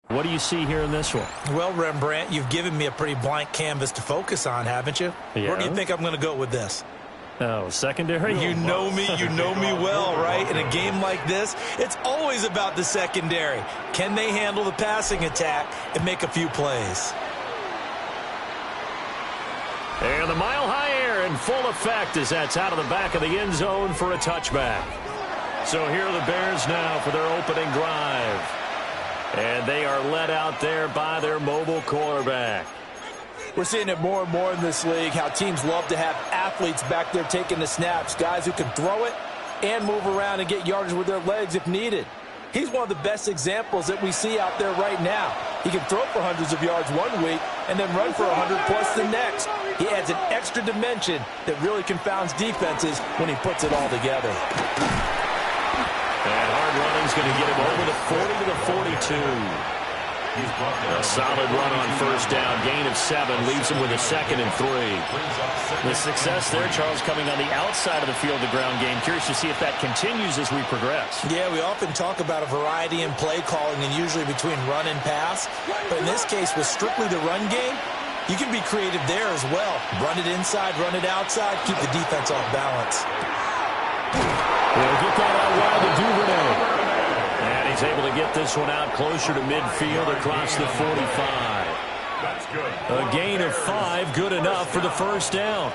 What do you see here in this one? Well, Rembrandt, you've given me a pretty blank canvas to focus on, haven't you? Yeah. Where do you think I'm going to go with this? Oh, secondary? You know me well, right? In a game like this, it's always about the secondary. Can they handle the passing attack and make a few plays? And the mile-high air in full effect as that's out of the back of the end zone for a touchback. So here are the Bears now for their opening drive. And they are led out there by their mobile quarterback. We're seeing it more and more in this league, how teams love to have athletes back there taking the snaps, guys who can throw it and move around and get yardage with their legs if needed. He's one of the best examples that we see out there right now. He can throw for hundreds of yards one week and then run for 100+ the next. He adds an extra dimension that really confounds defenses when he puts it all together. And hard running's going to get him over the 40 to the 42. A solid run on first down. Gain of 7 leaves him with a 2nd and 3. The success there, Charles, coming on the outside of the field, the ground game. Curious to see if that continues as we progress. Yeah, we often talk about a variety in play calling and usually between run and pass. But in this case, with strictly the run game, you can be creative there as well. Run it inside, run it outside, keep the defense off balance. They'll get that out wide to Duvernay. And he's able to get this one out closer to midfield across the 45. That's good. A gain of 5, good enough for the first down.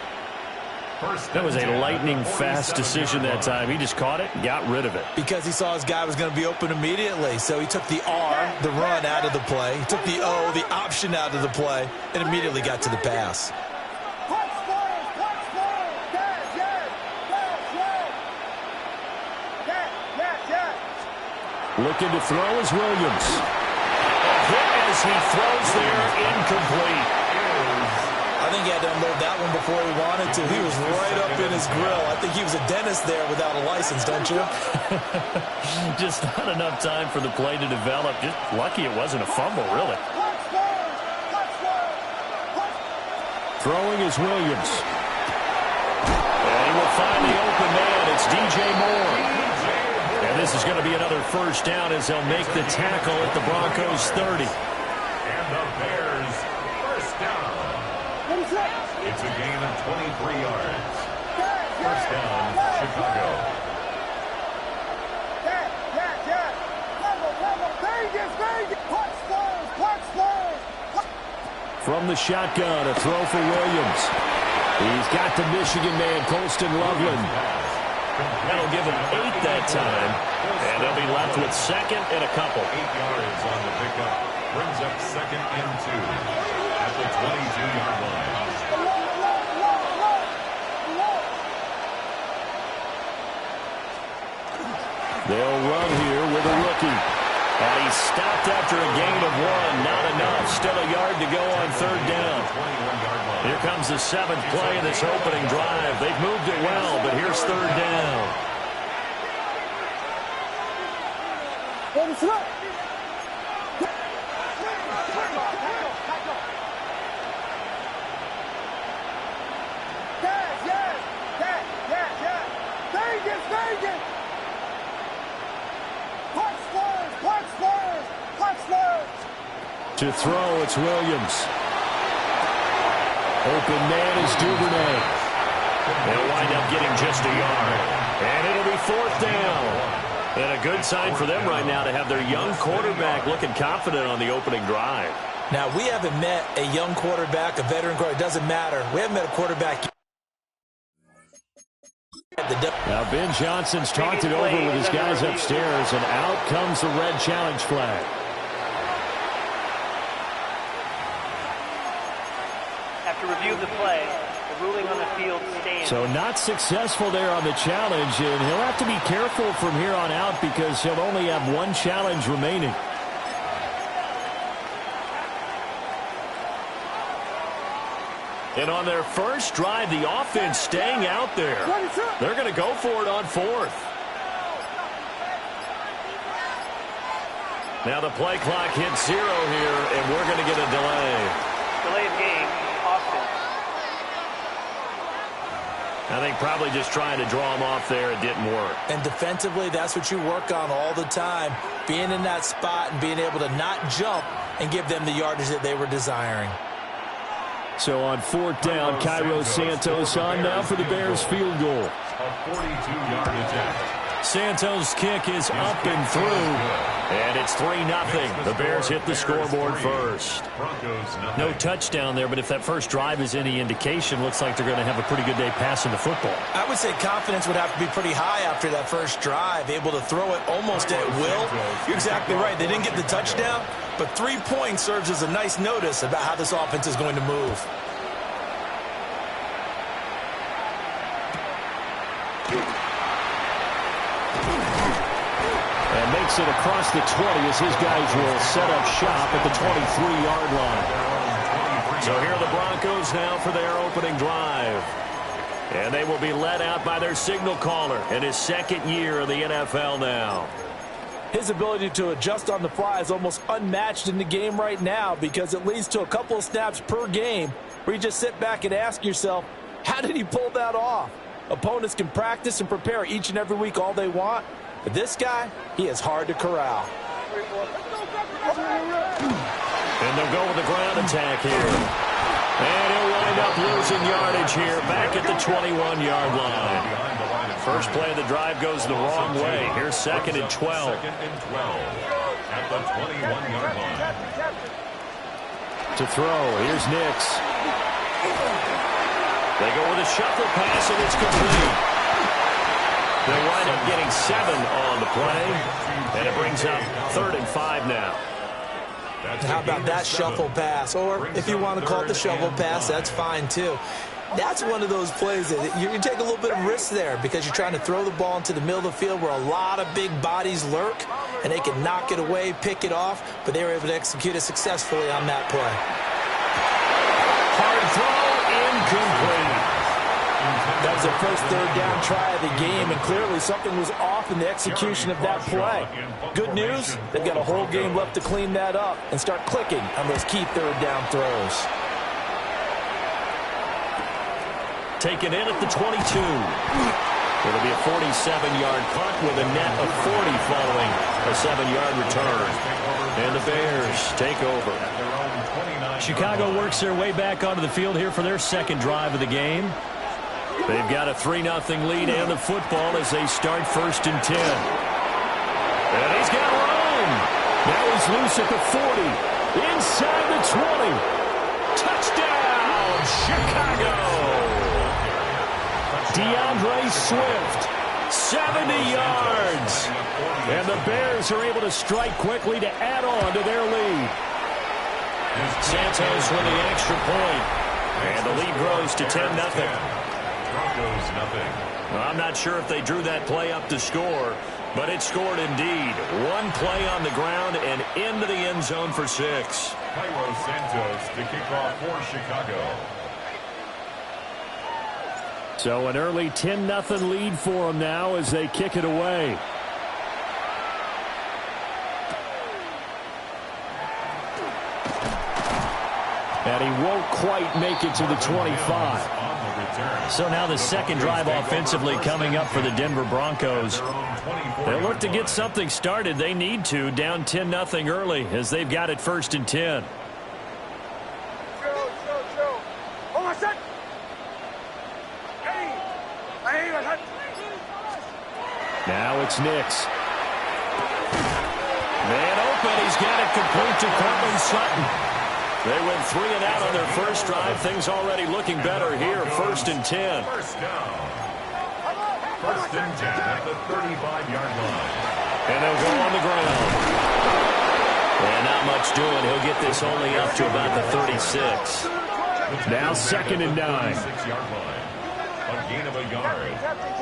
That was a lightning-fast decision that time. He just caught it and got rid of it. Because he saw his guy was going to be open immediately. So he took the R, the run, out of the play. He took the O, the option, out of the play, and immediately got to the pass. Looking to throw is Williams. Hit as he throws there, incomplete. I think he had to unload that one before he wanted to. He was right up in his grill. I think he was a dentist there without a license, don't you? Just not enough time for the play to develop. Just lucky it wasn't a fumble, really. Throwing is Williams. And he will find the open man. It's DJ Moore. And this is going to be another first down as they'll make the tackle at the Broncos 30. And the Bears first down. It's a gain of 23 yards. First down, Chicago. From the shotgun, a throw for Williams. He's got the Michigan man, Colston Loveland. That'll give him 8 that time. And they'll be left with 2nd and a couple. 8 yards on the pickup. Brings up 2nd and 2 at the 22-yard line. They'll run here with a rookie. And he stopped after a gain of 1. Not enough. Still a yard to go on 3rd down. Here comes the 7th play of this opening drive. They've moved it well, but here's 3rd down. To throw, it's Williams. Open man is Duvernay. They'll wind up getting just a yard. And it'll be 4th down. And a good sign for them right now to have their young quarterback looking confident on the opening drive. Now, we haven't met a young quarterback, a veteran quarterback. It doesn't matter. We haven't met a quarterback. Now, Ben Johnson's talked it over with his guys upstairs, and out comes the red challenge flag. After review of the play, the ruling on the field stands. So not successful there on the challenge, and he'll have to be careful from here on out because he'll only have 1 challenge remaining. And on their first drive, the offense staying out there. They're going to go for it on 4th. Now the play clock hits 0 here, and we're going to get a delay. Delay of game, Austin. I think probably just trying to draw him off there, it didn't work. And defensively, that's what you work on all the time, being in that spot and being able to not jump and give them the yardage that they were desiring. So on 4th down, Cairo Santos on now for the Bears field goal. A 42-yard attempt. Santos' kick is up and through, and it's 3-0. The Bears hit the scoreboard first. No touchdown there, but if that first drive is any indication, looks like they're going to have a pretty good day passing the football. I would say confidence would have to be pretty high after that first drive, able to throw it almost at will. You're exactly right. They didn't get the touchdown, but 3 points serves as a nice notice about how this offense is going to move. And makes it across the 20 as his guys will set up shop at the 23-yard line. So here are the Broncos now for their opening drive. And they will be led out by their signal caller in his second year of the NFL now. His ability to adjust on the fly is almost unmatched in the game right now because it leads to a couple of snaps per game where you just sit back and ask yourself, how did he pull that off? Opponents can practice and prepare each and every week all they want, but this guy, he is hard to corral. And they'll go with the ground attack here. And he'll wind up losing yardage here back at the 21-yard line. First play of the drive goes the wrong way. Here's 2nd and 12. 2nd and 12 at the 21-yard line. To throw, here's Nix. They go with a shuffle pass, and it's complete. They wind up getting 7 on the play, and it brings up 3rd and 5 now. How about that shuffle pass? Or if you want to call it the shovel pass, that's fine too. That's one of those plays that you take a little bit of risk there because you're trying to throw the ball into the middle of the field where a lot of big bodies lurk, and they can knock it away, pick it off, but they were able to execute it successfully on that play. Hard throw, incomplete. That was the first 3rd down try of the game, and clearly something was off in the execution of that play. Good news, they've got a whole game left to clean that up and start clicking on those key 3rd down throws. Taken in at the 22. It'll be a 47-yard punt with a net of 40 following a 7-yard return. And the Bears take over. Chicago works their way back onto the field here for their second drive of the game. They've got a 3-0 lead and the football as they start 1st and 10. And he's got room. Now he's loose at the 40. Inside the 20. Touchdown, Chicago. DeAndre Swift, 70 yards. And the Bears are able to strike quickly to add on to their lead. Santos with the extra point. And the lead grows to 10-0. Broncos nothing. I'm not sure if they drew that play up to score, but it scored indeed. One play on the ground and into the end zone for 6. Cairo Santos to kick off for Chicago. So an early 10-0 lead for them now as they kick it away. And he won't quite make it to the 25. So now the second drive offensively coming up for the Denver Broncos. They'll look to get something started. They need to, down 10-0 early as they've got it 1st and 10. Now it's Nix. Man open, he's got it complete to Courtland Sutton. They went 3 and out on their first drive. Things already looking better here. 1st and 10. First down. 1st and 10 at the 35-yard line. And they'll go on the ground. And not much doing. He'll get this only up to about the 36. Now 2nd and 9. 36-yard line. A gain of a yard.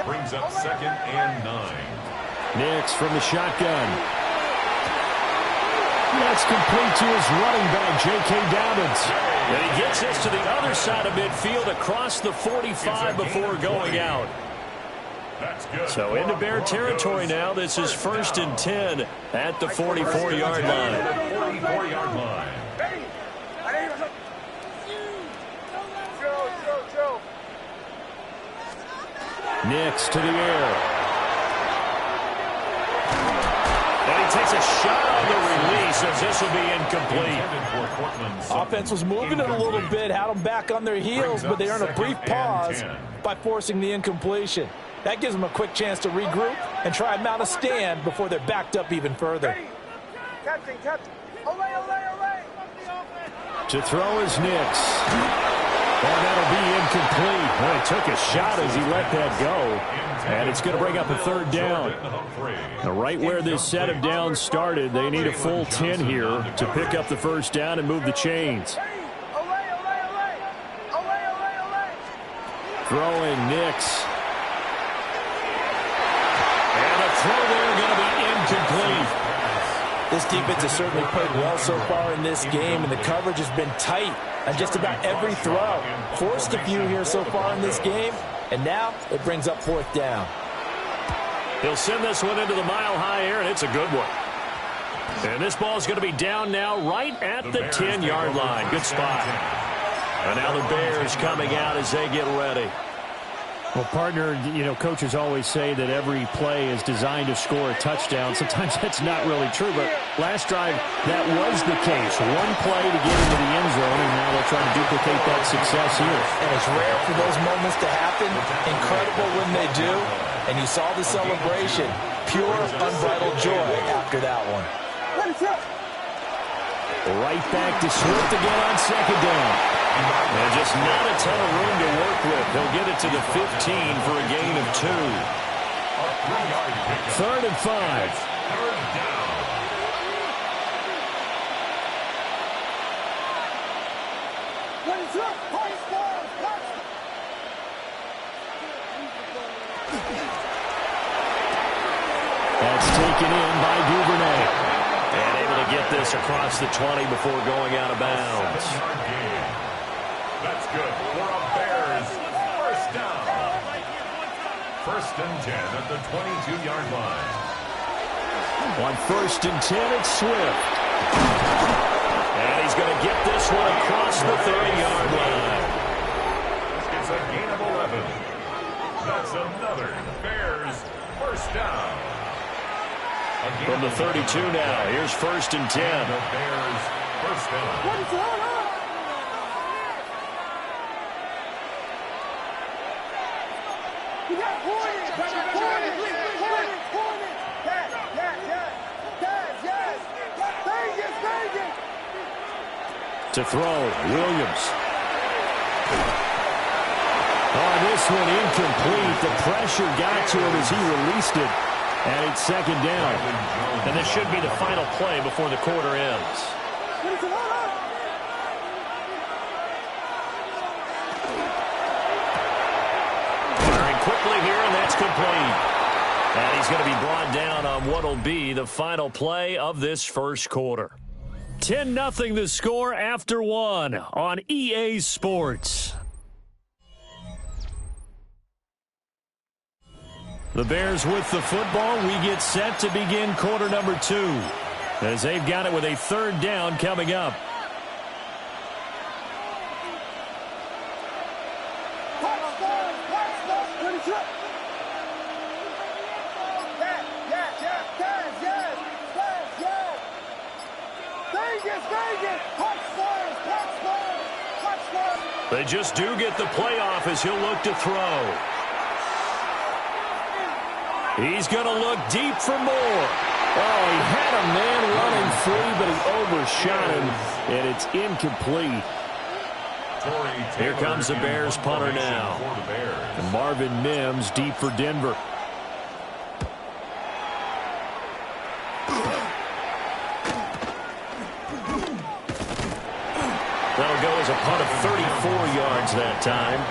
Brings up 2nd and 9. Nix from the shotgun. That's complete to his running back, J.K. Dobbins. And he gets this to the other side of midfield across the 45 before going out. So into Bear territory now. This is 1st and 10 at the 44-yard line. 44-yard line. Nix to the air. And he takes a shot on the release as this will be incomplete. Offense was moving it a little bit, had them back on their heels, but they earned a brief pause by forcing the incompletion. That gives them a quick chance to regroup and try and mount a stand before they're backed up even further. Captain. Olay. To throw is Nix. And that'll be incomplete. Well, he took a shot as he let that go. And it's going to bring up a third down. Now, right where this set of downs started, they need a full 10 here to pick up the first down and move the chains. Throwing Nix. And a throw there going to be incomplete. This defense has certainly played well so far in this game, and the coverage has been tight on just about every throw. Forced a few here so far in this game, and now it brings up fourth down. He'll send this one into the mile-high air, and it's a good one. And this ball is going to be down now right at the 10-yard line. Good spot. And now the Bears coming out as they get ready. Well, partner, you know, coaches always say that every play is designed to score a touchdown. Sometimes that's not really true, but last drive, that was the case. One play to get into the end zone, and now they'll try to duplicate that success here. And it's rare for those moments to happen. Incredible when they do. And you saw the celebration. Pure, unbridled joy after that one. Right back to Swift again on second down. And just not a ton of room to work with. They'll get it to the 15 for a gain of 2. 3rd and 5. That's taken in by Duvernay. And able to get this across the 20 before going out of bounds. That's good for a Bears first down. 1st and 10 at the 22-yard line. On 1st and 10, it's Swift. And he's going to get this one across the 30-yard line. It's a gain of 11. That's another Bears first down. From the 32 now, here's 1st and 10. The Bears first down. To throw, Williams. Oh, this one incomplete. The pressure got to him as he released it. And it's 2nd down. And this should be the final play before the quarter ends. Firing quickly here, and that's complete. And he's going to be brought down on what will be the final play of this first quarter. 10-0 the score after 1 on EA Sports. The Bears with the football. We get set to begin quarter number 2 as they've got it with a 3rd down coming up. They just do get the playoff as he'll look to throw. He's going to look deep for more. Oh, he had a man running free, but he overshot him, and it's incomplete. Here comes the Bears punter now. And Marvin Mims deep for Denver. That'll go as a punt of 34 yards that time.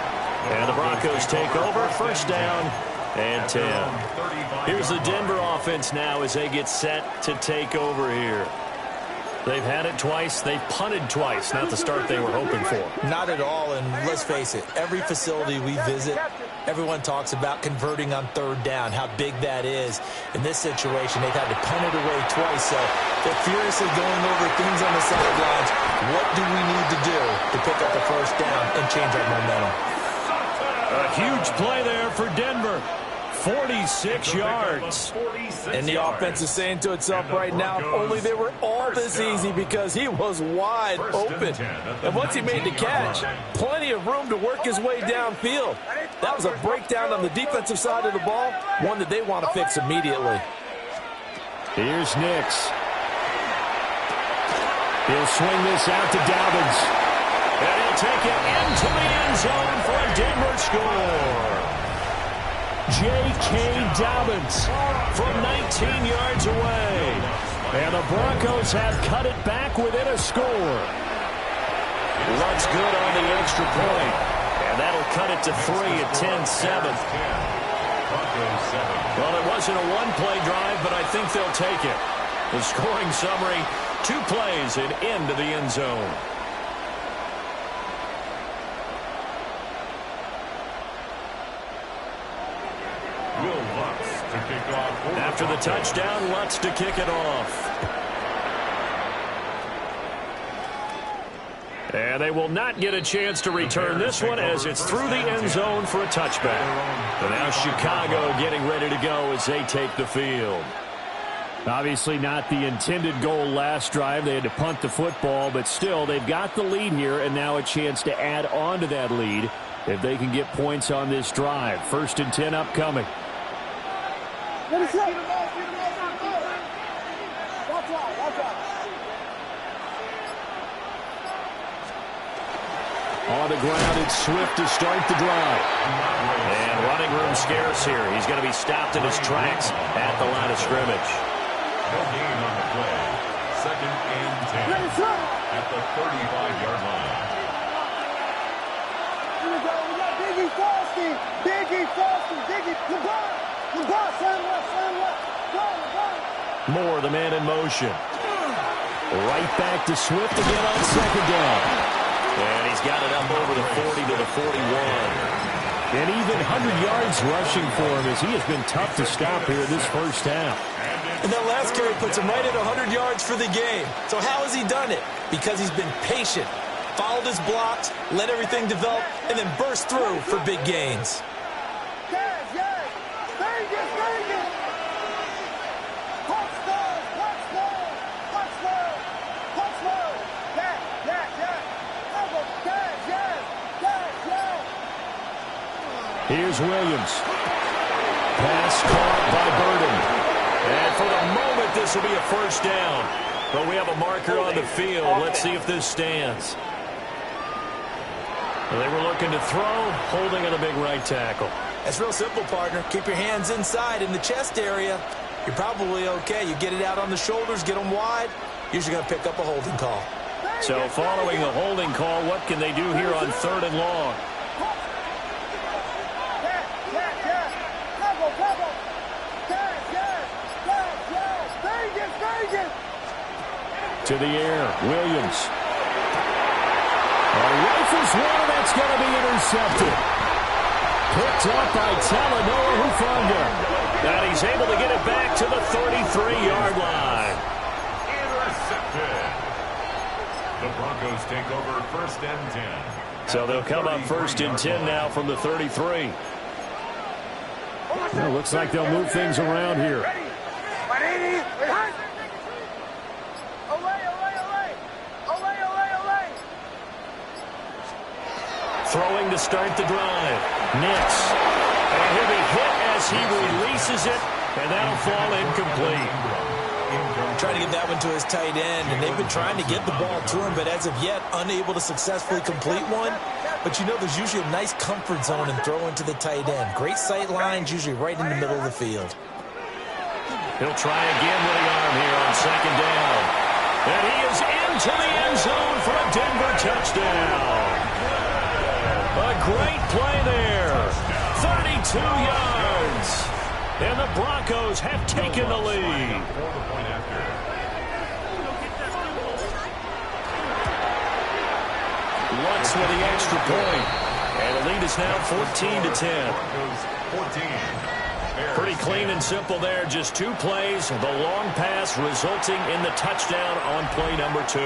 And the Broncos take over. 1st down and 10. Here's the Denver offense now as they get set to take over here. They've had it twice. They've punted twice. Not the start they were hoping for. Not at all, and let's face it, every facility we visit, everyone talks about converting on 3rd down, how big that is. In this situation, they've had to punt it away twice, so they're furiously going over things on the sidelines. What do we need to do to pick up the 1st down and change our momentum? A huge play there for Denver. 46 yards. And the offense is saying to itself right now, if only they were all this easy, because he was wide open. And once he made the catch, plenty of room to work his way downfield. That was a breakdown on the defensive side of the ball, one that they want to fix immediately. Here's Nix. He'll swing this out to Dobbins. And he'll take it into the end zone for a Denver score. J.K. Dobbins from 19 yards away. And the Broncos have cut it back within a score. Looks good on the extra point. And that'll cut it to 3 at 10-7. Well, it wasn't a one-play drive, but I think they'll take it. The scoring summary, 2 plays and into the end zone. After the touchdown, Lutz to kick it off. And they will not get a chance to return this one as it's through the end zone for a touchback. And now Chicago getting ready to go as they take the field. Obviously not the intended goal last drive. They had to punt the football, but still they've got the lead here and now a chance to add on to that lead if they can get points on this drive. 1st and 10 upcoming. Let us go. Watch out. On the ground, it's Swift to start the drive. And running room scarce here. He's going to be stopped in his tracks at the line of scrimmage. No gain on the play. 2nd and 10 at the 35-yard line. Here we go. We got Biggie Frosty. LeBron, slam left. Go. Moore, the man in motion. Right back to Swift again on 2nd down. And he's got it up over the 40 to the 41. And even 100 yards rushing for him as he has been tough to stop here in this first half. And that last carry puts him right at 100 yards for the game. So how has he done it? Because he's been patient, followed his blocks, let everything develop, and then burst through for big gains. Here's Williams. Pass caught by Burden. And for the moment, this will be a 1st down. But we have a marker on the field. Let's see if this stands. They were looking to throw, holding on the big right tackle. That's real simple, partner. Keep your hands inside in the chest area. You're probably okay. You get it out on the shoulders, get them wide. Usually going to pick up a holding call. So following the holding call, what can they do here on 3rd and long? To the air, Williams. Rifles one, that's going to be intercepted. Picked up by Talanoa Hufanga. And he's able to get it back to the 33-yard line. Intercepted. The Broncos take over 1st and 10. So they'll come up 1st and 10 now from the 33. Well, looks like they'll move things around here. Throwing to start the drive. Nix. And he'll be hit as he releases it, and that'll fall incomplete. Trying to get that one to his tight end, and they've been trying to get the ball to him, but as of yet, unable to successfully complete one. But you know there's usually a nice comfort zone in throwing to the tight end. Great sight lines, usually right in the middle of the field. He'll try again with the arm here on 2nd down. And he is into the end zone for a Denver touchdown. A great play there. 32 yards. And the Broncos have taken the lead. Lutz with the extra point. And the lead is now 14-10. Pretty clean and simple there. Just 2 plays. The long pass resulting in the touchdown on play number 2.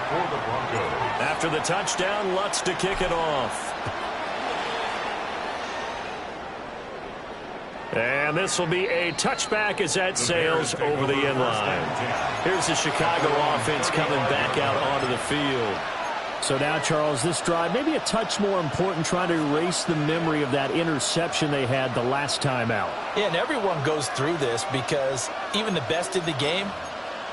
for the Broncos. After the touchdown, Lutz to kick it off. And this will be a touchback as that sails over the end line. Here's the Chicago offense coming back out onto the field. So now, Charles, this drive maybe a touch more important, trying to erase the memory of that interception they had the last time out. Yeah, and everyone goes through this because even the best in the game,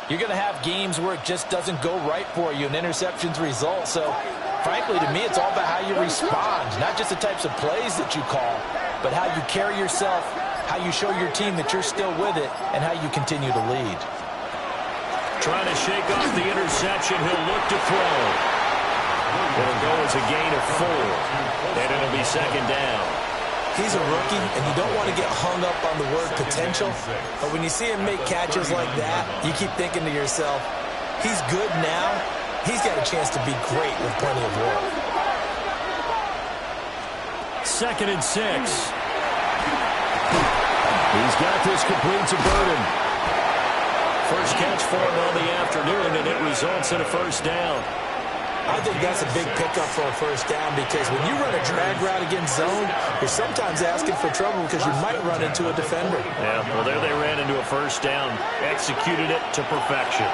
you're going to have games where it just doesn't go right for you and interceptions result. So, frankly, to me, it's all about how you respond, not just the types of plays that you call, but how you carry yourself, how you show your team that you're still with it, and how you continue to lead. Trying to shake off the interception. He'll look to throw. It'll go as a gain of 4, and it'll be second down. He's a rookie, and you don't want to get hung up on the word potential, but when you see him make catches like that, you keep thinking to yourself, he's good now. He's got a chance to be great with plenty of work. 2nd and 6. He's got this complete to Burden. First catch for him on the afternoon, and it results in a first down. I think that's a big pickup for a first down because when you run a drag route against zone, you're sometimes asking for trouble because you might run into a defender. Yeah, well, there they ran into a first down. Executed it to perfection.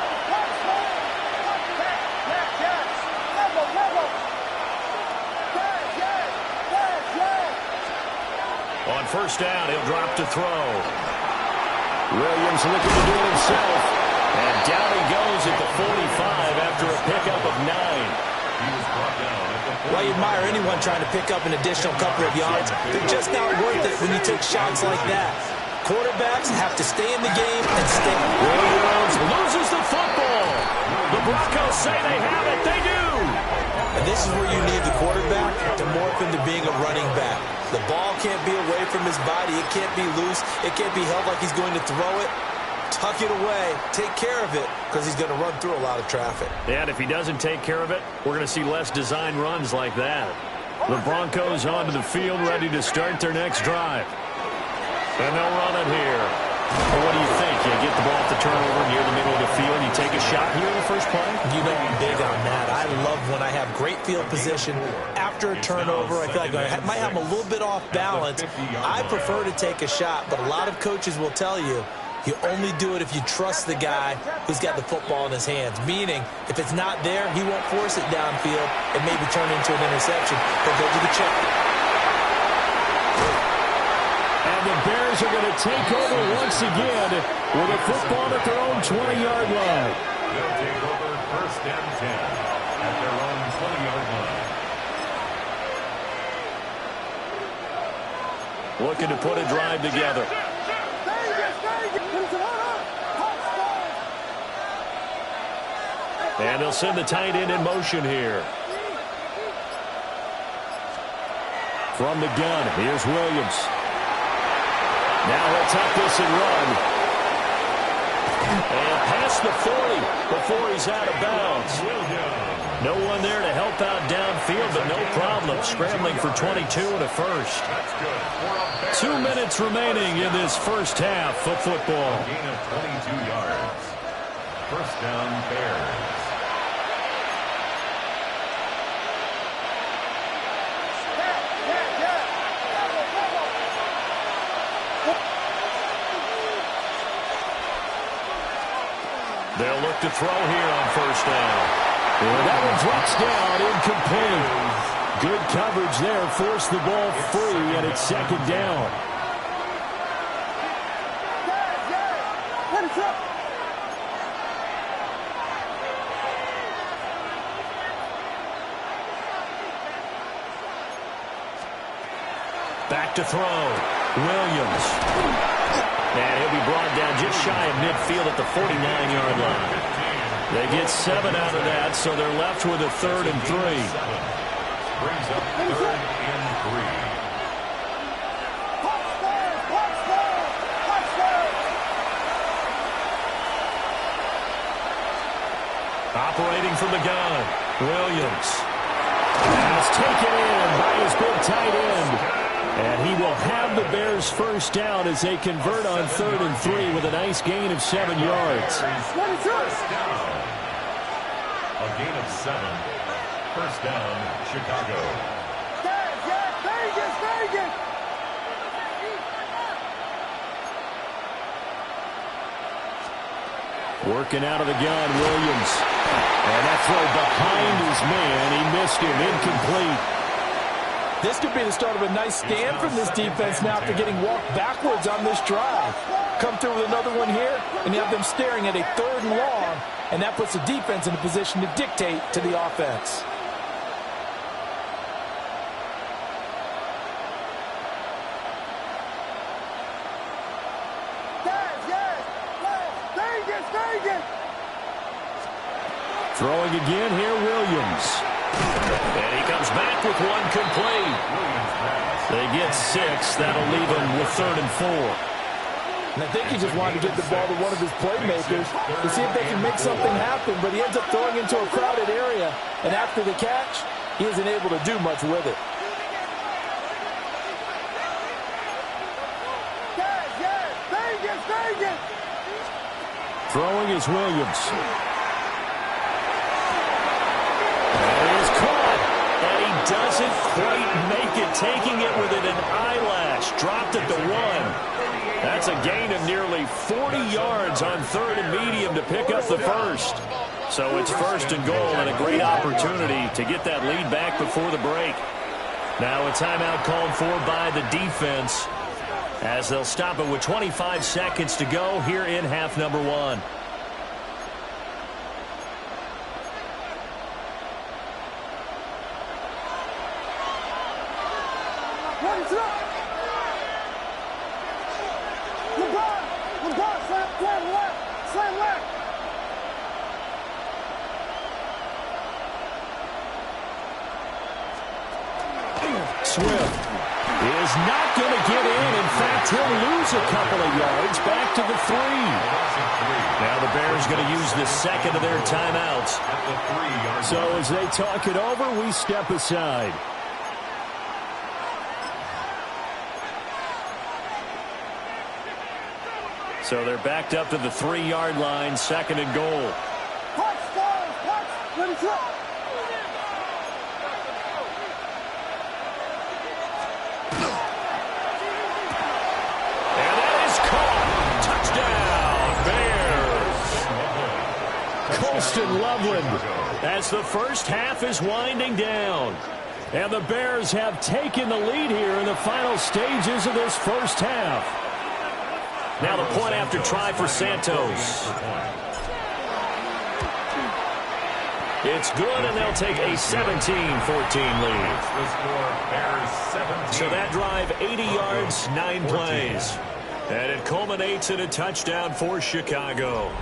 On first down, he'll drop to throw. Williams looking to do it himself. And down he goes at the 45 after a pickup of 9. Well, you admire anyone trying to pick up an additional couple of yards. They're just not worth it when you take shots like that. Quarterbacks have to stay in the game and stay. Williams loses the football. The Broncos say they have it. They do. And this is where you need the quarterback to morph into being a running back. The ball can't be away from his body. It can't be loose. It can't be held like he's going to throw it. Tuck it away. Take care of it because he's going to run through a lot of traffic. Yeah, and if he doesn't take care of it, we're going to see less design runs like that. The Broncos onto the field ready to start their next drive. And they'll run it here. Well, what do you think? You get the ball at the turnover near the middle of the field. You take a shot here in the first play? You know I'm big on that. I love when I have great field position after a turnover. I feel like I might have a little bit off balance. I prefer to take a shot, but a lot of coaches will tell you you only do it if you trust the guy who's got the football in his hands. Meaning, if it's not there, he won't force it downfield and maybe turn into an interception. He'll go to the check. And the Bears are going to take over once again with a football at their own 20-yard line. They'll take over 1st and 10 at their own 20-yard line. Looking to put a drive together. And they'll send the tight end in motion here. From the gun, here's Williams. Now he'll tuck this and run. And past the 40 before he's out of bounds. No one there to help out downfield, but no problem. Scrambling for 22 and a first. 2 minutes remaining in this first half of football. A gain of 22 yards. First down, Bears. They'll look to throw here on first down. Well, that one drops down, incomplete. Good coverage there, forced the ball free, and it's second down. Back to throw. Williams. And he'll be brought down just shy of midfield at the 49-yard line. They get 7 out of that, so they're left with a 3rd and 3. Brings up 3rd and 3. Operating from the gun, Williams. And it's taken in by his big tight end. And he will have the Bears first down as they convert on 3rd and 3 with a nice gain of 7 yards. A gain of 7. First down, Chicago. Vegas! Working out of the gun, Williams. And that throw behind his man. He missed him. Incomplete. This could be the start of a nice stand from this defense now after getting walked backwards on this drive. Come through with another one here, and you have them staring at a 3rd and long, and that puts the defense in a position to dictate to the offense. Vegas! Throwing again here, Williams. And he comes back with one complete. They get 6. That'll leave them with 3rd and 4. And I think he just wanted to get the ball to one of his playmakers to see if they can make something happen, but he ends up throwing into a crowded area, and after the catch, he isn't able to do much with it. Vegas! Throwing is Williams. And he is caught. And he doesn't quite make it, taking it within an eyelash. Dropped at the 1. That's a gain of nearly 40 yards on 3rd and medium to pick up the first. So it's 1st and goal and a great opportunity to get that lead back before the break. Now a timeout called for by the defense, as they'll stop it with 25 seconds to go here in half number 1. Slam left! Swift is not going to get in. In fact, he'll lose a couple of yards back to the 3. Now the Bears going to use the second of their timeouts. So as they talk it over, we step aside. So they're backed up to the 3-yard line, 2nd and goal. Let him throw. And that is caught. Touchdown, Bears. Colston Loveland as the first half is winding down. And the Bears have taken the lead here in the final stages of this first half. Now the point after try for Santos. It's good, and they'll take a 17-14 lead. So that drive, 80 yards, 9 plays. And it culminates in a touchdown for Chicago.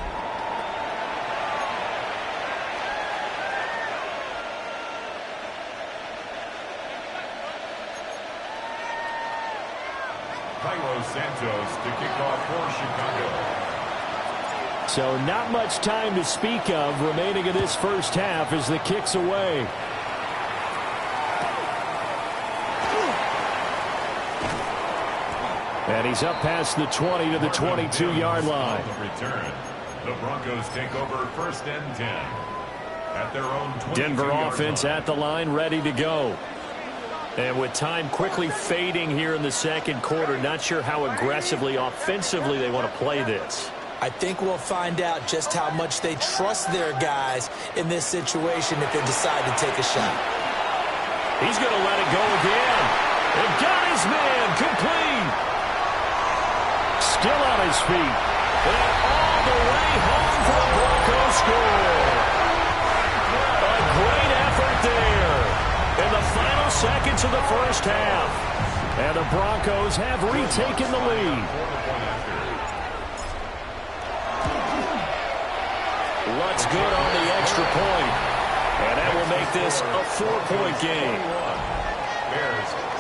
Santos to kick off for Chicago. So not much time to speak of remaining in this first half as the kick's away. And he's up past the 20 to the 22-yard line. Return. The Broncos take over 1st and 10 at their own 22-yard line. Denver offense at the line, ready to go. And with time quickly fading here in the second quarter, not sure how aggressively, offensively they want to play this. I think we'll find out just how much they trust their guys in this situation if they decide to take a shot. He's going to let it go again. And got his man complete. Still on his feet. And all the way home for the Broncos score. A great effort there in the final seconds of the first half. And the Broncos have retaken the lead. Lutz good on the extra point. And that will make this a 4-point game.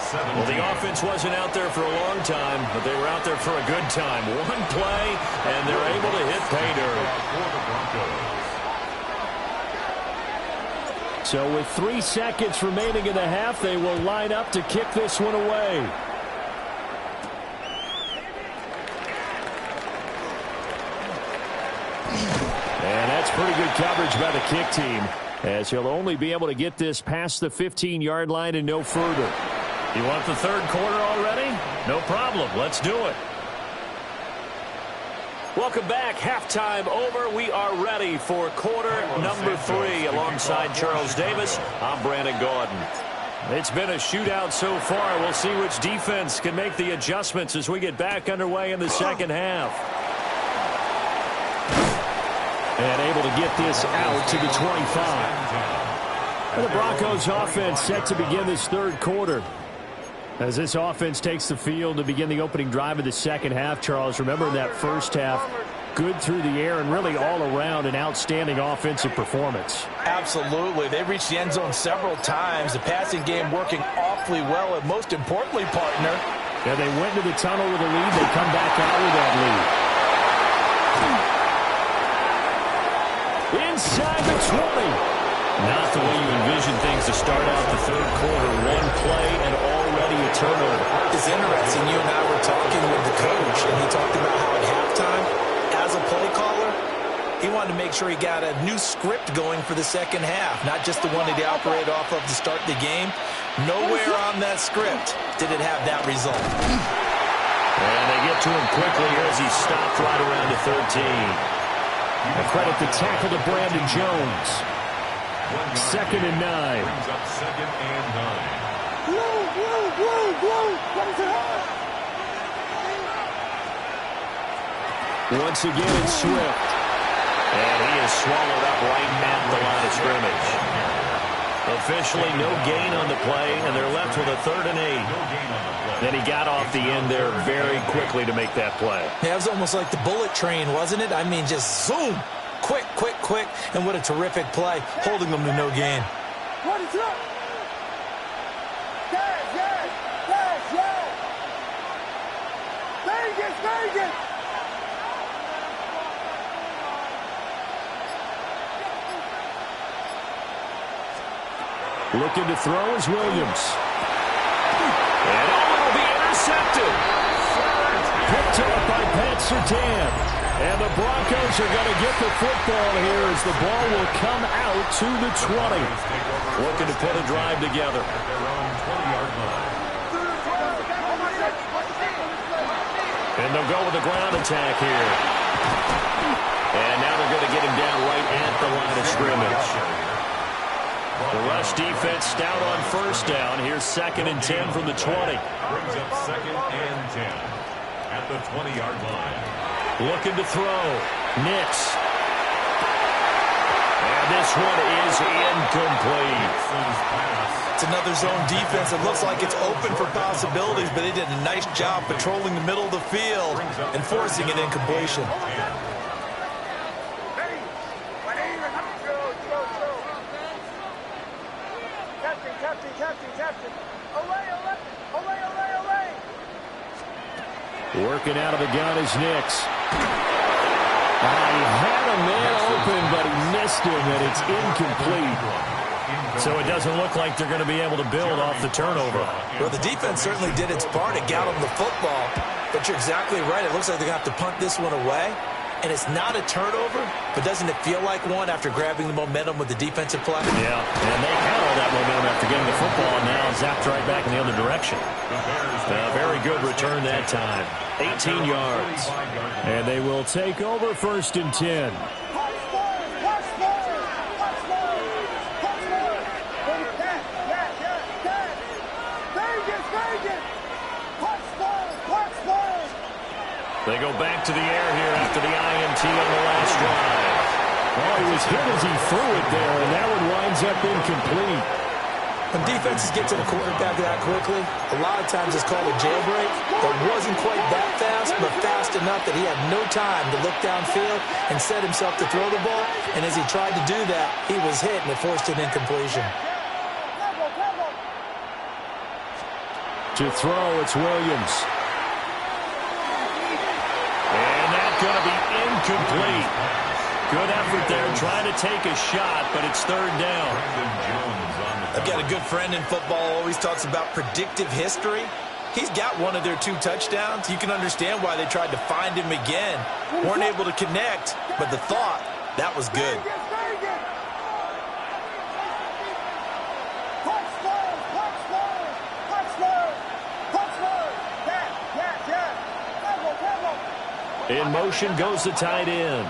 Well, the offense wasn't out there for a long time, but they were out there for a good time. One play, and they're able to hit pay dirt. So with 3 seconds remaining in the half, they will line up to kick this one away. And that's pretty good coverage by the kick team. as he'll only be able to get this past the 15-yard line and no further. You want the third quarter already? No problem. Let's do it. Welcome back. Halftime over. We are ready for quarter number 3. Alongside Charles Davis, I'm Brandon Gaudin. It's been a shootout so far. We'll see which defense can make the adjustments as we get back underway in the second half. And able to get this out to the 25. And the Broncos offense set to begin this third quarter. As this offense takes the field to begin the opening drive of the second half, Charles, remember in that first half, good through the air and really all around an outstanding offensive performance. Absolutely. They reached the end zone several times. The passing game working awfully well, and most importantly, partner. Yeah, they went to the tunnel with a lead. They come back out with that lead. Inside the 20. Not the way you envision things to start out the third quarter. One play and already a turnover. It's interesting. You and I were talking with the coach, and he talked about how at halftime, as a play caller, he wanted to make sure he got a new script going for the second half, not just the one that he operated off of to start the game. Nowhere on that script did it have that result. And they get to him quickly here as he stopped right around the 13. I credit the tackle to Brandon Jones. Second and 9. Brings up second and 9. Once again, it's Swift. And he is swallowed up right at the line of scrimmage. Officially no gain on the play, and they're left with a 3rd and 8. Then he got off the end there very quickly to make that play. Yeah, it was almost like the bullet train, wasn't it? I mean, just zoom. Quick, quick, quick. And what a terrific play, holding them to no gain. What is up? Yes. Vegas. Looking to throw is Williams. And will be intercepted. Picked up by Pat Surtain. And the Broncos are going to get the football here as the ball will come out to the 20. Looking to put a drive together. And they'll go with the ground attack here. And now they're going to get him down right at the line of scrimmage. The rush defense stout on first down. Here's 2nd and 10 from the 20. Brings up 2nd and 10 at the 20-yard line. Looking to throw. Nix. And this one is incomplete. It's another zone defense. It looks like it's open for possibilities, but they did a nice job patrolling the middle of the field and forcing an incompletion. Captain. Away. Working out of the gun is Nix. He had a man open, but he missed him, and it's incomplete. So it doesn't look like they're going to be able to build off the turnover. Well, the defense certainly did its part. It got them the football. But you're exactly right. It looks like they're going to have to punt this one away. And it's not a turnover, but doesn't it feel like one after grabbing the momentum with the defensive play? Yeah, and they had all that momentum after getting the football, and now zapped right back in the other direction. Very good return that time. 18 yards. And they will take over 1st and 10. They go back to the air here after the INT on the last drive. Oh, he was hit as he threw it there, and that one winds up incomplete. When defenses get to the quarterback that quickly, a lot of times it's called a jailbreak. It wasn't quite that fast, but fast enough that he had no time to look downfield and set himself to throw the ball. And as he tried to do that, he was hit, and it forced an incompletion. To throw, it's Williams. And that's going to be incomplete. Good effort there, trying to take a shot, but it's 3rd down. I've got a good friend in football, always talks about predictive history. He's got one of their 2 touchdowns. You can understand why they tried to find him again. Weren't able to connect, but the thought, that was good. In motion goes the tight end.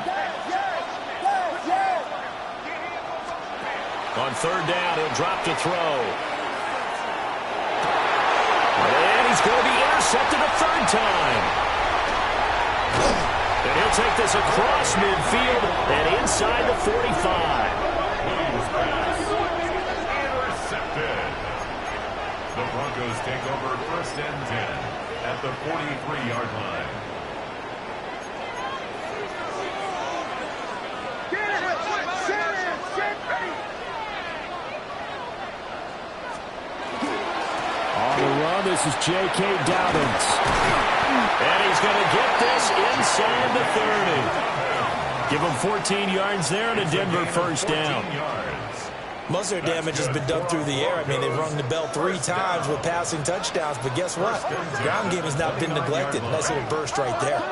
On third down, he'll drop to throw. And he's going to be intercepted a third time. And he'll take this across midfield and inside the 45. Intercepted. The Broncos take over 1st and 10 at the 43-yard line. On the run, this is J.K. Dobbins. And he's going to get this inside the 30. Give him 14 yards there and a Denver first down. Most of their damage has been done through the air. I mean, they've rung the bell 3 times with passing touchdowns, but guess what? The ground game has not been neglected. Nice little burst right there.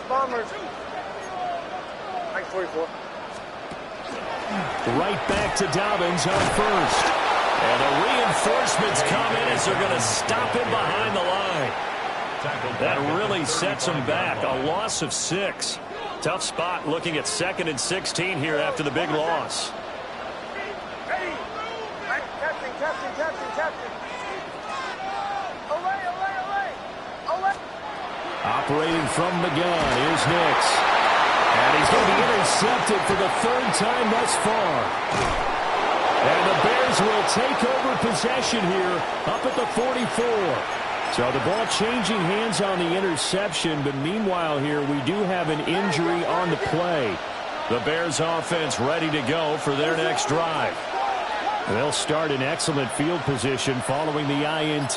Bombers. Mike 44. Right back to Dobbins on first. And the reinforcements come in as they're going to stop him behind the line. That really sets him back. A loss of 6. Tough spot looking at 2nd and 16 here after the big loss. Captain. Operating from the gun, here's Nix. And he's going to be intercepted for the 3rd time thus far. And the Bears will take over possession here up at the 44. So the ball changing hands on the interception, but meanwhile here we do have an injury on the play. The Bears offense ready to go for their next drive. They'll start in excellent field position following the INT.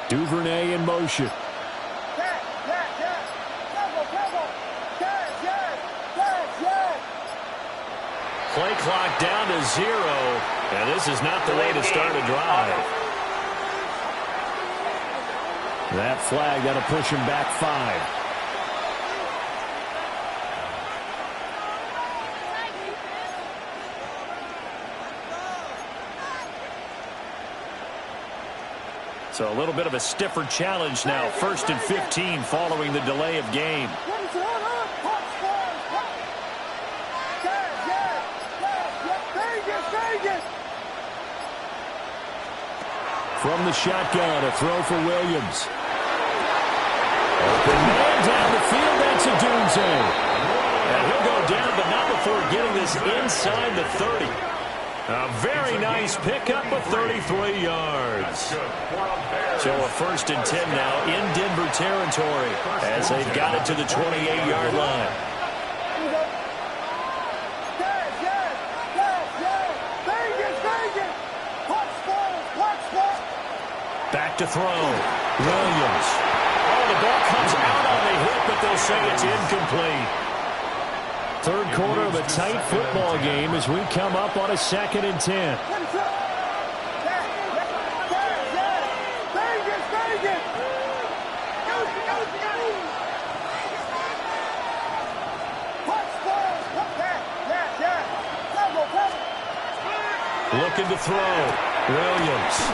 Duvernay in motion. Play clock down to 0, and this is not the way to start a drive. That flag, that'll push him back 5. So a little bit of a stiffer challenge now. 1st and 15 following the delay of game. From the shotgun, a throw for Williams. Open man down the field, that's a Dunze. And he'll go down, but not before getting this inside the 30. A very nice pickup of 33 yards. So a 1st and 10 now in Denver territory as they've got it to the 28-yard line. Back to throw. Williams. Oh, the ball comes out on the hit, but they'll say it's incomplete. 3rd quarter of a tight football game as we come up on a 2nd and 10. Looking to throw. Williams.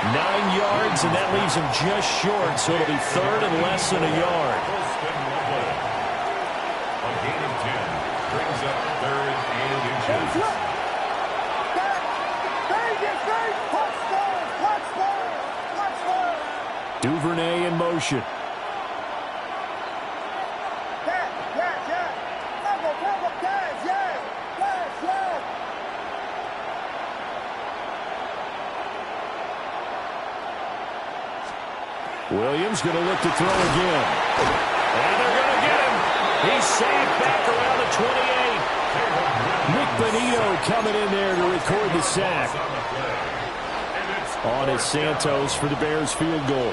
9 yards, and that leaves him just short, so it'll be 3rd and less than a yard. A gain of 10 brings up 3rd and inches. Duvernay in motion. Williams going to look to throw again. And they're going to get him. He's sacked back around the 28. Nick Benito coming in there to record the sack. On is Santos for the Bears field goal.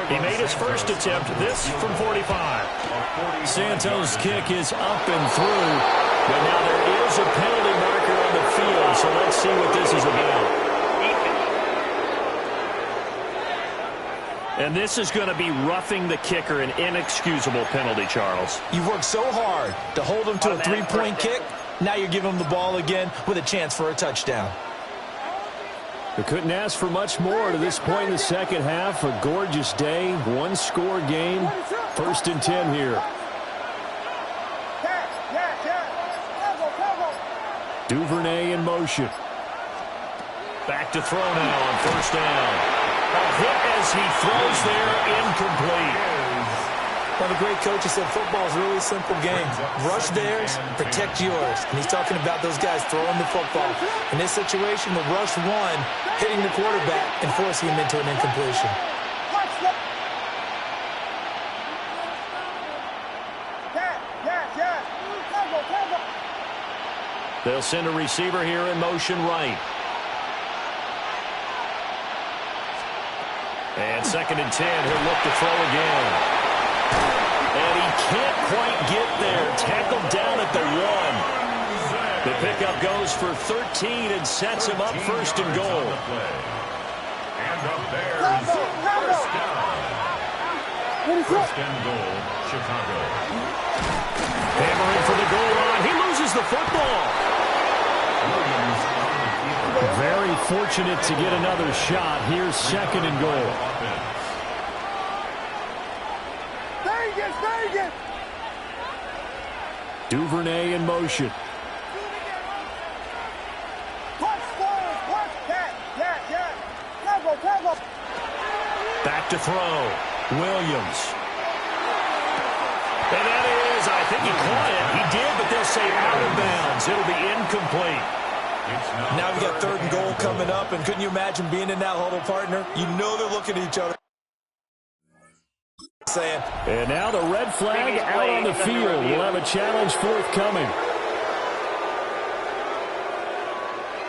He made his first attempt, this from 45. Santos' kick is up and through, but now there is a penalty marker on the field, so let's see what this is about. And this is going to be roughing the kicker, an inexcusable penalty, Charles. You've worked so hard to hold him to a 3-point kick. Now you're giving him the ball again with a chance for a touchdown. We couldn't ask for much more to this point in the second half. A gorgeous day, one-score game. 1st and 10 here. Duvernay in motion. Back to throw now on 1st down. A hit as he throws there, incomplete. One of the great coaches said football is a really simple game. Rush theirs, protect yours. And he's talking about those guys throwing the football. In this situation, the rush one, hitting the quarterback and forcing him into an incompletion. They'll send a receiver here in motion right. And 2nd and 10, he'll look to throw again. And he can't quite get there. Tackled down at the 1. The pickup goes for 13 and sets him up 1st and goal. And up there's 1st down. 1st and goal, Chicago. Hammering for the goal line. He loses the football. Very fortunate to get another shot. Here's 2nd and goal. Duvernay in motion. Back to throw. Williams. And that is, I think he caught it. He did, but they'll say out of bounds. It'll be incomplete. Now we got 3rd and goal coming up, and couldn't you imagine being in that huddle, partner? You know they're looking at each other. Saying. And now the red flag out on the field. We'll have a challenge forthcoming.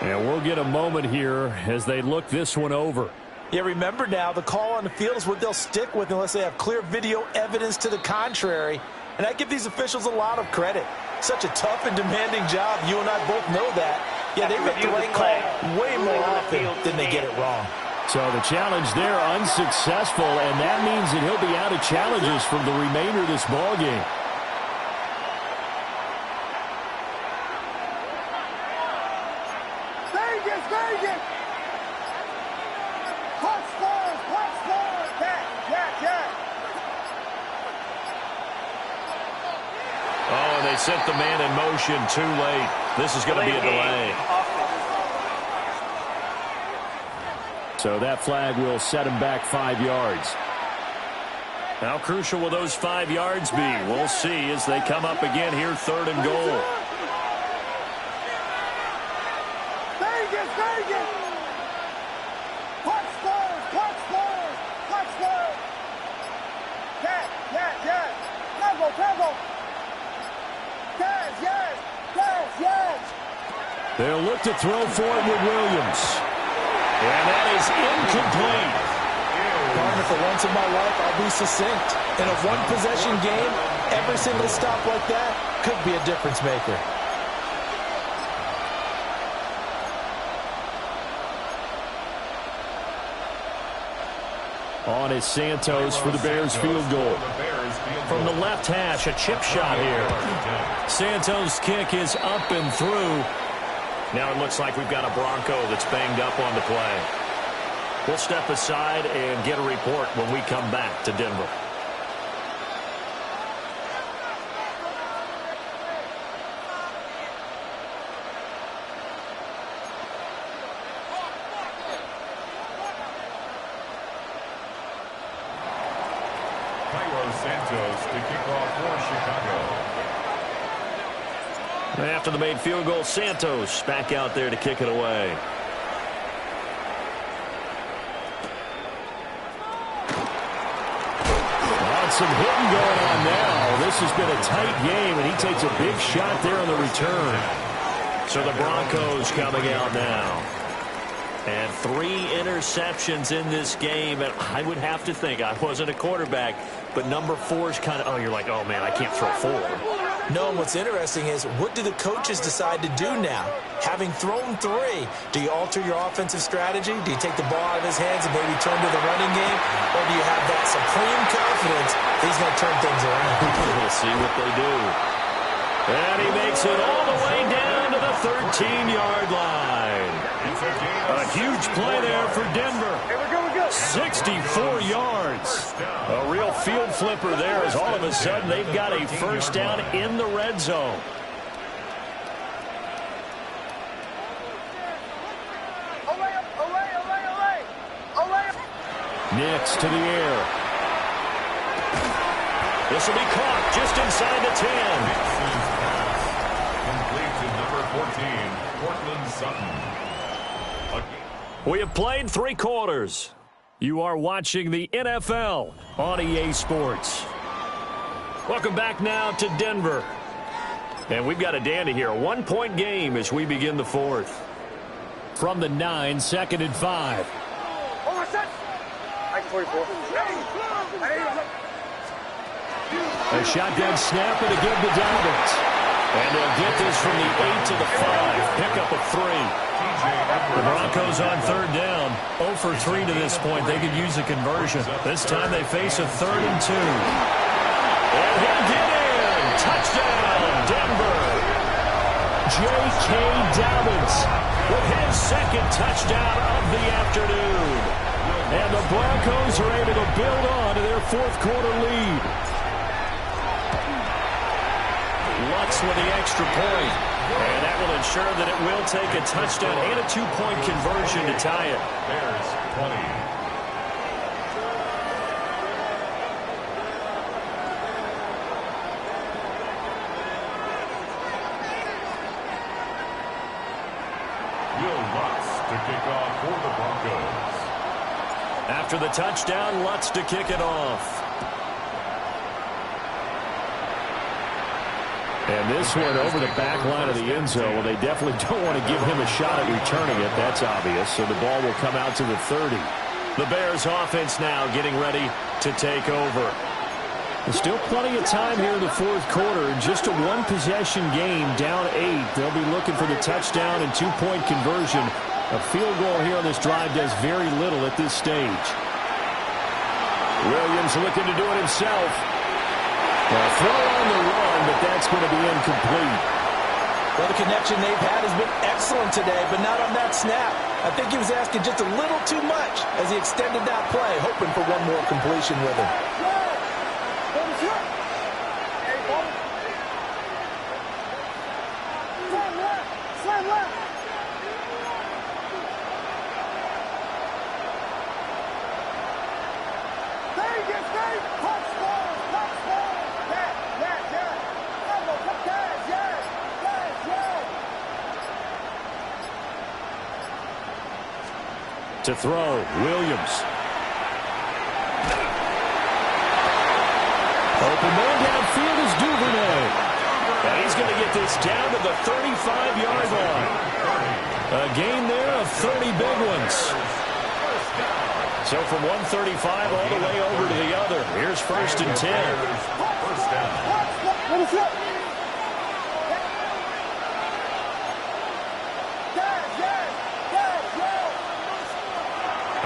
And we'll get a moment here as they look this one over. Yeah, remember now, the call on the field is what they'll stick with unless they have clear video evidence to the contrary. And I give these officials a lot of credit. Such a tough and demanding job. You and I both know that. Yeah, they make the right call way more often than they get it wrong. So the challenge there unsuccessful, and that means that he'll be out of challenges from the remainder of this ball game. Vegas! Oh, and they sent the man in motion too late. This is going to be a delay. So that flag will set him back 5 yards. How crucial will those 5 yards be? We'll see as they come up again here, 3rd and goal. Vegas! They'll look to throw for it with Williams. And that is incomplete. Partner, for once in my life, I'll be succinct. In a one-possession game, every single stop like that could be a difference maker. On is Santos for the Bears field goal. From the left hash, a chip shot here. Santos' kick is up and through. Now it looks like we've got a Bronco that's banged up on the play. We'll step aside and get a report when we come back to Denver. Santos to kick off for Chicago. After the made field goal, Santos back out there to kick it away. Some hitting going on now. This has been a tight game, and he takes a big shot there on the return. So the Broncos coming out now. And 3 interceptions in this game. And I would have to think, I wasn't a quarterback, but number 4 is kind of, oh, you're like, oh, man, I can't throw 4. No, what's interesting is, what do the coaches decide to do now? Having thrown 3, do you alter your offensive strategy? Do you take the ball out of his hands and maybe turn to the running game? Or do you have that supreme confidence that he's going to turn things around? We'll see what they do. And he makes it all the way down to the 13-yard line. A huge play there for Denver. 64 yards. A real field flipper there as all of a sudden they've got a first down in the red zone. Nix to the air. This will be caught just inside the 10. Complete to number 14, Cortland Sutton. We have played 3 quarters. You are watching the NFL on EA Sports. Welcome back now to Denver. And we've got a dandy here. A 1-point game as we begin the 4th. From the 9, 2nd and 5. A shotgun snap and a give to Dobbins. And they'll get this from the 8 to the 5. Pick up a 3. The Broncos on 3rd down. 0 for 3 to this point. They could use a conversion. This time they face a 3rd and 2. And he'll get in. Touchdown, Denver. J.K. Dobbins with his 2nd touchdown of the afternoon. And the Broncos are able to build on to their 4th quarter lead. Lutz with the extra point. And that will ensure that it will take a touchdown and a 2-point conversion to tie it. Bears 20. To kick off for the Broncos. After the touchdown, Lutz to kick it off. And this one over the back line of the end zone. Well, they definitely don't want to give him a shot at returning it. That's obvious. So the ball will come out to the 30. The Bears offense now getting ready to take over. There's still plenty of time here in the 4th quarter. Just a 1-possession game, down 8. They'll be looking for the touchdown and 2-point conversion. A field goal here on this drive does very little at this stage. Williams looking to do it himself. A throw on the run, but that's going to be incomplete. Well, the connection they've had has been excellent today, but not on that snap. I think he was asking just a little too much as he extended that play, hoping for one more completion with him. To throw, Williams. Open man downfield is Duvernay. And he's going to get this down to the 35-yard line. A gain there of 30 big ones. So from 135 all the way over to the other. Here's 1st and 10. First down.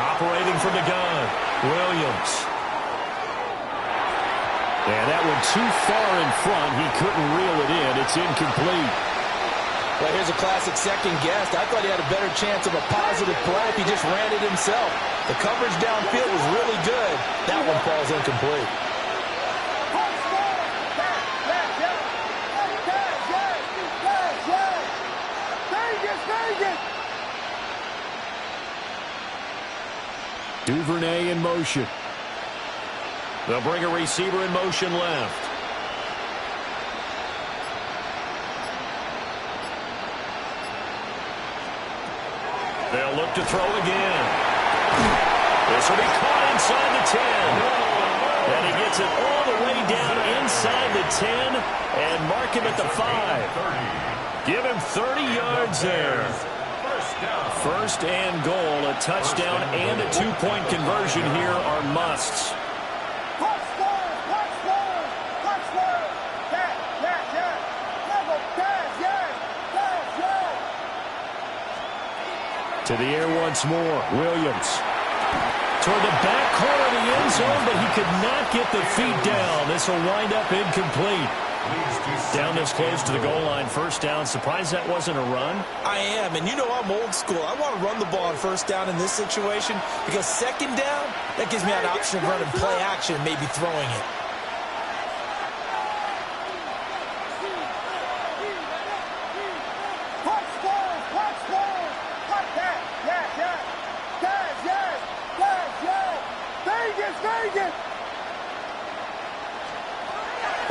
Operating from the gun, Williams. And that one too far in front. He couldn't reel it in. It's incomplete. Well, here's a classic second guess. I thought he had a better chance of a positive play if he just ran it himself. The coverage downfield was really good. That one falls incomplete. Duvernay in motion. They'll bring a receiver in motion left. They'll look to throw again. This will be caught inside the 10. And he gets it all the way down inside the 10 and mark him at the 5. Give him 30 yards there. First and goal, a touchdown and a 2-point conversion here are musts. To the air once more, Williams. Toward the back corner of the end zone, but he could not get the feet down. This will wind up incomplete. Down this close to the goal line, first down. Surprised that wasn't a run? I am, and you know I'm old school. I want to run the ball on first down in this situation because second down, that gives me an option of running play action and maybe throwing it.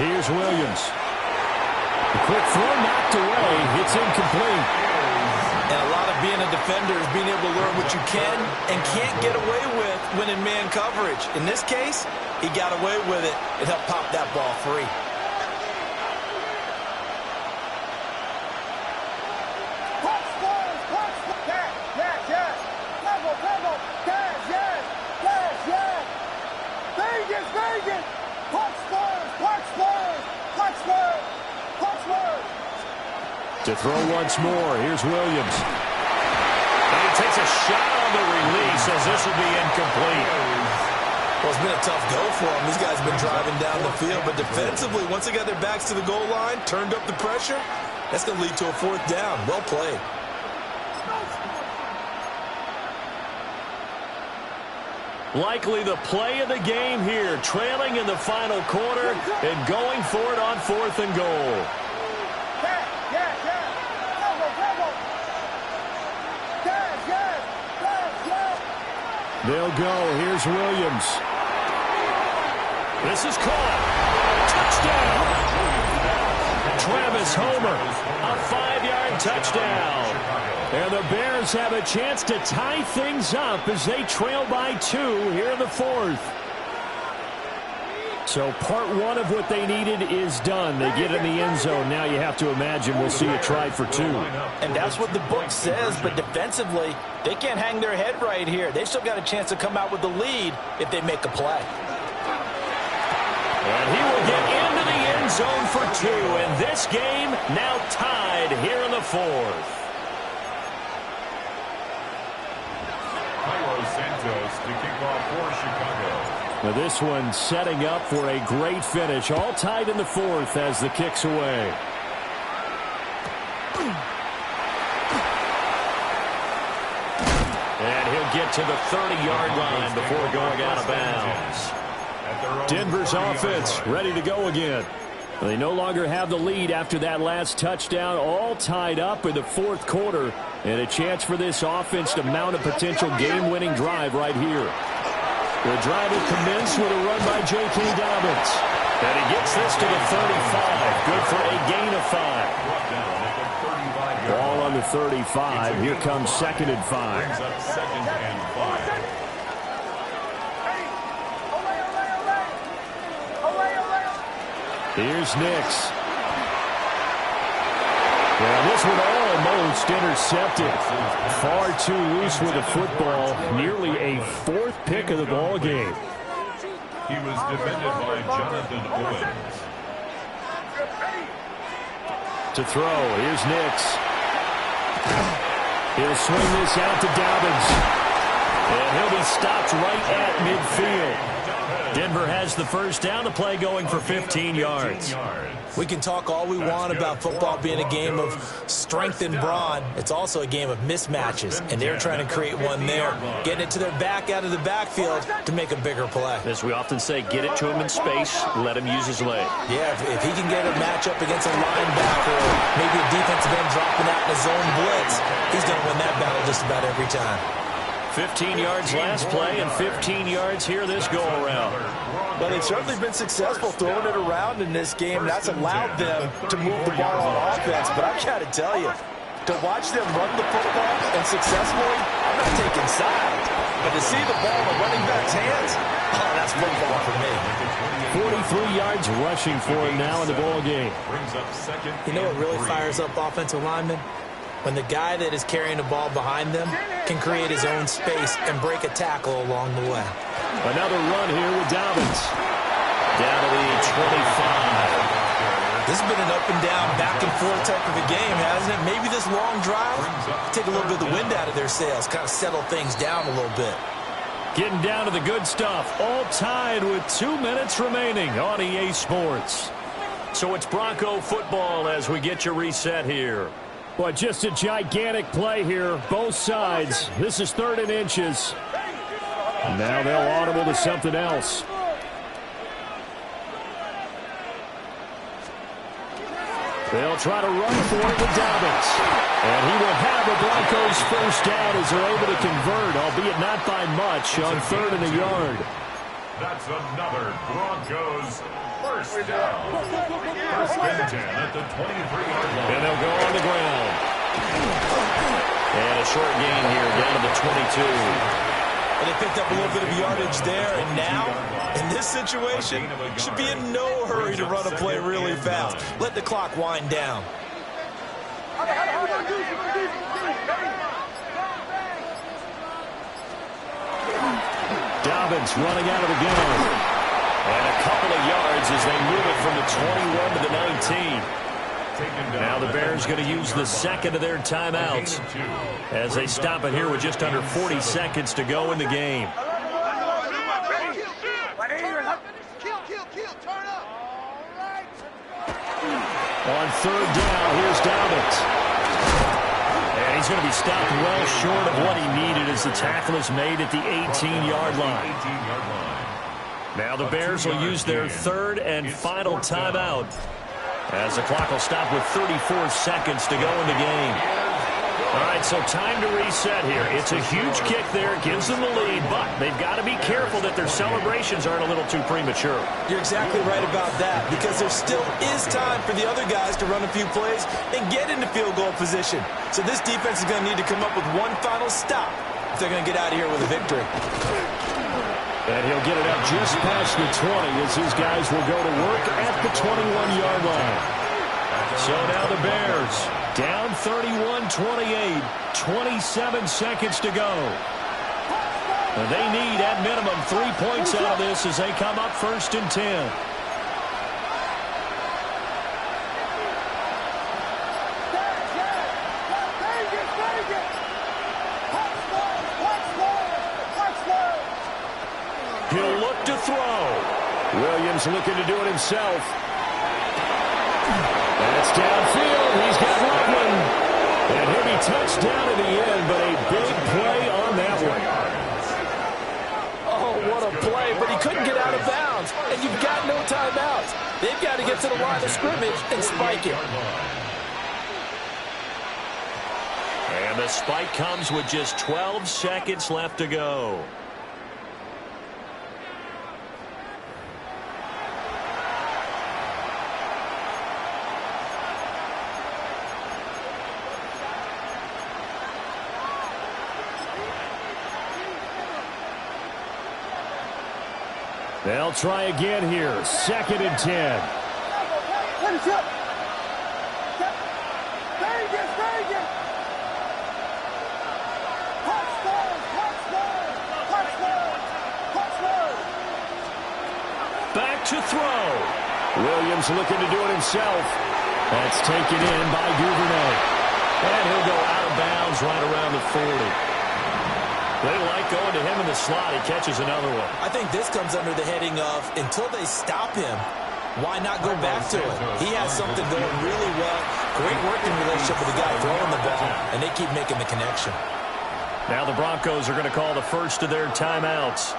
Here's Williams. The quick throw knocked away. It's incomplete. And a lot of being a defender is being able to learn what you can and can't get away with when in man coverage. In this case, he got away with it and helped pop that ball free. To throw once more, here's Williams. And he takes a shot on the release as this will be incomplete. Well, it's been a tough go for them. These guys have been driving down the field, but defensively, once they got their backs to the goal line, turned up the pressure, that's going to lead to a fourth down. Well played. Likely the play of the game here, trailing in the final quarter and going for it on 4th and goal. They'll go. Here's Williams. This is caught. Touchdown. Travis Homer, a 5-yard touchdown. And the Bears have a chance to tie things up as they trail by 2 here in the 4th. So part 1 of what they needed is done. They get in the end zone. Now you have to imagine we'll see a try for 2. And that's what the book says, but defensively, they can't hang their head right here. They've still got a chance to come out with the lead if they make a play. And he will get into the end zone for 2. And this game now tied here in the 4th. Santos to kick off for Chicago. Now this one setting up for a great finish. All tied in the 4th as the kick's away. And he'll get to the 30-yard line before going out of bounds. Denver's offense ready to go again. They no longer have the lead after that last touchdown. All tied up in the 4th quarter. And a chance for this offense to mount a potential game-winning drive right here. The drive will commence with a run by J.K. Dobbins. And he gets this to the 35. Good for a gain of 5. Ball on the 35. Here comes 2nd and 5. Brings up 2nd and 5. Here's Nix. Well, this one almost intercepted. Far too loose with the football. Nearly a 4th pick of the ball game. He was defended by Jonathan Owens. To throw, here's Nix. He'll swing this out to Dobbins. And he'll be stopped right at midfield. Denver has the first down. The play going for 15 yards. We can talk all we want about football being a game of strength and brawn. It's also a game of mismatches, and they're trying to create one there, getting it to their back out of the backfield to make a bigger play. As we often say, get it to him in space, let him use his leg. Yeah, if he can get a matchup against a linebacker or maybe a defensive end dropping out in a zone blitz, he's going to win that battle just about every time. 15 yards last play and 15 yards here this go-around. Well, they've certainly been successful throwing it around in this game. That's allowed them to move the ball on offense. But I've got to tell you, to watch them run the football and successfully, I'm not taking sides. But to see the ball in the running back's hands, oh, that's football for me. 43 yards rushing for him now in the ball game. You know what really fires up offensive linemen? When the guy that is carrying the ball behind them can create his own space and break a tackle along the way. Another run here with Dobbins. Down to the 25. This has been an up and down, back and forth type of a game, hasn't it? Maybe this long drive, take a little bit of the wind out of their sails, kind of settle things down a little bit. Getting down to the good stuff. All tied with 2 minutes remaining on EA Sports. So it's Bronco football as we get you reset here. Well, just a gigantic play here, both sides. This is 3rd and inches. Now they'll audible to something else. They'll try to run for it with Dobbins. And he will have the Broncos first down as they're able to convert, albeit not by much, on 3rd and a yard. That's another Broncos first down. First and 10 at the 23-yard line. And they'll go on the ground. And a short gain here down to the 22. And they picked up a little bit of yardage there, and now, in this situation, should be in no hurry to run a play really fast. Let the clock wind down. Dobbins running out of the gun. And a couple of yards as they move it from the 21 to the 19. Now the Bears going to use the second of their timeouts as they stop it here with just under 40 seconds to go in the game. On 3rd down, here's Dobbins. And he's going to be stopped well short of what he needed as the tackle is made at the 18-yard line. Now the Bears will use their 3rd and final timeout as the clock will stop with 34 seconds to go in the game. All right, so time to reset here. It's a huge kick there. Gives them the lead, but they've got to be careful that their celebrations aren't a little too premature. You're exactly right about that, because there still is time for the other guys to run a few plays and get into field goal position. So this defense is going to need to come up with one final stop if they're going to get out of here with a victory. And he'll get it up just past the 20 as his guys will go to work at the 21-yard line. So now the Bears down 31-28, 27 seconds to go. And they need, at minimum, 3 points out of this as they come up 1st and 10. He'll look to throw. Williams looking to do it himself. That's downfield. He's got Loveland. And he'll be touched down at the end, but a big play on that one. Oh, what a play, but he couldn't get out of bounds. And you've got no timeouts. They've got to get to the line of scrimmage and spike it. And the spike comes with just 12 seconds left to go. They'll try again here. 2nd and 10. Back to throw. Williams looking to do it himself. That's taken in by Duvernay. And he'll go out of bounds right around the 40. They like going to him in the slot. He catches another one. I think this comes under the heading of, until they stop him, why not go back to it? He has something going really well. Great working relationship with the guy throwing the ball, and they keep making the connection. Now the Broncos are going to call the first of their timeouts.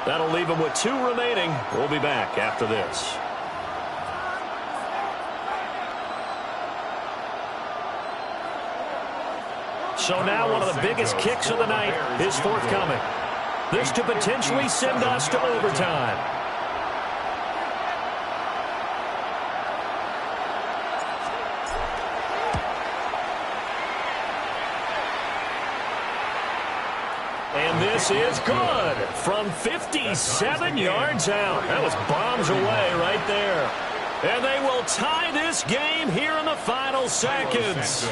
That'll leave them with 2 remaining. We'll be back after this. So now one of the biggest kicks of the night is forthcoming. This to potentially send us to overtime. And this is good from 57 yards out. That was bombs away right there. And they will tie this game here in the final seconds.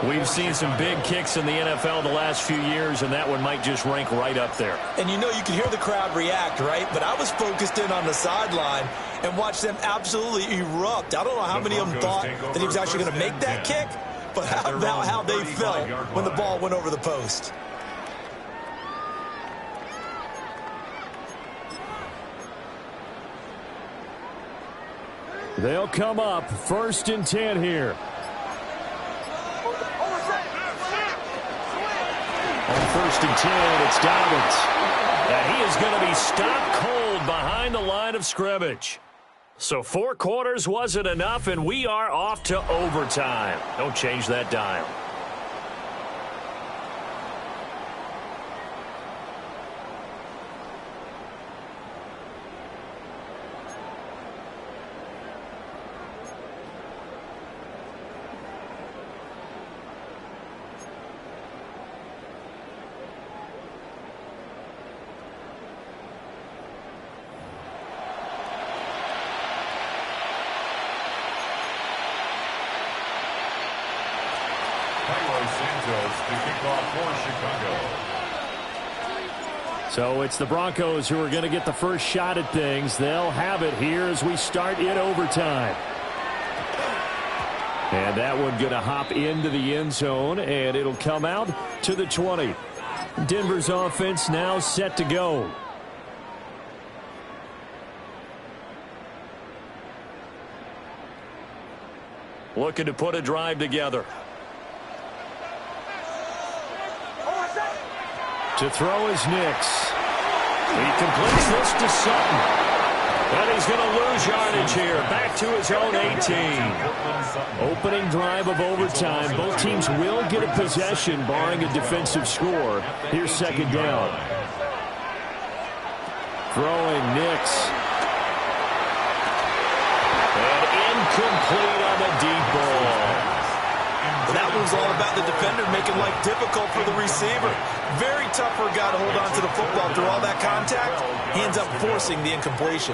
We've seen some big kicks in the NFL the last few years, and that one might just rank right up there. And you know, you can hear the crowd react, right? But I was focused in on the sideline and watched them absolutely erupt. I don't know how many of them thought that he was actually going to make that kick, but how about how they felt when the ball went over the post? They'll come up 1st and 10 here. On 1st and 10, it's Dobbins. And he is going to be stopped cold behind the line of scrimmage. So 4 quarters wasn't enough, and we are off to overtime. Don't change that dial. So it's the Broncos who are going to get the first shot at things. They'll have it here as we start in overtime. And that one going to hop into the end zone, and it'll come out to the 20. Denver's offense now set to go. Looking to put a drive together. To throw is Nix. He completes this to Sutton. And he's going to lose yardage here. Back to his own 18. Opening drive of overtime. Both teams will get a possession, barring a defensive score. Here's 2nd down. Throwing Nix. And incomplete on the deep ball. That was all about the defender making life difficult for the receiver. Very tough for a guy to hold on to the football through all that contact. He ends up forcing the incompletion.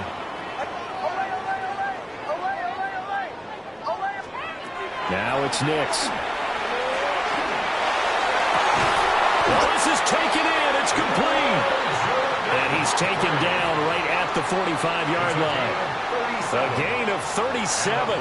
Now it's Nix. This is taken in. It's complete. And he's taken down right at the 45-yard line. A gain of 37.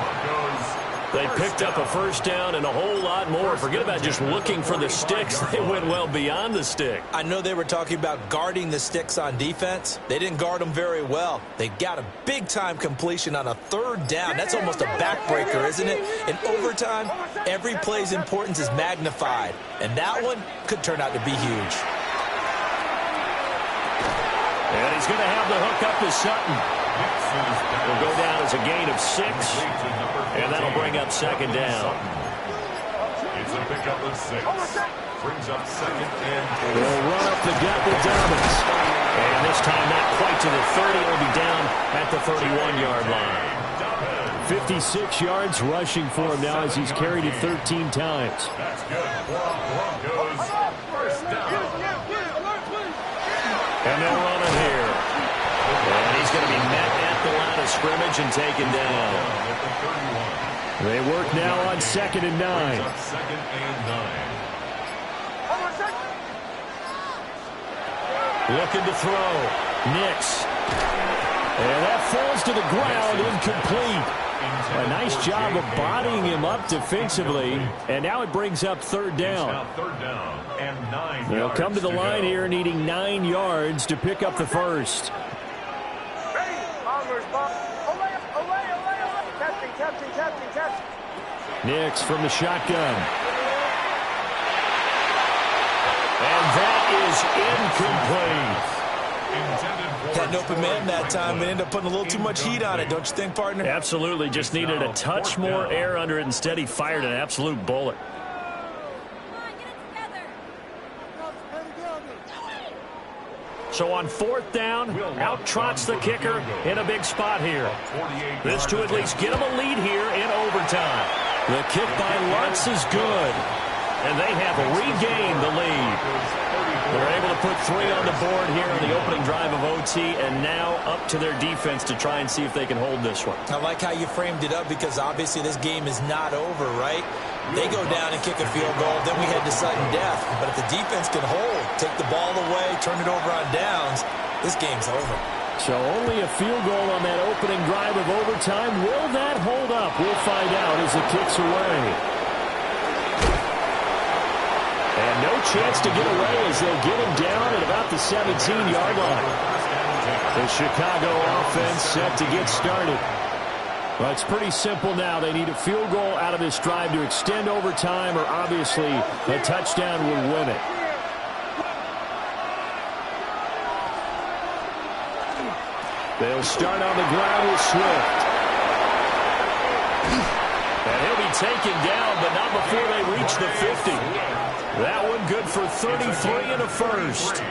They picked up a first down and a whole lot more. Forget about just looking for the sticks. They went well beyond the stick. I know they were talking about guarding the sticks on defense. They didn't guard them very well. They got a big-time completion on a 3rd down. That's almost a backbreaker, isn't it? In overtime, every play's importance is magnified. And that one could turn out to be huge. And he's going to have the hook up to Sutton. Will go down as a gain of 6, and that'll bring up 2nd down. It's a pickup of 6. Brings up 2nd and 4. They'll run up the gut with Dobbins. And this time not quite to the 30. It'll be down at the 31-yard line. 56 yards rushing for him now as he's carried it 13 times. That's good for Broncos. First down. And they'll run it here. And he's going to be met at the line of scrimmage and taken down. They work now on 2nd and 9. 2nd and 9. Looking to throw. Nix. And that falls to the ground, incomplete. A nice job of bodying him up defensively. And now it brings up 3rd down. Now 3rd down and 9. They'll come to the line here needing 9 yards to pick up the first. Nix from the shotgun. And that is incomplete. Had an open man that time, but ended up putting a little too much heat on it, don't you think, partner? Absolutely. Just needed a touch more air under it. Instead, he fired an absolute bullet. So on 4th down, out trots the kicker in a big spot here. This to at least get him a lead here in overtime. The kick by Lutz is good, and they have regained the lead. They're able to put 3 on the board here in the opening drive of OT, and now up to their defense to try and see if they can hold this one. I like how you framed it up because obviously this game is not over, right? They go down and kick a field goal, then we head to sudden death. But if the defense can hold, take the ball away, turn it over on downs, this game's over. So only a field goal on that opening drive of overtime. Will that hold up? We'll find out as it kicks away. And no chance to get away as they'll get him down at about the 17-yard line. The Chicago offense set to get started. Well, it's pretty simple now. They need a field goal out of this drive to extend overtime, or obviously a touchdown will win it. They'll start on the ground with Swift. And he'll be taken down, but not before they reach the 50. That one good for 33 and a first.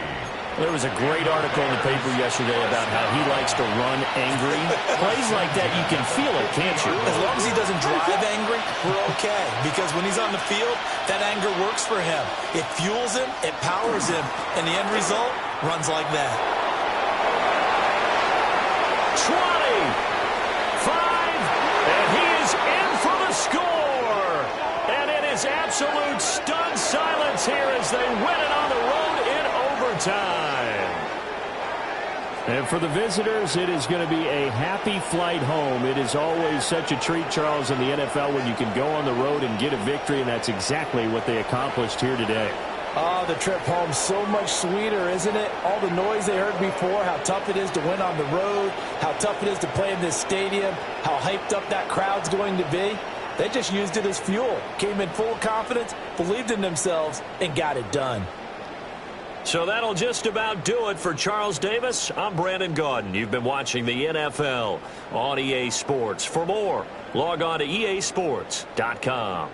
There was a great article in the paper yesterday about how he likes to run angry. Plays like that, you can feel it, can't you? As long as he doesn't drive angry, we're okay. Because when he's on the field, that anger works for him. It fuels him, it powers him, and the end result runs like that. 20, 5, and he is in for the score. And it is absolute stunned silence here as they win it on the road in overtime. And for the visitors, it is going to be a happy flight home. It is always such a treat, Charles, in the NFL when you can go on the road and get a victory, and that's exactly what they accomplished here today. Oh, the trip home so much sweeter, isn't it? All the noise they heard before, how tough it is to win on the road, how tough it is to play in this stadium, how hyped up that crowd's going to be. They just used it as fuel, came in full confidence, believed in themselves, and got it done. So that'll just about do it for Charles Davis. I'm Brandon Gaudin. You've been watching the NFL on EA Sports. For more, log on to easports.com.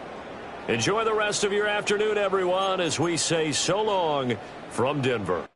Enjoy the rest of your afternoon, everyone, as we say so long from Denver.